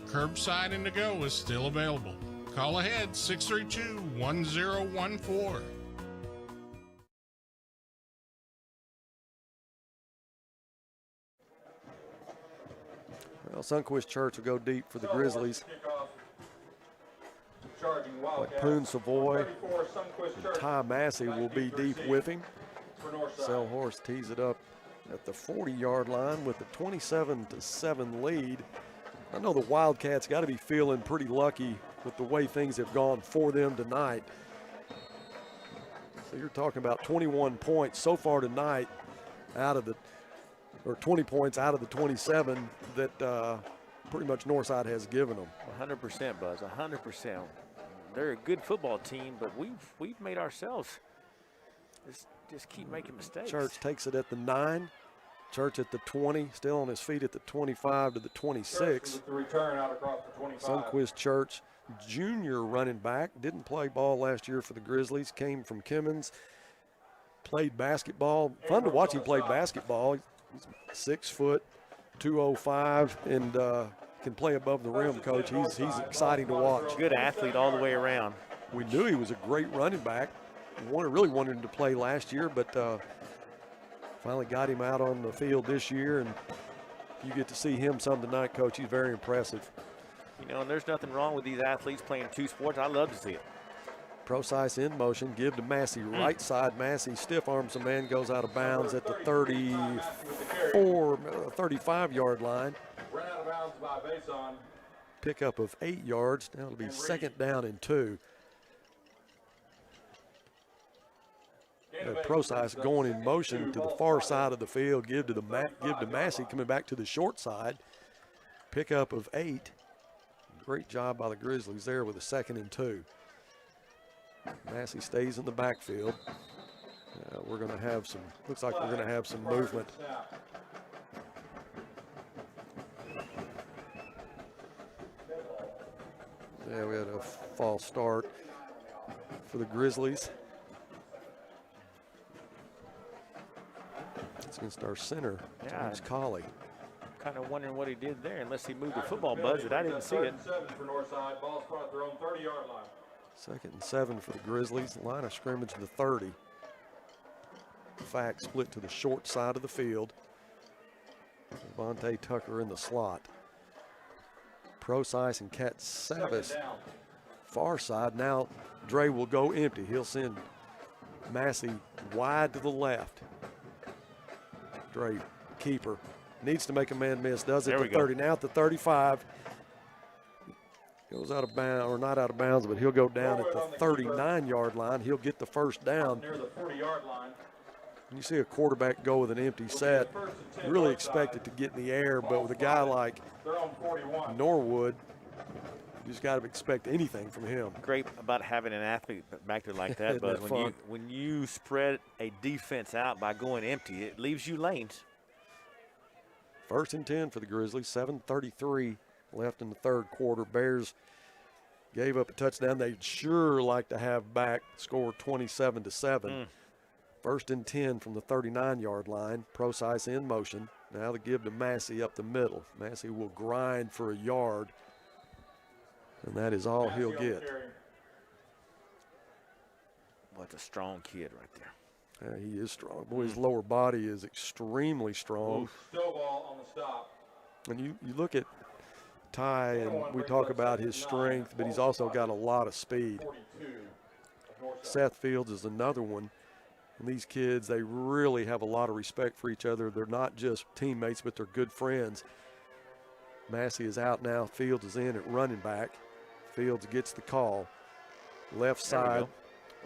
Curbside and to-go is still available. Call ahead, 632-1014. Well, Sunquist Church will go deep for the Grizzlies. charging But Wildcats. Poon Savoy 34, Sunquist and Church. Ty Massey will be deep with him. For Northside. Selhorst tees it up at the 40-yard line with a 27-7 lead. I know the Wildcats got to be feeling pretty lucky with the way things have gone for them tonight. So you're talking about 21 points so far tonight out of the, or 20 points out of the 27 that pretty much Northside has given them. 100%, Buzz, 100%. They're a good football team, but we've made ourselves just keep making mistakes. Church takes it at the 9. Church at the 20, still on his feet at the 25 to the 26. The return out across the 25. Sunquist Church, junior running back, didn't play ball last year for the Grizzlies, came from Kimmons, played basketball. Fun to watch him play basketball. He's 6 foot, 205, and can play above the rim, Coach. He's exciting to watch. Good athlete all the way around. We knew he was a great running back. Really wanted him to play last year, but finally got him out on the field this year, and you get to see him some tonight, Coach. He's very impressive. You know, and there's nothing wrong with these athletes playing 2 sports. I love to see it. Procise in motion, give to Massey, right side. Massey stiff arms a man, goes out of bounds at the 35-yard line. Ran out of bounds by Bason. Pickup of 8 yards. Now it'll be 2nd down and 2. Procise going in motion to the far side of the field. Give to Massey, coming back to the short side. Pickup of 8. Great job by the Grizzlies there with a 2nd and 2. Massey stays in the backfield. We're going to have some. Looks like we're going to have some movement. Yeah, we had a false start for the Grizzlies. It's against our center, James Colley. Kind of wondering what he did there, unless he moved the football, Buzz, but I didn't see it. 7 for Northside. Ball's front at their own 30-yard line. 2nd and 7 for the Grizzlies. Line of scrimmage to the 30. Fact split to the short side of the field. Vontae Tucker in the slot. Procise and Cat Savis far side. Now Dre will go empty. He'll send Massey wide to the left. Dre, keeper, needs to make a man miss. Does it at the 30. Now at the 35. Goes out of bounds, or not out of bounds, but he'll go down at the 39-yard line. He'll get the first down. Near the 40-yard line. When you see a quarterback go with an empty set, you really expect it to get in the air, but with a guy like Norwood, you just got to expect anything from him. Great about having an athlete back there like that, Buzz. When you spread a defense out by going empty, it leaves you lanes. 1st and 10 for the Grizzlies, 7:33 left in the 3rd quarter. Bears gave up a touchdown they'd sure like to have back, scored 27-7. 1st and 10 from the 39-yard line. Procise in motion. Now the give to Massey up the middle. Massey will grind for a yard, and that is all he'll get. What a strong kid right there. Yeah, he is strong. Boy, his lower body is extremely strong. Stovall on the stop. And you look at Ty, and we talk about his strength, but he's also got a lot of speed. Seth Fields is another one. And these kids, they really have a lot of respect for each other. They're not just teammates, but they're good friends. Massey is out now. Fields is in at running back. Fields gets the call. Left side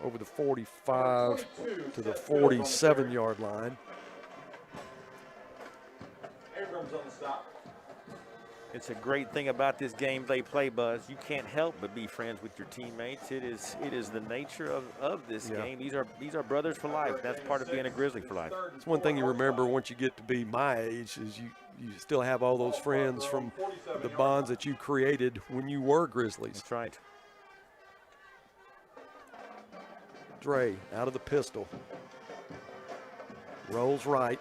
over the 45 to the 47-yard line. Abrams on the stop. It's a great thing about this game they play, Buzz. You can't help but be friends with your teammates. It is the nature of this game. These are brothers for life. That's part of being a Grizzly for life. It's one thing you remember once you get to be my age is you still have all those friends from the bonds that you created when you were Grizzlies. That's right. Dre out of the pistol. Rolls right.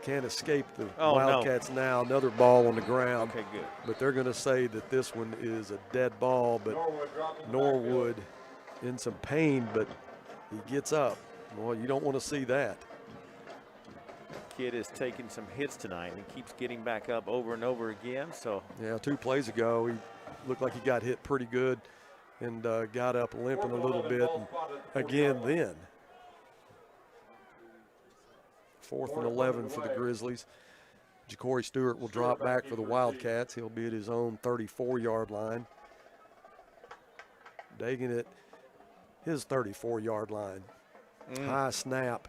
Can't escape the Wildcats now. Another ball on the ground. Okay, good. But they're going to say that this one is a dead ball, but Norwood in some pain, but he gets up. Well, you don't want to see that. Kid is taking some hits tonight and keeps getting back up over and over again. So yeah, 2 plays ago, he looked like he got hit pretty good and got up limping a little bit. And again then. 4th and 11 for the Grizzlies. Ja'Cory Stewart will drop back for the Wildcats. He'll be at his own 34-yard line. Dagan at his 34-yard line. High snap,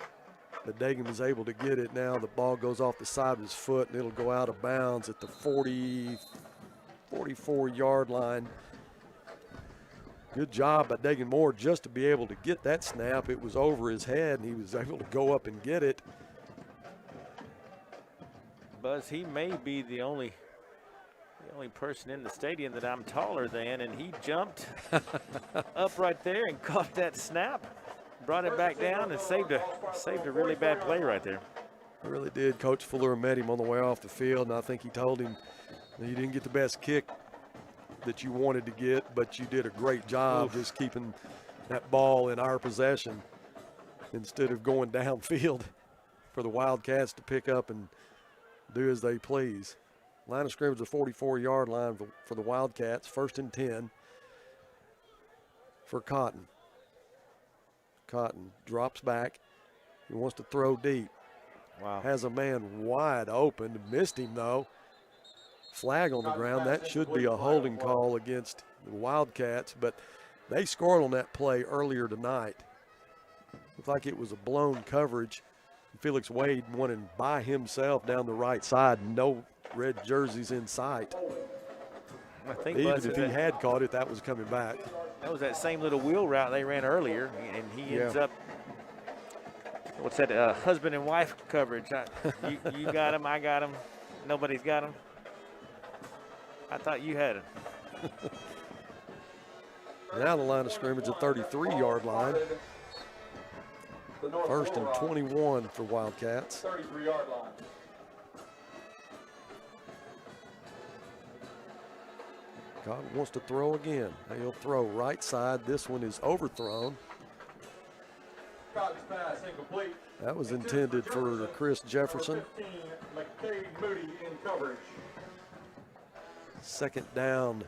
but Dagan was able to get it. Now the ball goes off the side of his foot, and it'll go out of bounds at the 44-yard line. Good job by Dagan Moore just to be able to get that snap. It was over his head, and he was able to go up and get it. Buzz, he may be the only person in the stadium that I'm taller than, and he jumped up right there and caught that snap, brought it back down, and saved a really bad play right there. He really did. Coach Fuller met him on the way off the field, and I think he told him that you didn't get the best kick that you wanted to get, but you did a great job just keeping that ball in our possession instead of going downfield for the Wildcats to pick up and do as they please. Line of scrimmage, the 44-yard line for the Wildcats. 1st and 10 for Cotton. Cotton drops back. He wants to throw deep. Wow. Has a man wide open. Missed him, though. Flag on the ground. That should be a holding call against the Wildcats, but they scored on that play earlier tonight. Looked like it was a blown coverage. Felix Wade running by himself down the right side. No red jerseys in sight. I think even if he had caught it, that was coming back. That was that same little wheel route they ran earlier, and he ends up, what's that, husband and wife coverage. You got him, I got him, nobody's got him. I thought you had him. Now the line of scrimmage, a 33-yard line. 1st and 21 for Wildcats. 33-yard line. Cotton wants to throw again. He'll throw right side. This one is overthrown. Cotton's pass incomplete. That was intended for Chris Jefferson. 15, McCade Moody in coverage. 2nd down,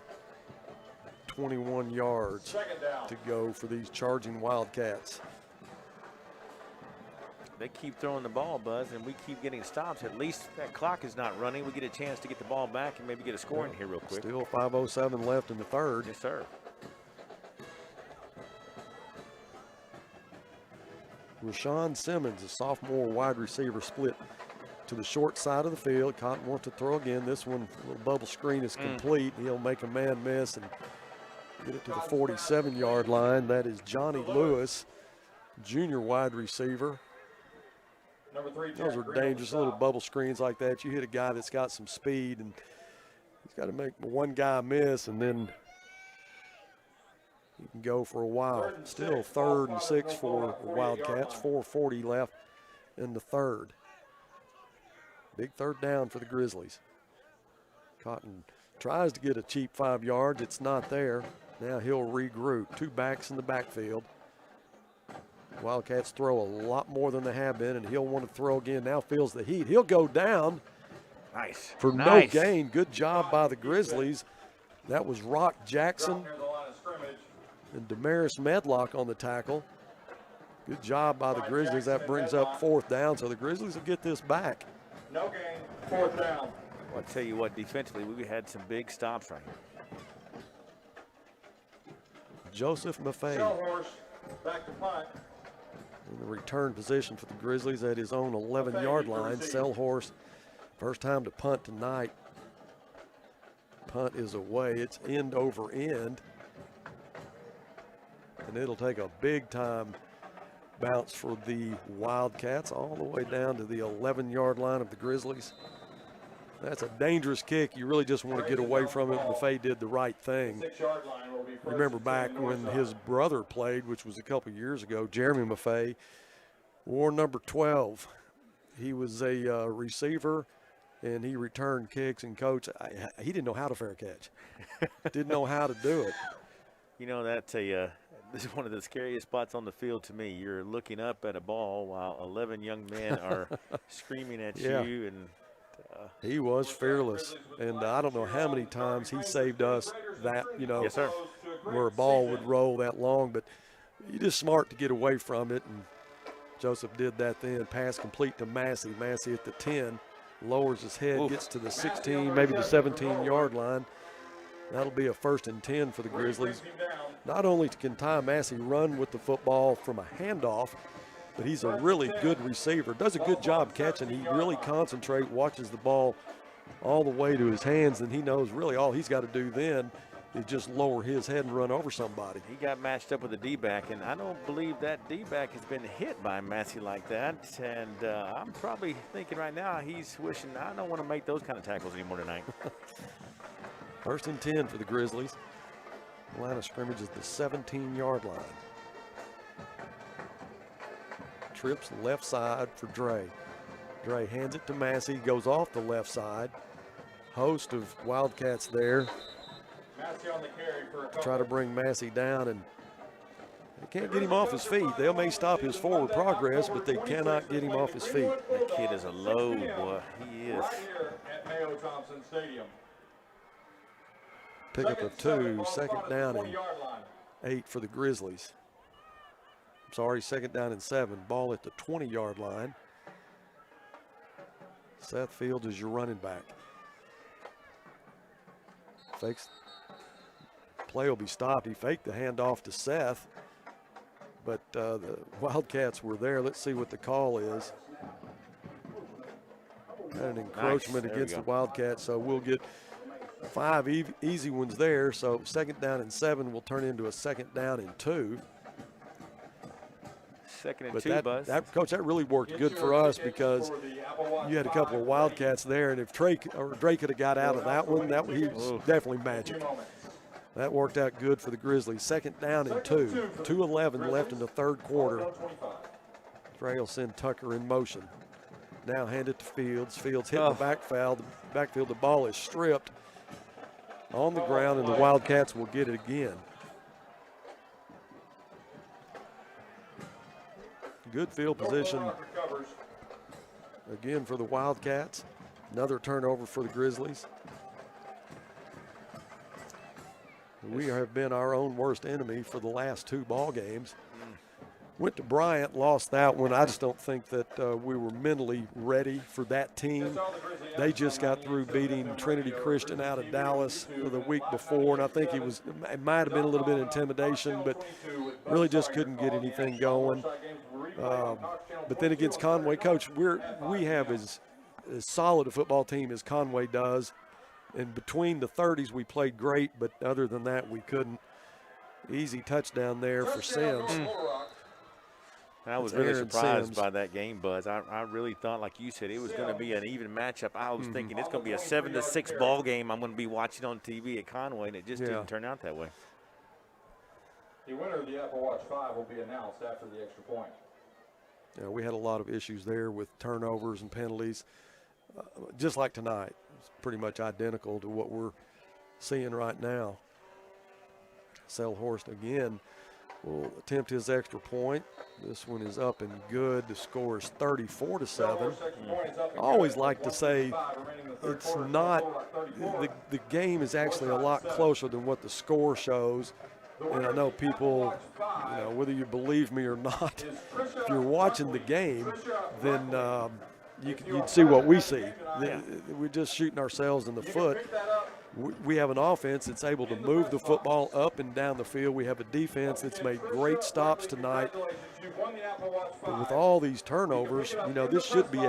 21 yards down to go for these charging Wildcats. They keep throwing the ball, Buzz, and we keep getting stops. At least that clock is not running. We get a chance to get the ball back and maybe get a score in here real quick. Still 5:07 left in the 3rd. Yes, sir. Rashawn Simmons, a sophomore wide receiver, split to the short side of the field. Cotton wants to throw again. This one, little bubble screen is complete. He'll make a man miss and get it to the 47-yard line. That is Johnny Lewis, junior wide receiver. Those are dangerous little bubble screens like that. You hit a guy that's got some speed, and he's got to make one guy miss, and then he can go for a while. Still 3rd and 6 for the Wildcats. 4:40 left in the 3rd. Big 3rd down for the Grizzlies. Cotton tries to get a cheap 5 yards. It's not there. Now he'll regroup. 2 backs in the backfield. Wildcats throw a lot more than they have been, and he'll want to throw again. Now feels the heat. He'll go down. Nice. For no gain. Good job by the Grizzlies. That was Rock Jackson and Damaris Medlock on the tackle. Good job by the Grizzlies. That brings up 4th down, so the Grizzlies will get this back. No gain, 4th down. Well, I'll tell you what, defensively, we had some big stops right here. Joseph Maffei back to punt. in the return position for the Grizzlies at his own 11-yard line. Selhorst, first time to punt tonight. Punt is away. It's end over end. And it'll take a big-time bounce for the Wildcats all the way down to the 11-yard line of the Grizzlies. That's a dangerous kick. You really just want to get away from it. Maffei did the right thing. Remember back when his brother played, which was a couple years ago, Jeremy Maffei wore number 12. He was a receiver, and he returned kicks. And coach, he didn't know how to fair catch. Didn't know how to do it. You know, that's this is one of the scariest spots on the field to me. You're looking up at a ball while 11 young men are screaming at you. And he was fearless, and I don't know how many times he saved us that, you know. Yes, sir. where a ball would roll that long, but you're just smart to get away from it, and Joseph did that then. Pass complete to Massey. Massey at the 10, lowers his head, gets to the 16, maybe the 17-yard line. That'll be a 1st and 10 for the Grizzlies. Not only can Ty Massey run with the football from a handoff, but he's a really good receiver. Does a good job catching. He really concentrates, watches the ball all the way to his hands, and he knows really all he's got to do then is just lower his head and run over somebody. He got matched up with a D-back, and I don't believe that D-back has been hit by Massey like that. And I'm probably thinking right now he's wishing, I don't want to make those kind of tackles anymore tonight. 1st and 10 for the Grizzlies. The line of scrimmage is the 17-yard line. Trips left side for Dre. Dre hands it to Massey, goes off the left side. Host of Wildcats there. Massey on the carry for a Try to bring Massey down, and they can't get him off his feet. They may stop his forward progress, but they cannot get him off his feet. That kid is a load, boy. He is. Right here at Mayo Thompson Stadium. Pick up of 2, 2nd down and 8 for the Grizzlies. I'm sorry, 2nd down and 7. Ball at the 20-yard line. Seth Fields is your running back. Fakes. Play will be stopped. He faked the handoff to Seth, but the Wildcats were there. Let's see what the call is. Had an encroachment against the Wildcats, so we'll get 5 easy ones there. So 2nd down and 7 will turn into a 2nd down and 2. 2nd and But 2, Buzz. Coach, that really worked good for us because you had a couple of Wildcats there, and if Drake could have got out of that one, he was definitely magic. That worked out good for the Grizzlies. 2nd down and 2. 2:11 left in the 3rd quarter. Trey will send Tucker in motion. Now hand it to Fields. Fields hit the backfield. The ball is stripped on the ground, and the Wildcats will get it again. Good field position again for the Wildcats. Another turnover for the Grizzlies. We have been our own worst enemy for the last 2 ball games. Went to Bryant, lost that one. I just don't think that we were mentally ready for that team. They just got through beating Trinity Christian out of Dallas the week before, and I think it might have been a little bit of intimidation, but really just couldn't get anything going. But then against Conway, Coach, we have as solid a football team as Conway does. And between the 30s, we played great, but other than that, we couldn't. Easy touchdown there for Sims. I was really surprised by that game, Buzz. I really thought, like you said, it was going to be an even matchup. I was thinking it's going to be a 7-6 ball game I'm going to be watching on TV at Conway, and it just didn't turn out that way. The winner of the Apple Watch 5 will be announced after the extra point. Yeah, we had a lot of issues there with turnovers and penalties, just like tonight. It's pretty much identical to what we're seeing right now. Selhorst again will attempt his extra point. This one is up and good. The score is 34-7. I always like to say it's not, the game is actually a lot closer than what the score shows. And I know people, whether you believe me or not, if you're watching the game, then you'd see what we see. We're just shooting ourselves in the foot. We have an offense that's able to move the football up and down the field. We have a defense that's made great stops tonight. But with all these turnovers, this should be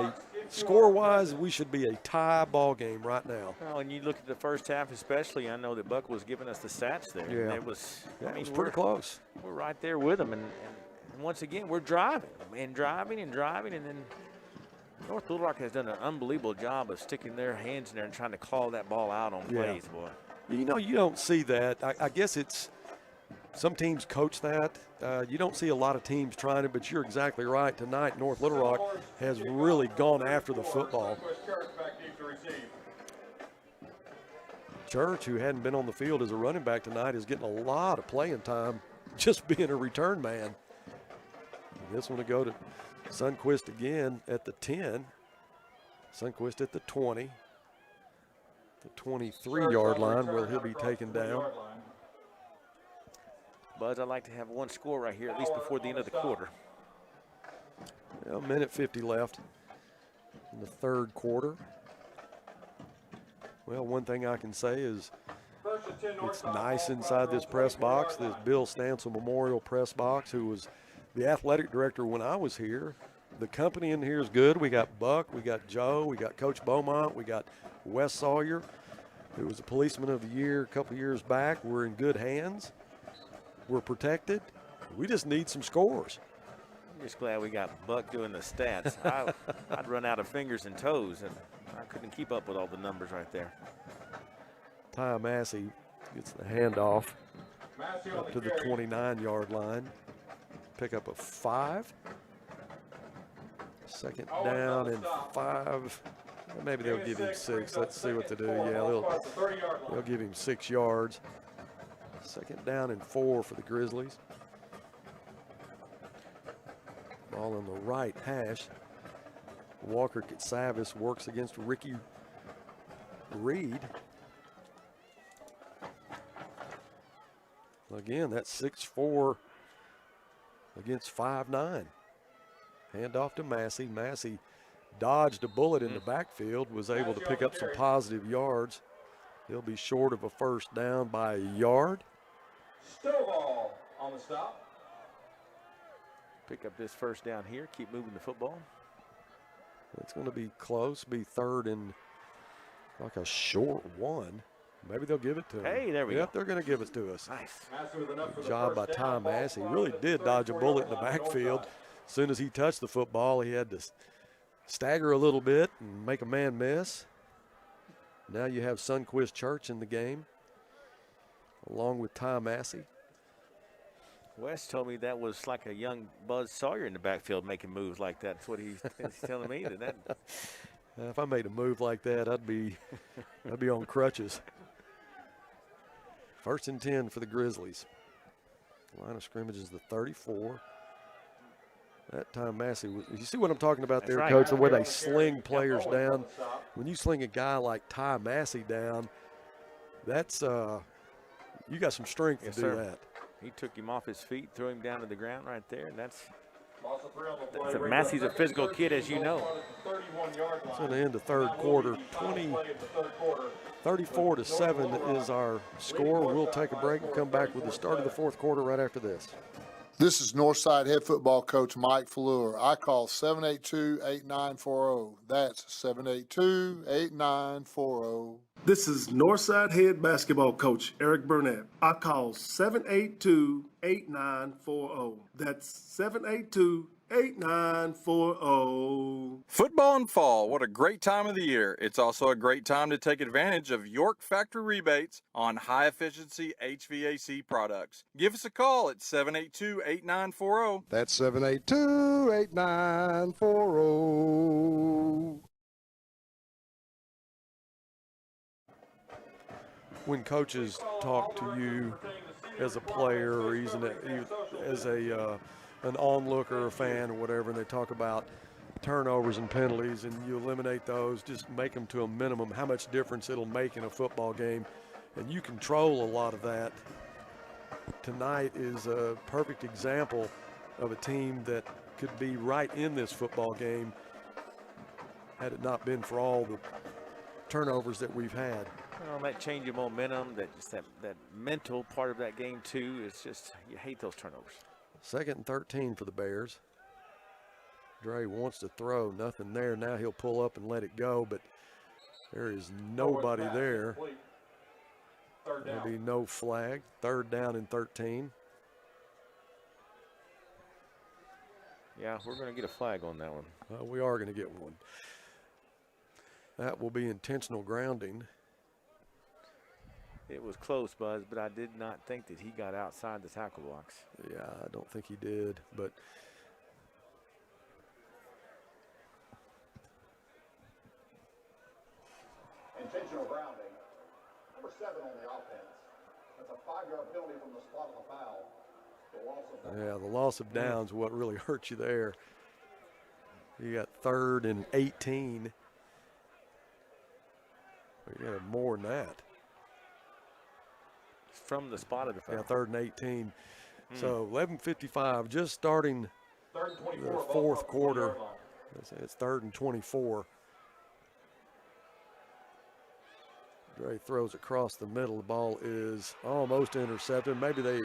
score-wise, we should be a tie ball game right now. Well, and you look at the first half especially, I know that Buck was giving us the stats there. Yeah. It was pretty close. We're right there with them. And once again, we're driving, and then North Little Rock has done an unbelievable job of sticking their hands in there and trying to call that ball out on plays, boy. You don't see that. I guess it's some teams coach that. You don't see a lot of teams trying it, but you're exactly right. Tonight, North Little Rock has really gone after the football. Church, who hadn't been on the field as a running back tonight, is getting a lot of playing time just being a return man. This one to go to Sundquist again at the 10. Sundquist at the 20. The 23-yard line where he'll be taken down. Buzz, I'd like to have one score right here, at least before the end of the quarter. Well, a minute 50 left in the third quarter. Well, one thing I can say is it's nice inside this press box, this Bill Stansel Memorial press box, who was the athletic director when I was here. The company in here is good. We got Buck, we got Joe, we got Coach Beaumont, we got Wes Sawyer, who was a policeman of the year a couple years back. We're in good hands. We're protected. We just need some scores. I'm just glad we got Buck doing the stats. I'd run out of fingers and toes, and I couldn't keep up with all the numbers right there. Ty Massey gets the handoff up to the 29-yard line. Pick up a 5. Second down and 5. Maybe they'll give him 6. Let's see what they do. Yeah, they'll give him 6 yards. Second down and 4 for the Grizzlies. Ball on the right hash. Walker Katsavis works against Ricky Reed. Again, that's 6'4" against 5'9". Hand off to Massey. Massey dodged a bullet in the backfield, was able to pick up some positive yards. He'll be short of a first down by a yard. Stovall on the stop. Pick up this first down here, keep moving the football. It's going to be close, be third and like a short 1. Maybe they'll give it to him. Hey, there we go. Yep, they're going to give it to us. Nice. Good job by Ty Massey. He really did dodge a bullet in the backfield. As soon as he touched the football, he had to stagger a little bit and make a man miss. Now you have Sunquist Church in the game, along with Ty Massey. Wes told me that was like a young Buzz Sawyer in the backfield making moves like that. That's what he's telling me. If I made a move like that, I'd be on crutches. First and 10 for the Grizzlies. Line of scrimmage is the 34. That time Massey was, you see what I'm talking about there, Coach, the way they sling players down. When you sling a guy like Ty Massey down, that's you got some strength to do that. He took him off his feet, threw him down to the ground right there, and Massey's a physical kid, as you know. It's going to end the third quarter. 34-7 is our score. We'll take a break and come back with the start of the fourth quarter right after this. This is Northside head football coach Mike Fleur. I call 782-8940. That's 782-8940. This is Northside head basketball coach Eric Burnett. I call 782-8940. That's 782-8940. Football and fall, what a great time of the year. It's also a great time to take advantage of York Factory rebates on high-efficiency HVAC products. Give us a call at 782-8940. That's 782-8940. When coaches talk to you as a player or even as an onlooker or fan or whatever, and they talk about turnovers and penalties and you eliminate those, just make them to a minimum, how much difference it'll make in a football game. And you control a lot of that. Tonight is a perfect example of a team that could be right in this football game had it not been for all the turnovers that we've had. Well, that change of momentum, that mental part of that game too, is just, you hate those turnovers. Second and 13 for the Bears. Dre wants to throw, nothing there. Now he'll pull up and let it go, but there is nobody there. There'll be no flag. Third down and 13. Yeah, we're going to get a flag on that one. We are going to get one. That will be intentional grounding. It was close, Buzz, but I did not think that he got outside the tackle box. Yeah, I don't think he did, but intentional grounding. Number 7 on the offense. That's a 5-yard penalty from the spot of the foul. The loss of downs, what really hurt you there. You got third and 18. You got more than that. From the spot of the foul. Yeah, third and 18. So 11:55, just starting the fourth quarter. It's 3rd and 24. Dre throws across the middle. The ball is almost intercepted. Maybe they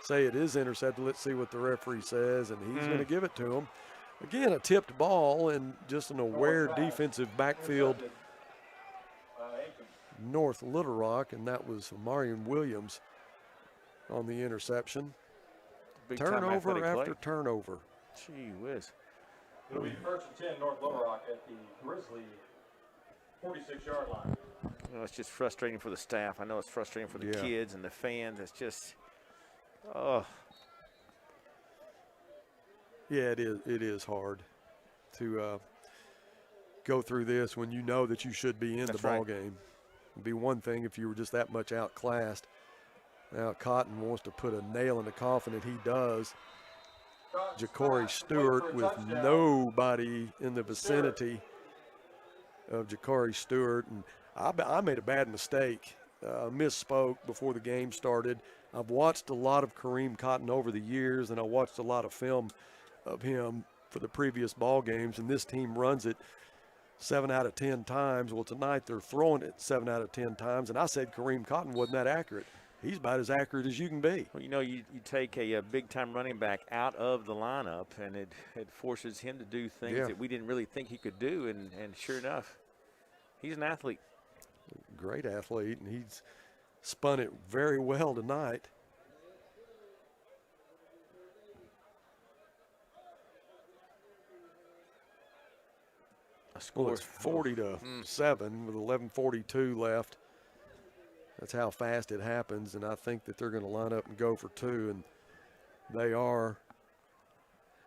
say it is intercepted. Let's see what the referee says, and he's going to give it to him. Again, a tipped ball and just an aware defensive backfield. North Little Rock, and that was Marion Williams on the interception. Turnover after turnover. Gee whiz. It'll be 1st and 10 North Little Rock at the Grizzly 46-yard line. You know, it's just frustrating for the staff. I know it's frustrating for the kids and the fans. It's just, oh. Yeah, it is. It is hard to go through this when you know that you should be in the ball game. It'd be one thing if you were just that much outclassed. Now Cotton wants to put a nail in the coffin, and he does. Ja'Cory Stewart with nobody in the vicinity of Ja'Cory Stewart. And I made a bad mistake. Misspoke before the game started. I've watched a lot of Kareem Cotton over the years, and I watched a lot of film of him for the previous ball games, and this team runs it 7 out of 10 times. Well, tonight they're throwing it 7 out of 10 times, and I said Kareem Cotton wasn't that accurate. He's about as accurate as you can be. Well, you know, you take a big-time running back out of the lineup, and it forces him to do things that we didn't really think he could do, and sure enough, he's an athlete. Great athlete, and he's spun it very well tonight. Well, it's 40-7 with 11:42 left. That's how fast it happens, and I think that they're going to line up and go for 2, and they are.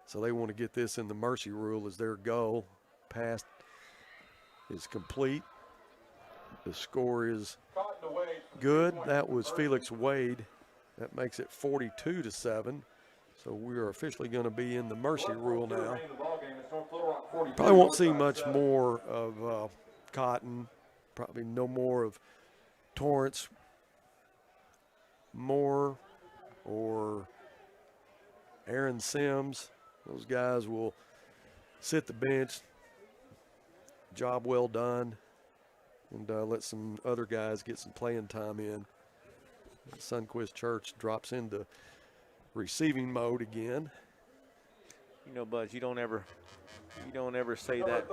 So they want to get this in the mercy rule as their goal. Pass is complete. The score is good. That was Felix Wade. That makes it 42-7. So we are officially going to be in the mercy rule now. Probably won't see much more of Cotton. Probably no more of Torrance, Moore, or Aaron Sims. Those guys will sit the bench. Job well done. And let some other guys get some playing time in. Sunquist Church drops into receiving mode again. You know, Buzz, you don't ever say that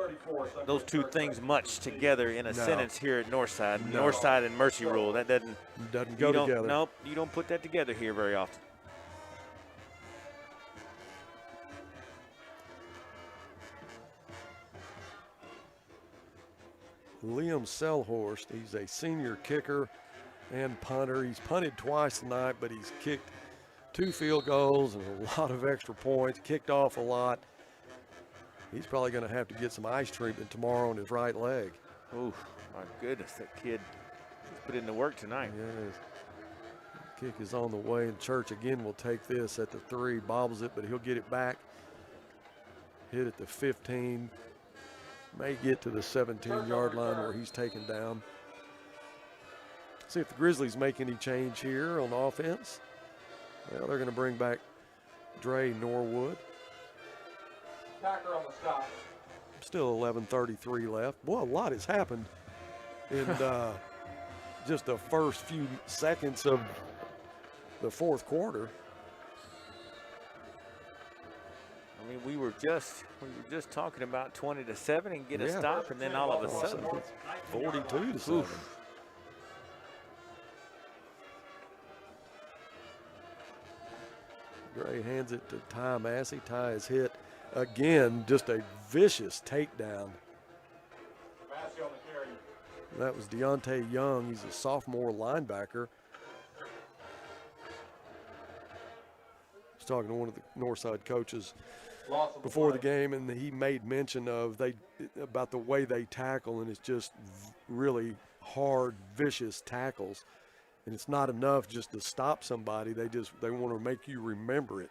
those two things much together in a sentence here at Northside. Northside and mercy rule. That doesn't go together. Nope, you don't put that together here very often. Liam Selhorst, he's a senior kicker and punter. He's punted twice tonight, but he's kicked 2 field goals and a lot of extra points, kicked off a lot. He's probably going to have to get some ice treatment tomorrow on his right leg. Oh, my goodness, that kid put in the work tonight. Yes. Kick is on the way, and Church again will take this at the 3, bobbles it, but he'll get it back. Hit at the 15. May get to the 17-yard line where he's taken down. See if the Grizzlies make any change here on offense. Well, they're going to bring back Dre Norwood. Packer on the stop. Still 11:33 left. Boy, a lot has happened in just the first few seconds of the fourth quarter. I mean, we were just talking about 20-7 and get a stop, and then all of a sudden, 42-7. Gray hands it to Ty Massey. Ty is hit again, just a vicious takedown. Massey on the carry. That was Deontay Young. He's a sophomore linebacker. I was talking to one of the Northside coaches before the game, and he made mention of about the way they tackle, and it's just really hard, vicious tackles. And it's not enough just to stop somebody. They want to make you remember it.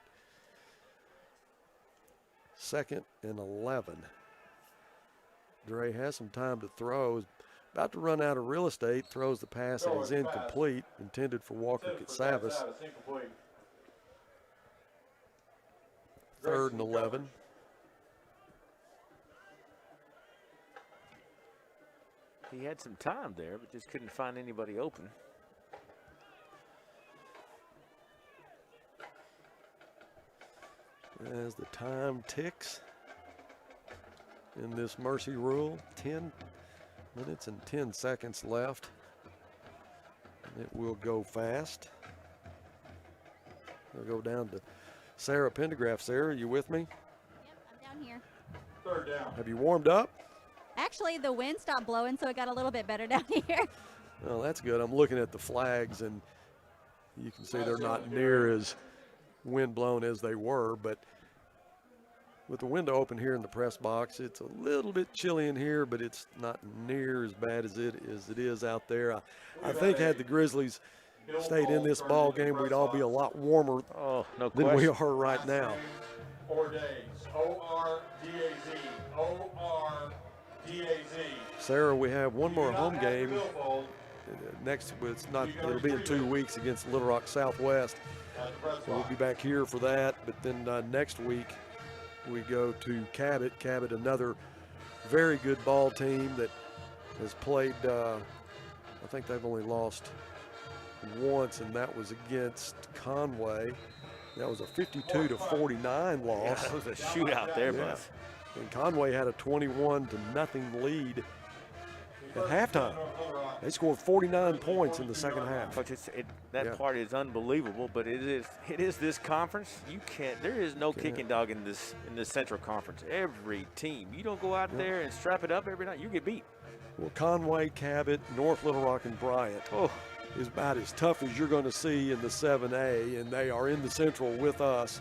2nd and 11. Dre has some time to throw. Is about to run out of real estate. Throws the pass and is incomplete. Intended for Walker Katsavas. 3rd and 11. He had some time there, but just couldn't find anybody open. As the time ticks in this mercy rule, 10 minutes and 10 seconds left. And it will go fast. We'll go down to Sarah Pendergraph. Sarah, you with me? Yep, I'm down here. 3rd down. Have you warmed up? Actually, the wind stopped blowing, so it got a little bit better down here. Well, that's good. I'm looking at the flags, and you can see they're not near as wind-blown as they were, but with the window open here in the press box, it's a little bit chilly in here, but it's not near as bad as it is out there. I think had the Grizzlies stayed in this ball game, we'd all be a lot warmer than we are right now. 4 days. O-R-D-A-Z. O-R-D-A-Z. Sarah, we have one more home game. Next, it'll be in 2 weeks against Little Rock Southwest. So we'll be back here for that. But then next week, we go to Cabot. Cabot, another very good ball team that has played, I think they've only lost once, and that was against Conway. That was a 52-49 loss. Yeah, that was a shootout there, bud. And Conway had a 21-0 lead at halftime. They scored 49 points in the second half. Coach, that part is unbelievable, but it is this conference. There is no kicking dog in this Central Conference. Every team, you don't go out there and strap it up every night, you get beat. Well, Conway, Cabot, North Little Rock, and Bryant is about as tough as you're going to see in the 7A, and they are in the Central with us.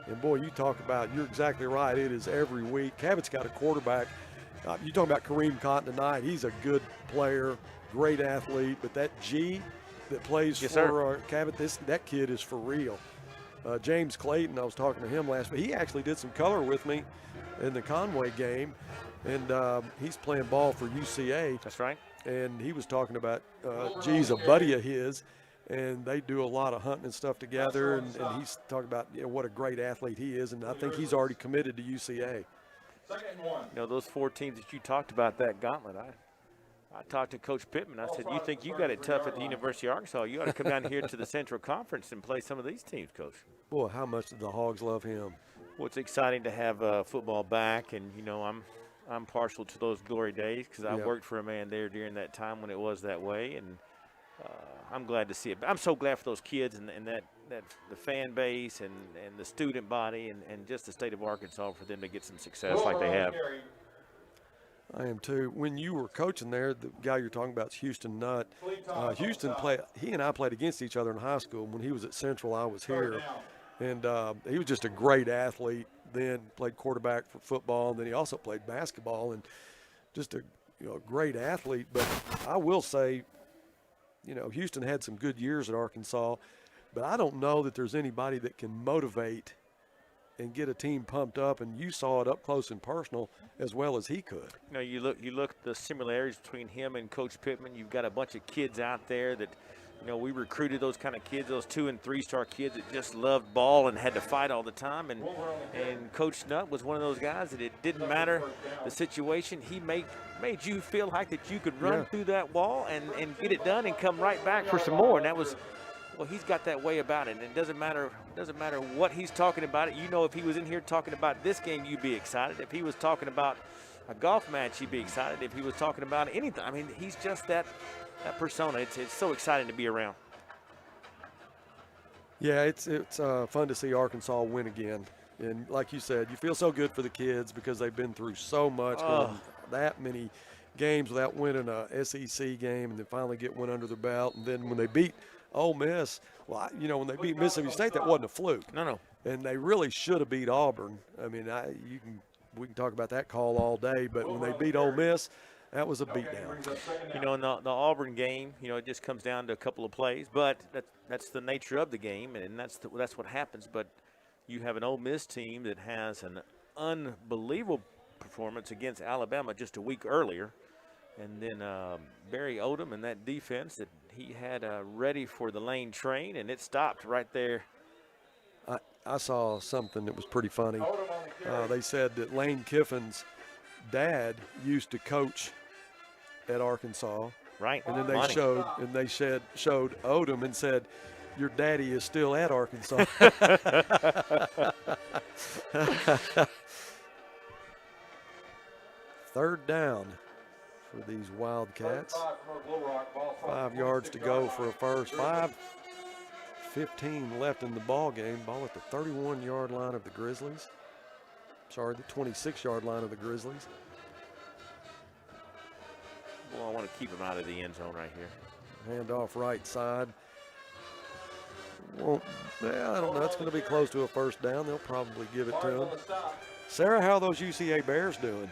And boy, you talk about, you're exactly right, it is every week. Cabot's got a quarterback. You talk about Kareem Cotton tonight. He's a good player, great athlete, but that G that plays for Cabot, that kid is for real. James Clayton, I was talking to him last week. He actually did some color with me in the Conway game, and he's playing ball for UCA. That's right. And he was talking about G's a buddy of his, and they do a lot of hunting and stuff together, and he's talking about what a great athlete he is, and I think he's already committed to UCA. Those 4 teams that you talked about, that gauntlet, I talked to Coach Pittman. I said, you think you got it tough at the University of Arkansas. You ought to come down here to the Central Conference and play some of these teams, Coach. Boy, how much do the Hogs love him. Well, it's exciting to have football back, and, I'm partial to those glory days because I worked for a man there during that time when it was that way, and I'm glad to see it. I'm so glad for those kids and that the fan base and the student body and just the state of Arkansas for them to get some success like they have. I am too. When you were coaching there, the guy you're talking about is Houston Nutt. He and I played against each other in high school. When he was at Central, I was here. And he was just a great athlete. Then played quarterback for football, and then he also played basketball, and just a great athlete. But I will say, Houston had some good years at Arkansas, but I don't know that there's anybody that can motivate and get a team pumped up, and you saw it up close and personal as well as he could. You look at the similarities between him and Coach Pittman. You've got a bunch of kids out there that, we recruited those kind of kids, those 2- and 3-star kids that just loved ball and had to fight all the time. And Coach Nutt was one of those guys that it didn't matter the situation. He made you feel like that you could run through that wall and get it done and come right back for some more. And that was, he's got that way about it. And it doesn't matter what he's talking about. If he was in here talking about this game, you'd be excited. If he was talking about a golf match, you'd be excited. If he was talking about anything, he's just that persona. It's so exciting to be around. Yeah, it's fun to see Arkansas win again. And like you said, you feel so good for the kids because they've been through so much, going that many games without winning a SEC game, and then finally get one under their belt. And then when they beat Ole Miss, when they beat Mississippi State, that wasn't a fluke. No. And they really should have beat Auburn. We can talk about that call all day, but when they beat Ole Miss, that was a beatdown. In the Auburn game, it just comes down to a couple of plays, but that's the nature of the game, and that's what happens. But you have an Ole Miss team that has an unbelievable performance against Alabama just a week earlier, and then Barry Odom and that defense that he had ready for the lane train, and it stopped right there I saw something that was pretty funny. They said that Lane Kiffin's dad used to coach at Arkansas. Right. And then they showed Odom and said, "Your daddy is still at Arkansas." Third down for these Wildcats. 5 yards to go for a first. 5:15 left in the ball game. Ball at the 31-yard line of the Grizzlies. Sorry, the 26-yard line of the Grizzlies. Well, I want to keep him out of the end zone right here. Hand off right side. Well, I don't know. It's going to be close to a first down. They'll probably give it to him. Sarah, how are those UCA Bears doing?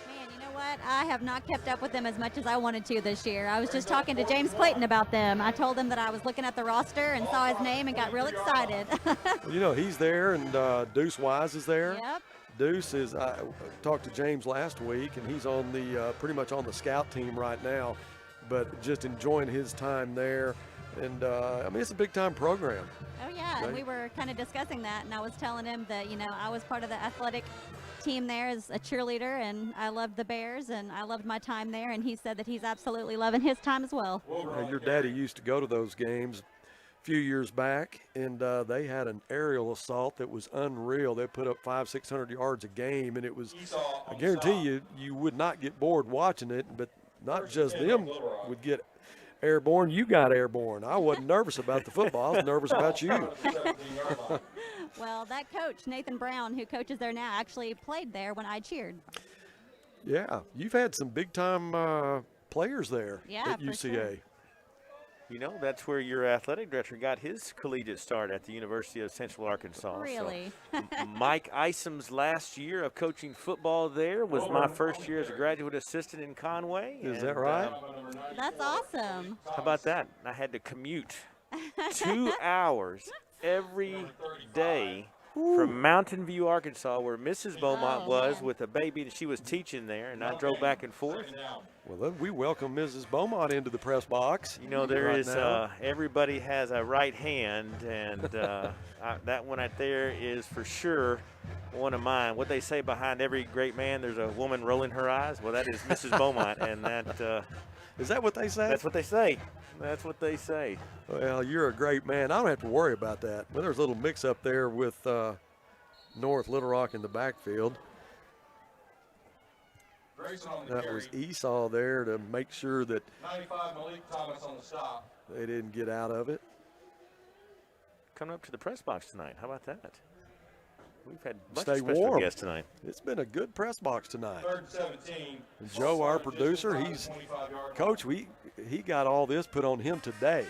Man, you know what? I have not kept up with them as much as I wanted to this year. I was just talking to James Clayton about them. I told him that I was looking at the roster and saw his name and got real excited. Well, you know, he's there, and Deuce Wise is there. Yep. Deuce is, I talked to James last week, and he's on the pretty much on the scout team right now, but just enjoying his time there. And, I mean, it's a big-time program. Oh, yeah, and we were kind of discussing that, and I was telling him that, you know, I was part of the athletic team there as a cheerleader, and I loved the Bears, and I loved my time there, and he said that he's absolutely loving his time as well. Your daddy used to go to those games a few years back, and they had an aerial assault that was unreal. They put up 500-600 yards a game, and it was, I guarantee you would not get bored watching it, but not just them would get airborne. You got airborne. I wasn't nervous about the football. I was nervous about you. Well, that coach, Nathan Brown, who coaches there now, actually played there when I cheered. Yeah, you've had some big-time players there at UCA. Sure. You know, that's where your athletic director got his collegiate start at the University of Central Arkansas. Really? So, Mike Isom's last year of coaching football there was my first year as a graduate assistant in Conway. Is that right? That's awesome. How about that? I had to commute 2 hours every day from Mountain View, Arkansas, where Mrs. Beaumont was with a baby, and she was teaching there, and I drove back and forth. Well, we welcome Mrs. Beaumont into the press box. You know, there is everybody has a right hand, and that one right there is for sure one of mine. What they say behind every great man, there's a woman rolling her eyes. Well, that is Mrs. Beaumont, and that is that what they say? That's what they say. That's what they say. Well, you're a great man. I don't have to worry about that. Well, there's a little mix-up there with North Little Rock in the backfield. That was Esau there to make sure that 95 Malik Thomas on the stop. They didn't get out of it. Coming up to the press box tonight. How about that? We've had a bunch Stay of special warm. guests tonight. It's been a good press box tonight. 3rd and 17. And Joe, our producer, he's coach. He got all this put on him today.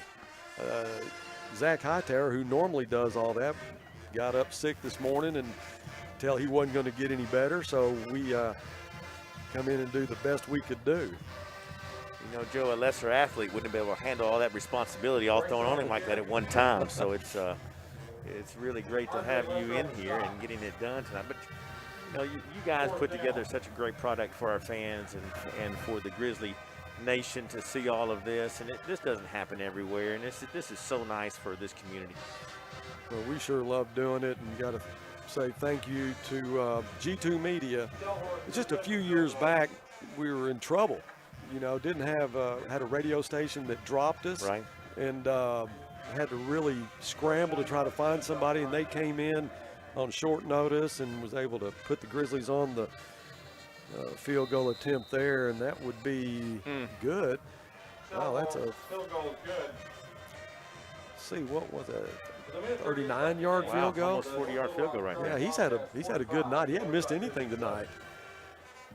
Zach Hightower, who normally does all that, got up sick this morning and tell he wasn't going to get any better. So we come in and do the best we could do. You know, Joe, a lesser athlete wouldn't be able to handle all that responsibility all thrown on him like that at one time. So it's really great to have you in here and getting it done tonight. But, you know, you guys put together such a great product for our fans and for the Grizzly Nation to see all of this. And this doesn't happen everywhere. And this is so nice for this community. Well, we sure love doing it, and got to say thank you to G2 Media. Just a few years back, we were in trouble. You know, didn't have had a radio station that dropped us. Right. And had to really scramble to try to find somebody, and they came in on short notice and was able to put the Grizzlies on the field goal attempt there, and that would be good. Wow, that's a field goal good. See, what was that? 39-yard field goal. Almost 40-yard field goal right there. Yeah, he's had a good night. He hasn't missed anything tonight.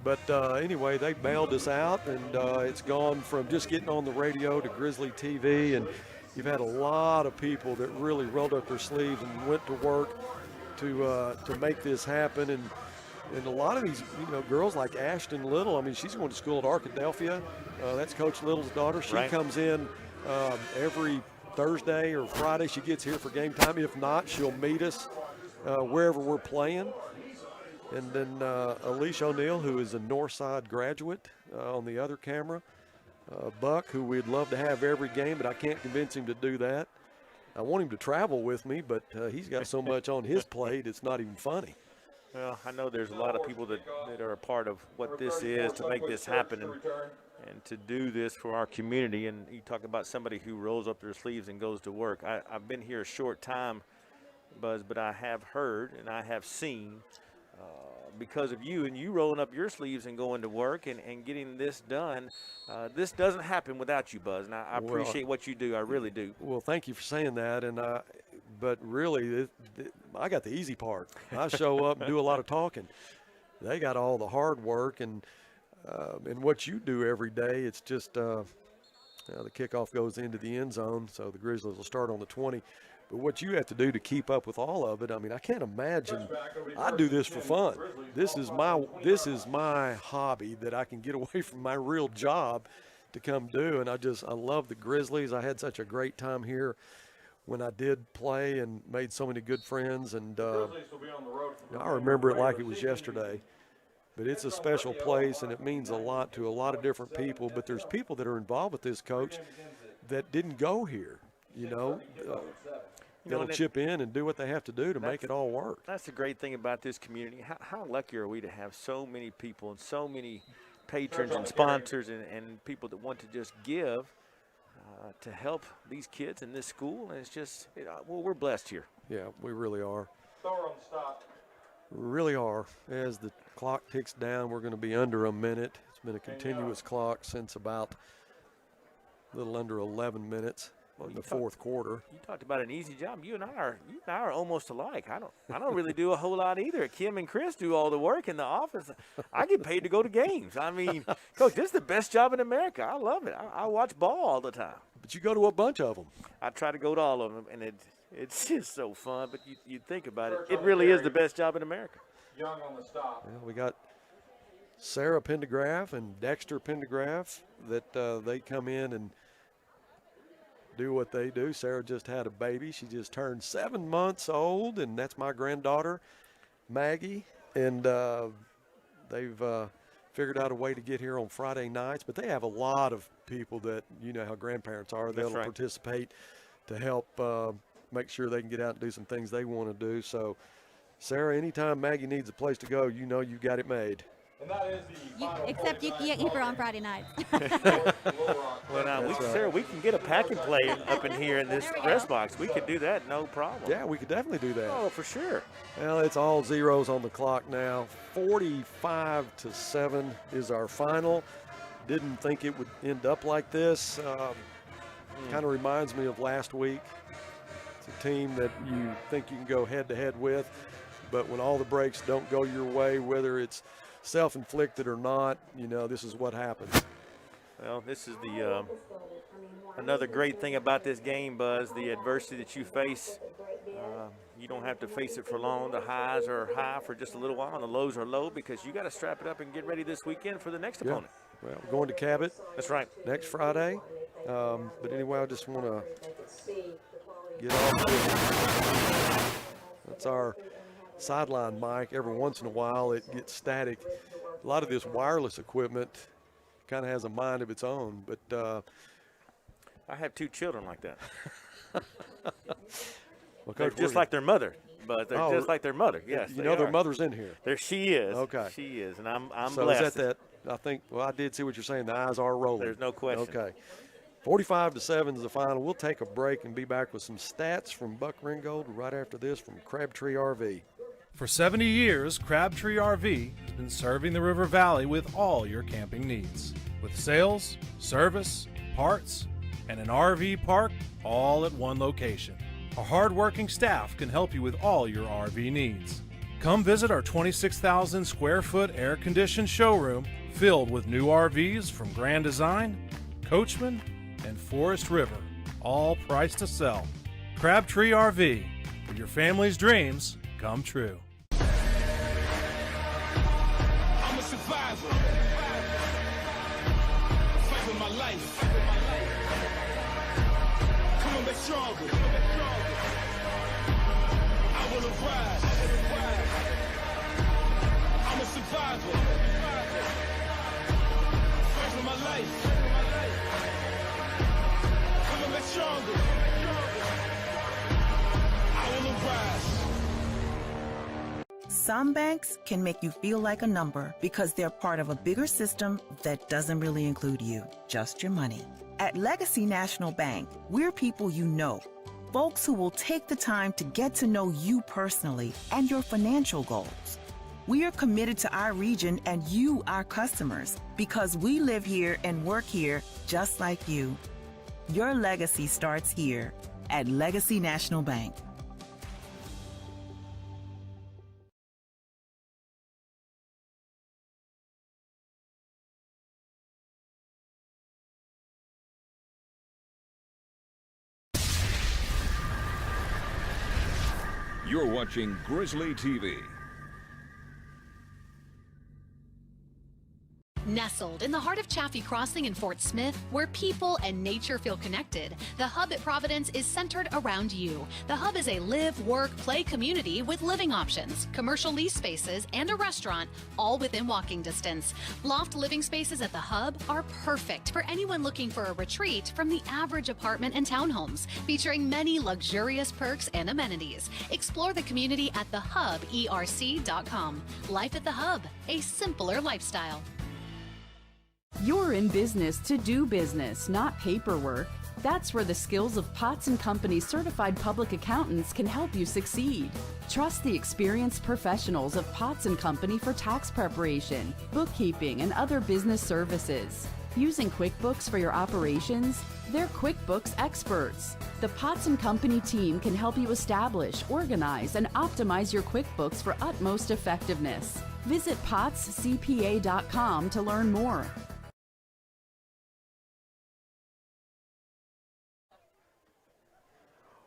But anyway, they bailed us out, and it's gone from just getting on the radio to Grizzly TV, and you've had a lot of people that really rolled up their sleeves and went to work to make this happen. And a lot of these, you know, girls like Ashton Little, I mean, she's going to school at Arkadelphia. That's Coach Little's daughter. She comes in every Thursday or Friday. She gets here for game time. If not, she'll meet us wherever we're playing. And then Alicia O'Neill, who is a Northside graduate on the other camera. Buck, who we'd love to have every game, but I can't convince him to do that. I want him to travel with me, but he's got so much on his plate, it's not even funny. Well, I know there's a lot of people that are a part of what this is to make this happen and to do this for our community. And you talk about somebody who rolls up their sleeves and goes to work. I've been here a short time, Buzz, but I have heard and I have seen because of you and you rolling up your sleeves and going to work and getting this done. This doesn't happen without you, Buzz, and I appreciate what you do. I really do. Well, thank you for saying that. And but really, I got the easy part. I show up and do a lot of talking. They got all the hard work and what you do every day. It's just the kickoff goes into the end zone, so the Grizzlies will start on the 20. But what you have to do to keep up with all of it, I mean, I can't imagine. I do this for fun. This is my hobby that I can get away from my real job to come do. And I love the Grizzlies. I had such a great time here when I did play and made so many good friends. And I remember it like it was yesterday. But it's a special place, and it means a lot to a lot of different people. But there's people that are involved with this, Coach, that didn't go here, They'll chip in and do what they have to do to make it all work. That's the great thing about this community. How lucky are we to have so many people and so many patrons and sponsors and people that want to just give to help these kids in this school. And it's just, we're blessed here. Yeah, we really are. Really are. As the clock ticks down, we're going to be under a minute. It's been a continuous clock since about a little under 11 minutes. In the fourth quarter. You talked about an easy job. You and I are almost alike. I don't really do a whole lot either. Kim and Chris do all the work in the office. I get paid to go to games. I mean, Coach, this is the best job in America. I love it. I watch ball all the time. But you go to a bunch of them. I try to go to all of them, and it's just so fun. But you think about it, it really is the best job in America. Young on the stop. Well, we got Sarah Pendergraph and Dexter Pendergraph that they come in and do what they do. Sarah just had a baby. She just turned 7 months old, and that's my granddaughter, Maggie. And they've figured out a way to get here on Friday nights. But they have a lot of people that, you know how grandparents are. They'll participate to help make sure they can get out and do some things they want to do. So, Sarah, anytime Maggie needs a place to go, you know you got it made. And that is the except you can't keep her on Friday nights. Well, now, Sarah, we can get a pack and play up in here in this press box. We could do that, no problem. Yeah, we could definitely do that. Oh, for sure. Well, it's all zeros on the clock now. 45-7 is our final. Didn't think it would end up like this. Kind of reminds me of last week. It's a team that you think you can go head-to-head with, but when all the breaks don't go your way, whether it's self-inflicted or not, you know, this is what happens. Well, this is the another great thing about this game, Buzz, the adversity that you face. You don't have to face it for long. The highs are high for just a little while, and the lows are low because you got to strap it up and get ready this weekend for the next opponent. Well, we're going to Cabot. That's right. Next Friday. But anyway, I just want to get off this. That's our sideline mic. Every once in a while it gets static. A lot of this wireless equipment kind of has a mind of its own, but I have two children like that. Well, they're just like their mother, but they're just like their mother. Yes, you know their mother's in here. There she is. Okay, she is, and I'm so blessed. Is that I think. Well, I did see what you're saying. The eyes are rolling. There's no question. Okay. 45-7 is the final. We'll take a break and be back with some stats from Buck Ringgold right after this from Crabtree RV. For 70 years, Crabtree RV has been serving the River Valley with all your camping needs. With sales, service, parts, and an RV park all at one location. Our hard-working staff can help you with all your RV needs. Come visit our 26,000 square foot air-conditioned showroom filled with new RVs from Grand Design, Coachman, and Forest River, all priced to sell. Crabtree RV, where your family's dreams come true. I'm a survivor. Fight for my life. Come on, back stronger. I will rise. I'm a survivor. Fight for my life. Come on, back stronger. Some banks can make you feel like a number because they're part of a bigger system that doesn't really include you, just your money. At Legacy National Bank, we're people you know, folks who will take the time to get to know you personally and your financial goals. We are committed to our region and you, our customers, because we live here and work here just like you. Your legacy starts here at Legacy National Bank. You're watching Grizzly TV. Nestled in the heart of Chaffee Crossing in Fort Smith, where people and nature feel connected, the Hub at Providence is centered around you. The Hub is a live, work, play community with living options, commercial lease spaces, and a restaurant, all within walking distance. Loft living spaces at the Hub are perfect for anyone looking for a retreat from the average apartment and townhomes, featuring many luxurious perks and amenities. Explore the community at thehub.erc.com. Life at the Hub, a simpler lifestyle. You're in business to do business, not paperwork. That's where the skills of Potts & Company certified public accountants can help you succeed. Trust the experienced professionals of Potts & Company for tax preparation, bookkeeping, and other business services. Using QuickBooks for your operations? They're QuickBooks experts. The Potts & Company team can help you establish, organize, and optimize your QuickBooks for utmost effectiveness. Visit pottscpa.com to learn more.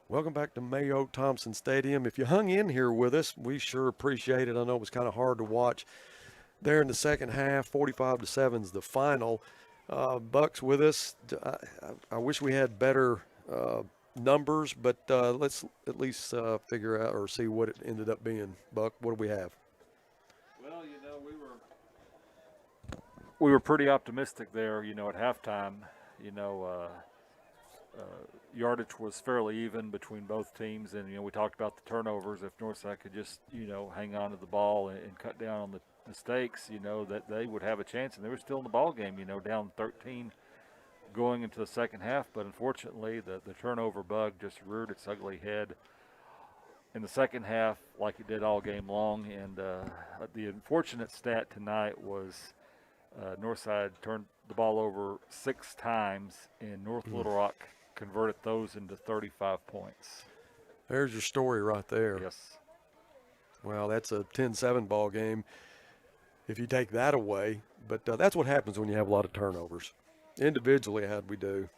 Welcome back to Mayo Thompson Stadium. If you hung in here with us, we sure appreciate it. I know it was kind of hard to watch there in the second half. 45-7 is the final. Buck's with us. I wish we had better numbers, but let's at least figure out or see what it ended up being. Buck, what do we have? Well, you know, we were pretty optimistic there, you know, at halftime. You know, yardage was fairly even between both teams, and you know, we talked about the turnovers. If Northside could just, you know, hang on to the ball and cut down on the mistakes, you know, that they would have a chance, and they were still in the ball game, you know, down 13 going into the second half. But unfortunately, the turnover bug just reared its ugly head in the second half, like it did all game long. And the unfortunate stat tonight was Northside turned the ball over 6 times, and North Little Rock converted those into 35 points. There's your story right there. Yes. Well, that's a 10-7 ball game if you take that away. But that's what happens when you have a lot of turnovers. Individually, how'd we do?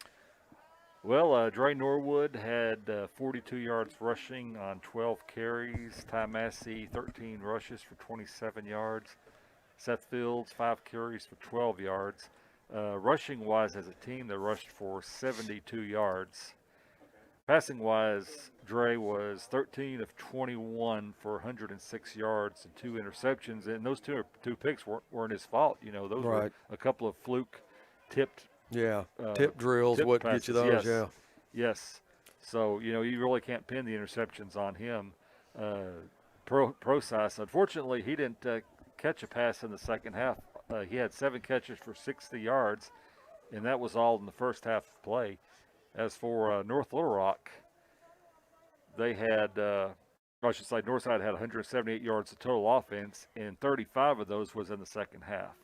Well, Dre Norwood had 42 yards rushing on 12 carries. Ty Massey, 13 rushes for 27 yards. Seth Fields, 5 carries for 12 yards. Rushing-wise, as a team, they rushed for 72 yards. Passing-wise, Dre was 13 of 21 for 106 yards and 2 interceptions, and those two picks weren't his fault. You know, those were a couple of fluke tipped. Yeah, tip drills, what passes. get you those, Yes. yeah. Yes. So, you know, you really can't pin the interceptions on him. Process, unfortunately, he didn't catch a pass in the second half. He had 7 catches for 60 yards, and that was all in the first half of play. As for North Little Rock, they had, Northside had 178 yards of total offense, and 35 of those was in the second half.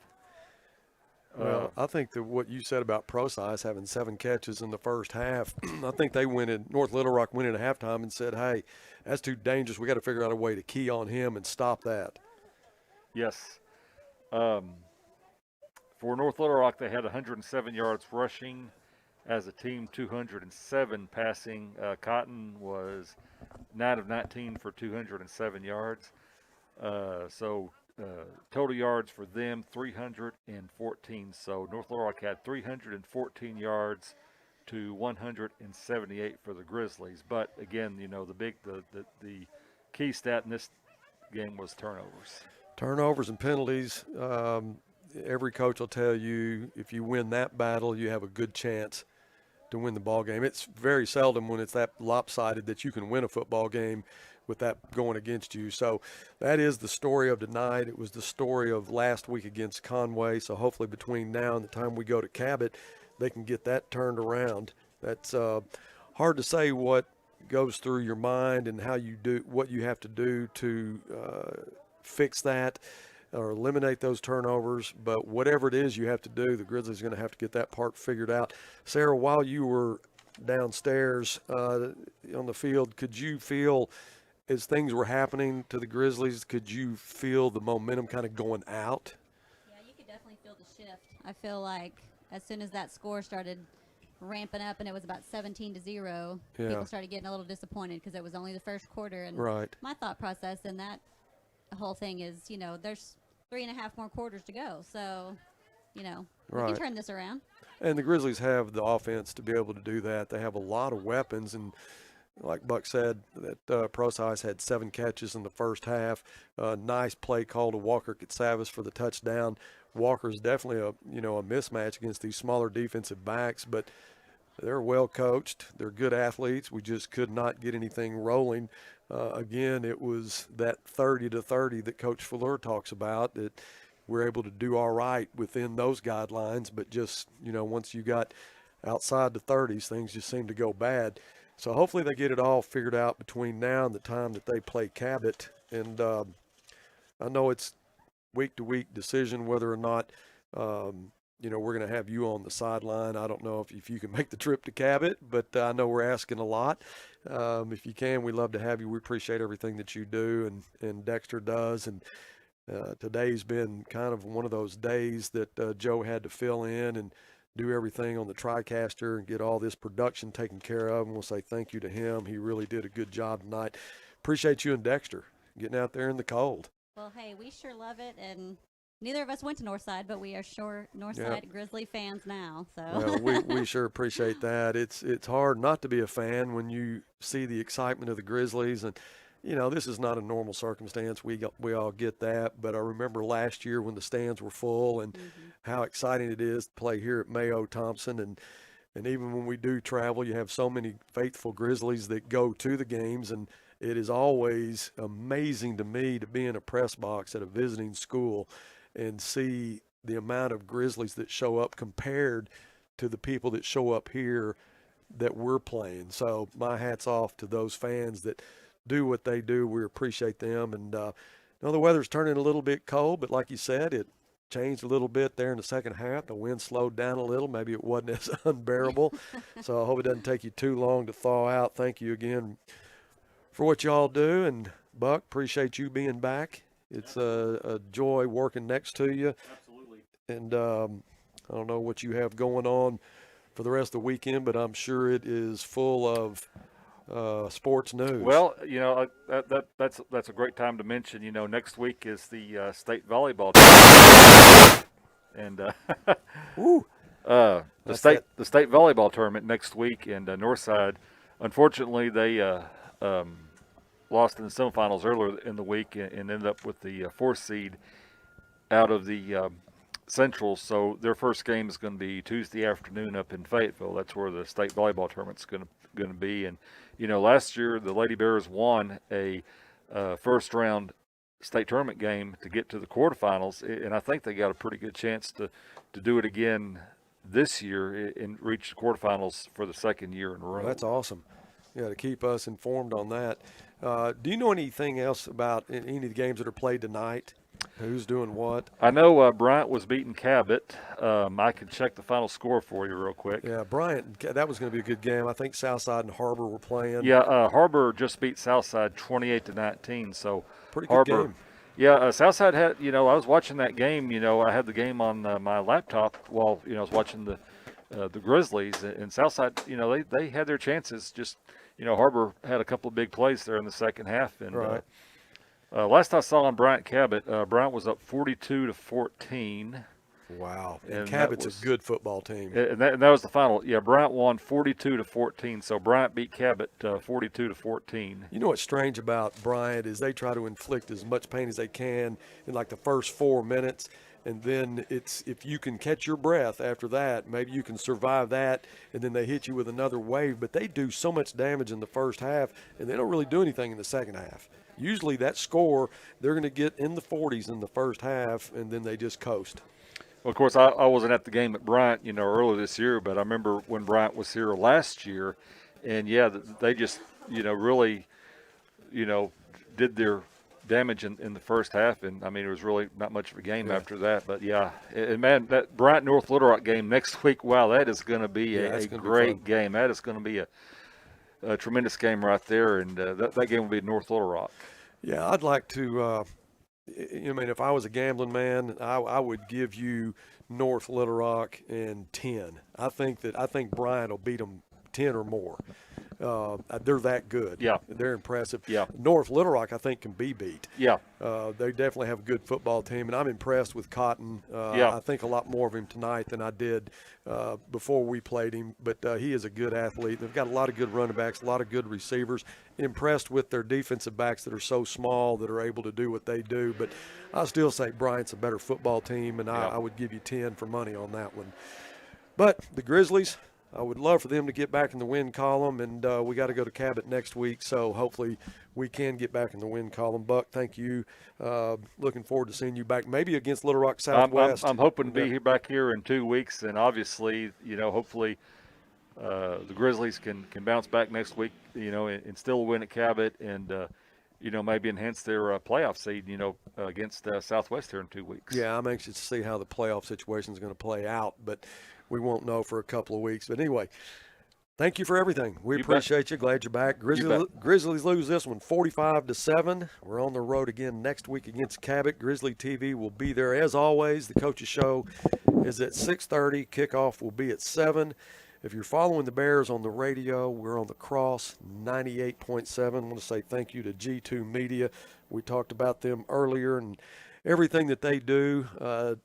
Well, I think that what you said about Procise having 7 catches in the first half, I think North Little Rock went in at halftime and said, hey, that's too dangerous. We got to figure out a way to key on him and stop that. Yes. For North Little Rock, they had 107 yards rushing. As a team, 207 passing. Cotton was 9 of 19 for 207 yards. Total yards for them, 314. So North Little Rock had 314 yards to 178 for the Grizzlies. But again, you know, the key stat in this game was turnovers. Turnovers and penalties. Every coach will tell you if you win that battle, you have a good chance to win the ball game. It's very seldom when it's that lopsided that you can win a football game with that going against you. So that is the story of tonight. It was the story of last week against Conway. So hopefully between now and the time we go to Cabot, they can get that turned around. That's hard to say what goes through your mind and how you do what you have to do to fix that or eliminate those turnovers. But whatever it is you have to do, the Grizzlies are going to have to get that part figured out. Sarah, while you were downstairs on the field, could you feel, as things were happening to the Grizzlies, could you feel the momentum kind of going out? Yeah, you could definitely feel the shift. I feel like as soon as that score started ramping up and it was about 17-0, people started getting a little disappointed because it was only the first quarter. And my thought process in that whole thing is, there's 3.5 more quarters to go. So, we can turn this around. And the Grizzlies have the offense to be able to do that. They have a lot of weapons, and like Buck said, that Prosise had 7 catches in the first half. Nice play call to Walker Katsavis for the touchdown. Walker's definitely a mismatch against these smaller defensive backs, but they're well coached. They're good athletes. We just could not get anything rolling. Again, it was that 30-30 that Coach Fuller talks about, that we're able to do all right within those guidelines, but just, once you got outside the 30s, things just seem to go bad. So hopefully they get it all figured out between now and the time that they play Cabot. And I know it's week-to-week decision whether or not, we're going to have you on the sideline. I don't know if you can make the trip to Cabot, but I know we're asking a lot. If you can, we'd love to have you. We appreciate everything that you do and Dexter does. And today's been kind of one of those days that Joe had to fill in and do everything on the TriCaster and get all this production taken care of. And we'll say thank you to him. He really did a good job tonight. Appreciate you and Dexter getting out there in the cold. Well, hey, we sure love it, and neither of us went to Northside, but we are sure Northside Grizzly fans now. So well, we sure appreciate that. It's hard not to be a fan when you see the excitement of the Grizzlies, and this is not a normal circumstance. We all get that, but I remember last year when the stands were full and how exciting it is to play here at Mayo Thompson, and even when we do travel, you have so many faithful Grizzlies that go to the games, and it is always amazing to me to be in a press box at a visiting school and see the amount of Grizzlies that show up compared to the people that show up here that we're playing. So my hat's off to those fans that do what they do. We appreciate them. And the weather's turning a little bit cold, but like you said, it changed a little bit there in the second half. The wind slowed down a little. Maybe it wasn't as unbearable. So I hope it doesn't take you too long to thaw out. Thank you again for what y'all do. And Buck, appreciate you being back. It's a joy working next to you. Absolutely. And I don't know what you have going on for the rest of the weekend, but I'm sure it is full of sports news. Well, that's a great time to mention. Next week is the state volleyball tournament, and the state volleyball tournament next week. And Northside, unfortunately, they lost in the semifinals earlier in the week and ended up with the 4th seed out of the Central. So their first game is going to be Tuesday afternoon up in Fayetteville. That's where the state volleyball tournament's going to be. And last year the Lady Bears won a first round state tournament game to get to the quarterfinals, and I think they got a pretty good chance to do it again this year and reach the quarterfinals for the second year in a row. Well, that's awesome. Yeah, to keep us informed on that. Do you know anything else about any of the games that are played tonight? Who's doing what? I know Bryant was beating Cabot. I can check the final score for you real quick. Yeah, Bryant, that was going to be a good game. I think Southside and Harbor were playing. Yeah, Harbor just beat Southside 28-19. So pretty Harbor, good game. Yeah, Southside had, I was watching that game. I had the game on my laptop while, I was watching the Grizzlies. And Southside, they had their chances. Just, Harbor had a couple of big plays there in the second half. And right. Last I saw on Bryant Cabot, Bryant was up 42-14. Wow. And And Cabot's that was a good football team. And that was the final. Yeah, Bryant won 42-14. So Bryant beat Cabot 42-14. You know what's strange about Bryant is they try to inflict as much pain as they can in like the first 4 minutes. And then it's if you can catch your breath after that, maybe you can survive that, and then they hit you with another wave. But they do so much damage in the first half, and they don't really do anything in the second half. Usually that score, they're going to get in the 40s in the first half, and then they just coast. Well, of course, I wasn't at the game at Bryant, earlier this year, but I remember when Bryant was here last year, and, yeah, they just, really, did their damage in the first half, and, I mean, it was really not much of a game after that. But, yeah, and, man, that Bryant-North Little Rock game next week, wow, that is going to be a great game. That is going to be a tremendous game right there, and that game will be North Little Rock. Yeah, I'd like to if I was a gambling man, I would give you North Little Rock and 10. I think Bryant will beat them 10 or more. They're that good. Yeah. They're impressive. Yeah. North Little Rock, I think, can be beat. Yeah. They definitely have a good football team, and I'm impressed with Cotton. I think a lot more of him tonight than I did before we played him, but he is a good athlete. They've got a lot of good running backs, a lot of good receivers. Impressed with their defensive backs that are so small that are able to do what they do, but I still say Bryant's a better football team, and I would give you 10 for money on that one. But the Grizzlies, I would love for them to get back in the win column, and we got to go to Cabot next week, so hopefully we can get back in the win column. Buck, thank you. Looking forward to seeing you back, maybe against Little Rock Southwest. I'm hoping to be back here in 2 weeks, and obviously, hopefully the Grizzlies can bounce back next week, and still win at Cabot, and maybe enhance their playoff seed, against Southwest here in 2 weeks. Yeah, I'm anxious to see how the playoff situation is going to play out, but we won't know for a couple of weeks. But anyway, thank you for everything. We appreciate you. Glad you're back. Grizzlies lose this one 45-7. We're on the road again next week against Cabot. Grizzly TV will be there as always. The Coach's Show is at 6:30. Kickoff will be at 7. If you're following the Bears on the radio, we're on the Cross 98.7. I want to say thank you to G2 Media. We talked about them earlier and everything that they do.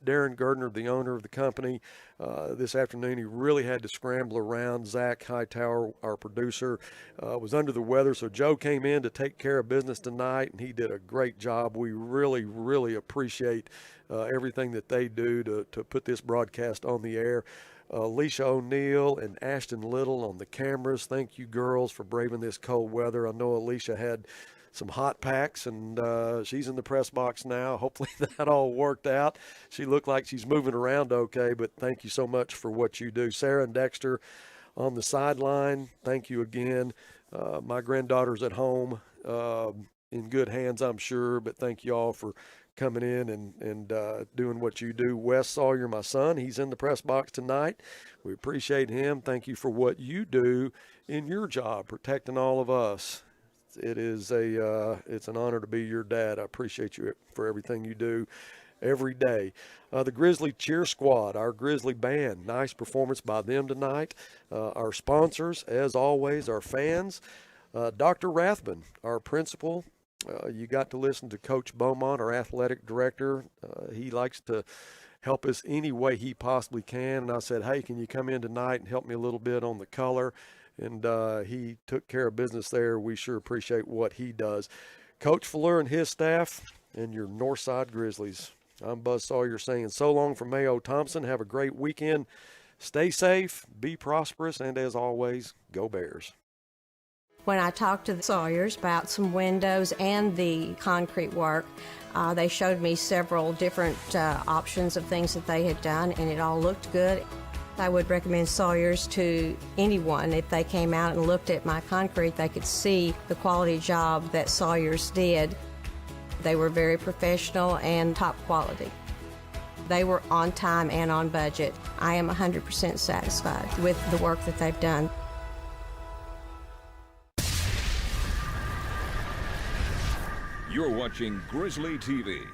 Darren Gardner, the owner of the company, this afternoon, he really had to scramble around. Zach Hightower, our producer, was under the weather, so Joe came in to take care of business tonight, and he did a great job. We really, really appreciate everything that they do to put this broadcast on the air. Alicia O'Neill and Ashton Little on the cameras. Thank you, girls, for braving this cold weather. I know Alicia had some hot packs, and she's in the press box now. Hopefully that all worked out. She looked like she's moving around okay, but thank you so much for what you do. Sarah and Dexter on the sideline, thank you again. My granddaughter's at home in good hands, I'm sure, but thank you all for coming in and doing what you do. Wes Sawyer, my son, he's in the press box tonight. We appreciate him. Thank you for what you do in your job, protecting all of us. It is it's an honor to be your dad. I appreciate you for everything you do every day. The Grizzly Cheer Squad, our Grizzly band, nice performance by them tonight. Our sponsors, as always, our fans. Dr. Rathman, our principal. You got to listen to Coach Beaumont, our athletic director. He likes to help us any way he possibly can. And I said, hey, can you come in tonight and help me a little bit on the color? And he took care of business there. We sure appreciate what he does. Coach Fuller and his staff and your Northside Grizzlies. I'm Buzz Sawyer saying so long from Mayo Thompson. Have a great weekend. Stay safe, be prosperous, and as always, go Bears. When I talked to the Sawyers about some windows and the concrete work, they showed me several different options of things that they had done, and it all looked good. I would recommend Sawyers to anyone. If they came out and looked at my concrete, they could see the quality job that Sawyers did. They were very professional and top quality. They were on time and on budget. I am 100% satisfied with the work that they've done. You're watching Grizzly TV.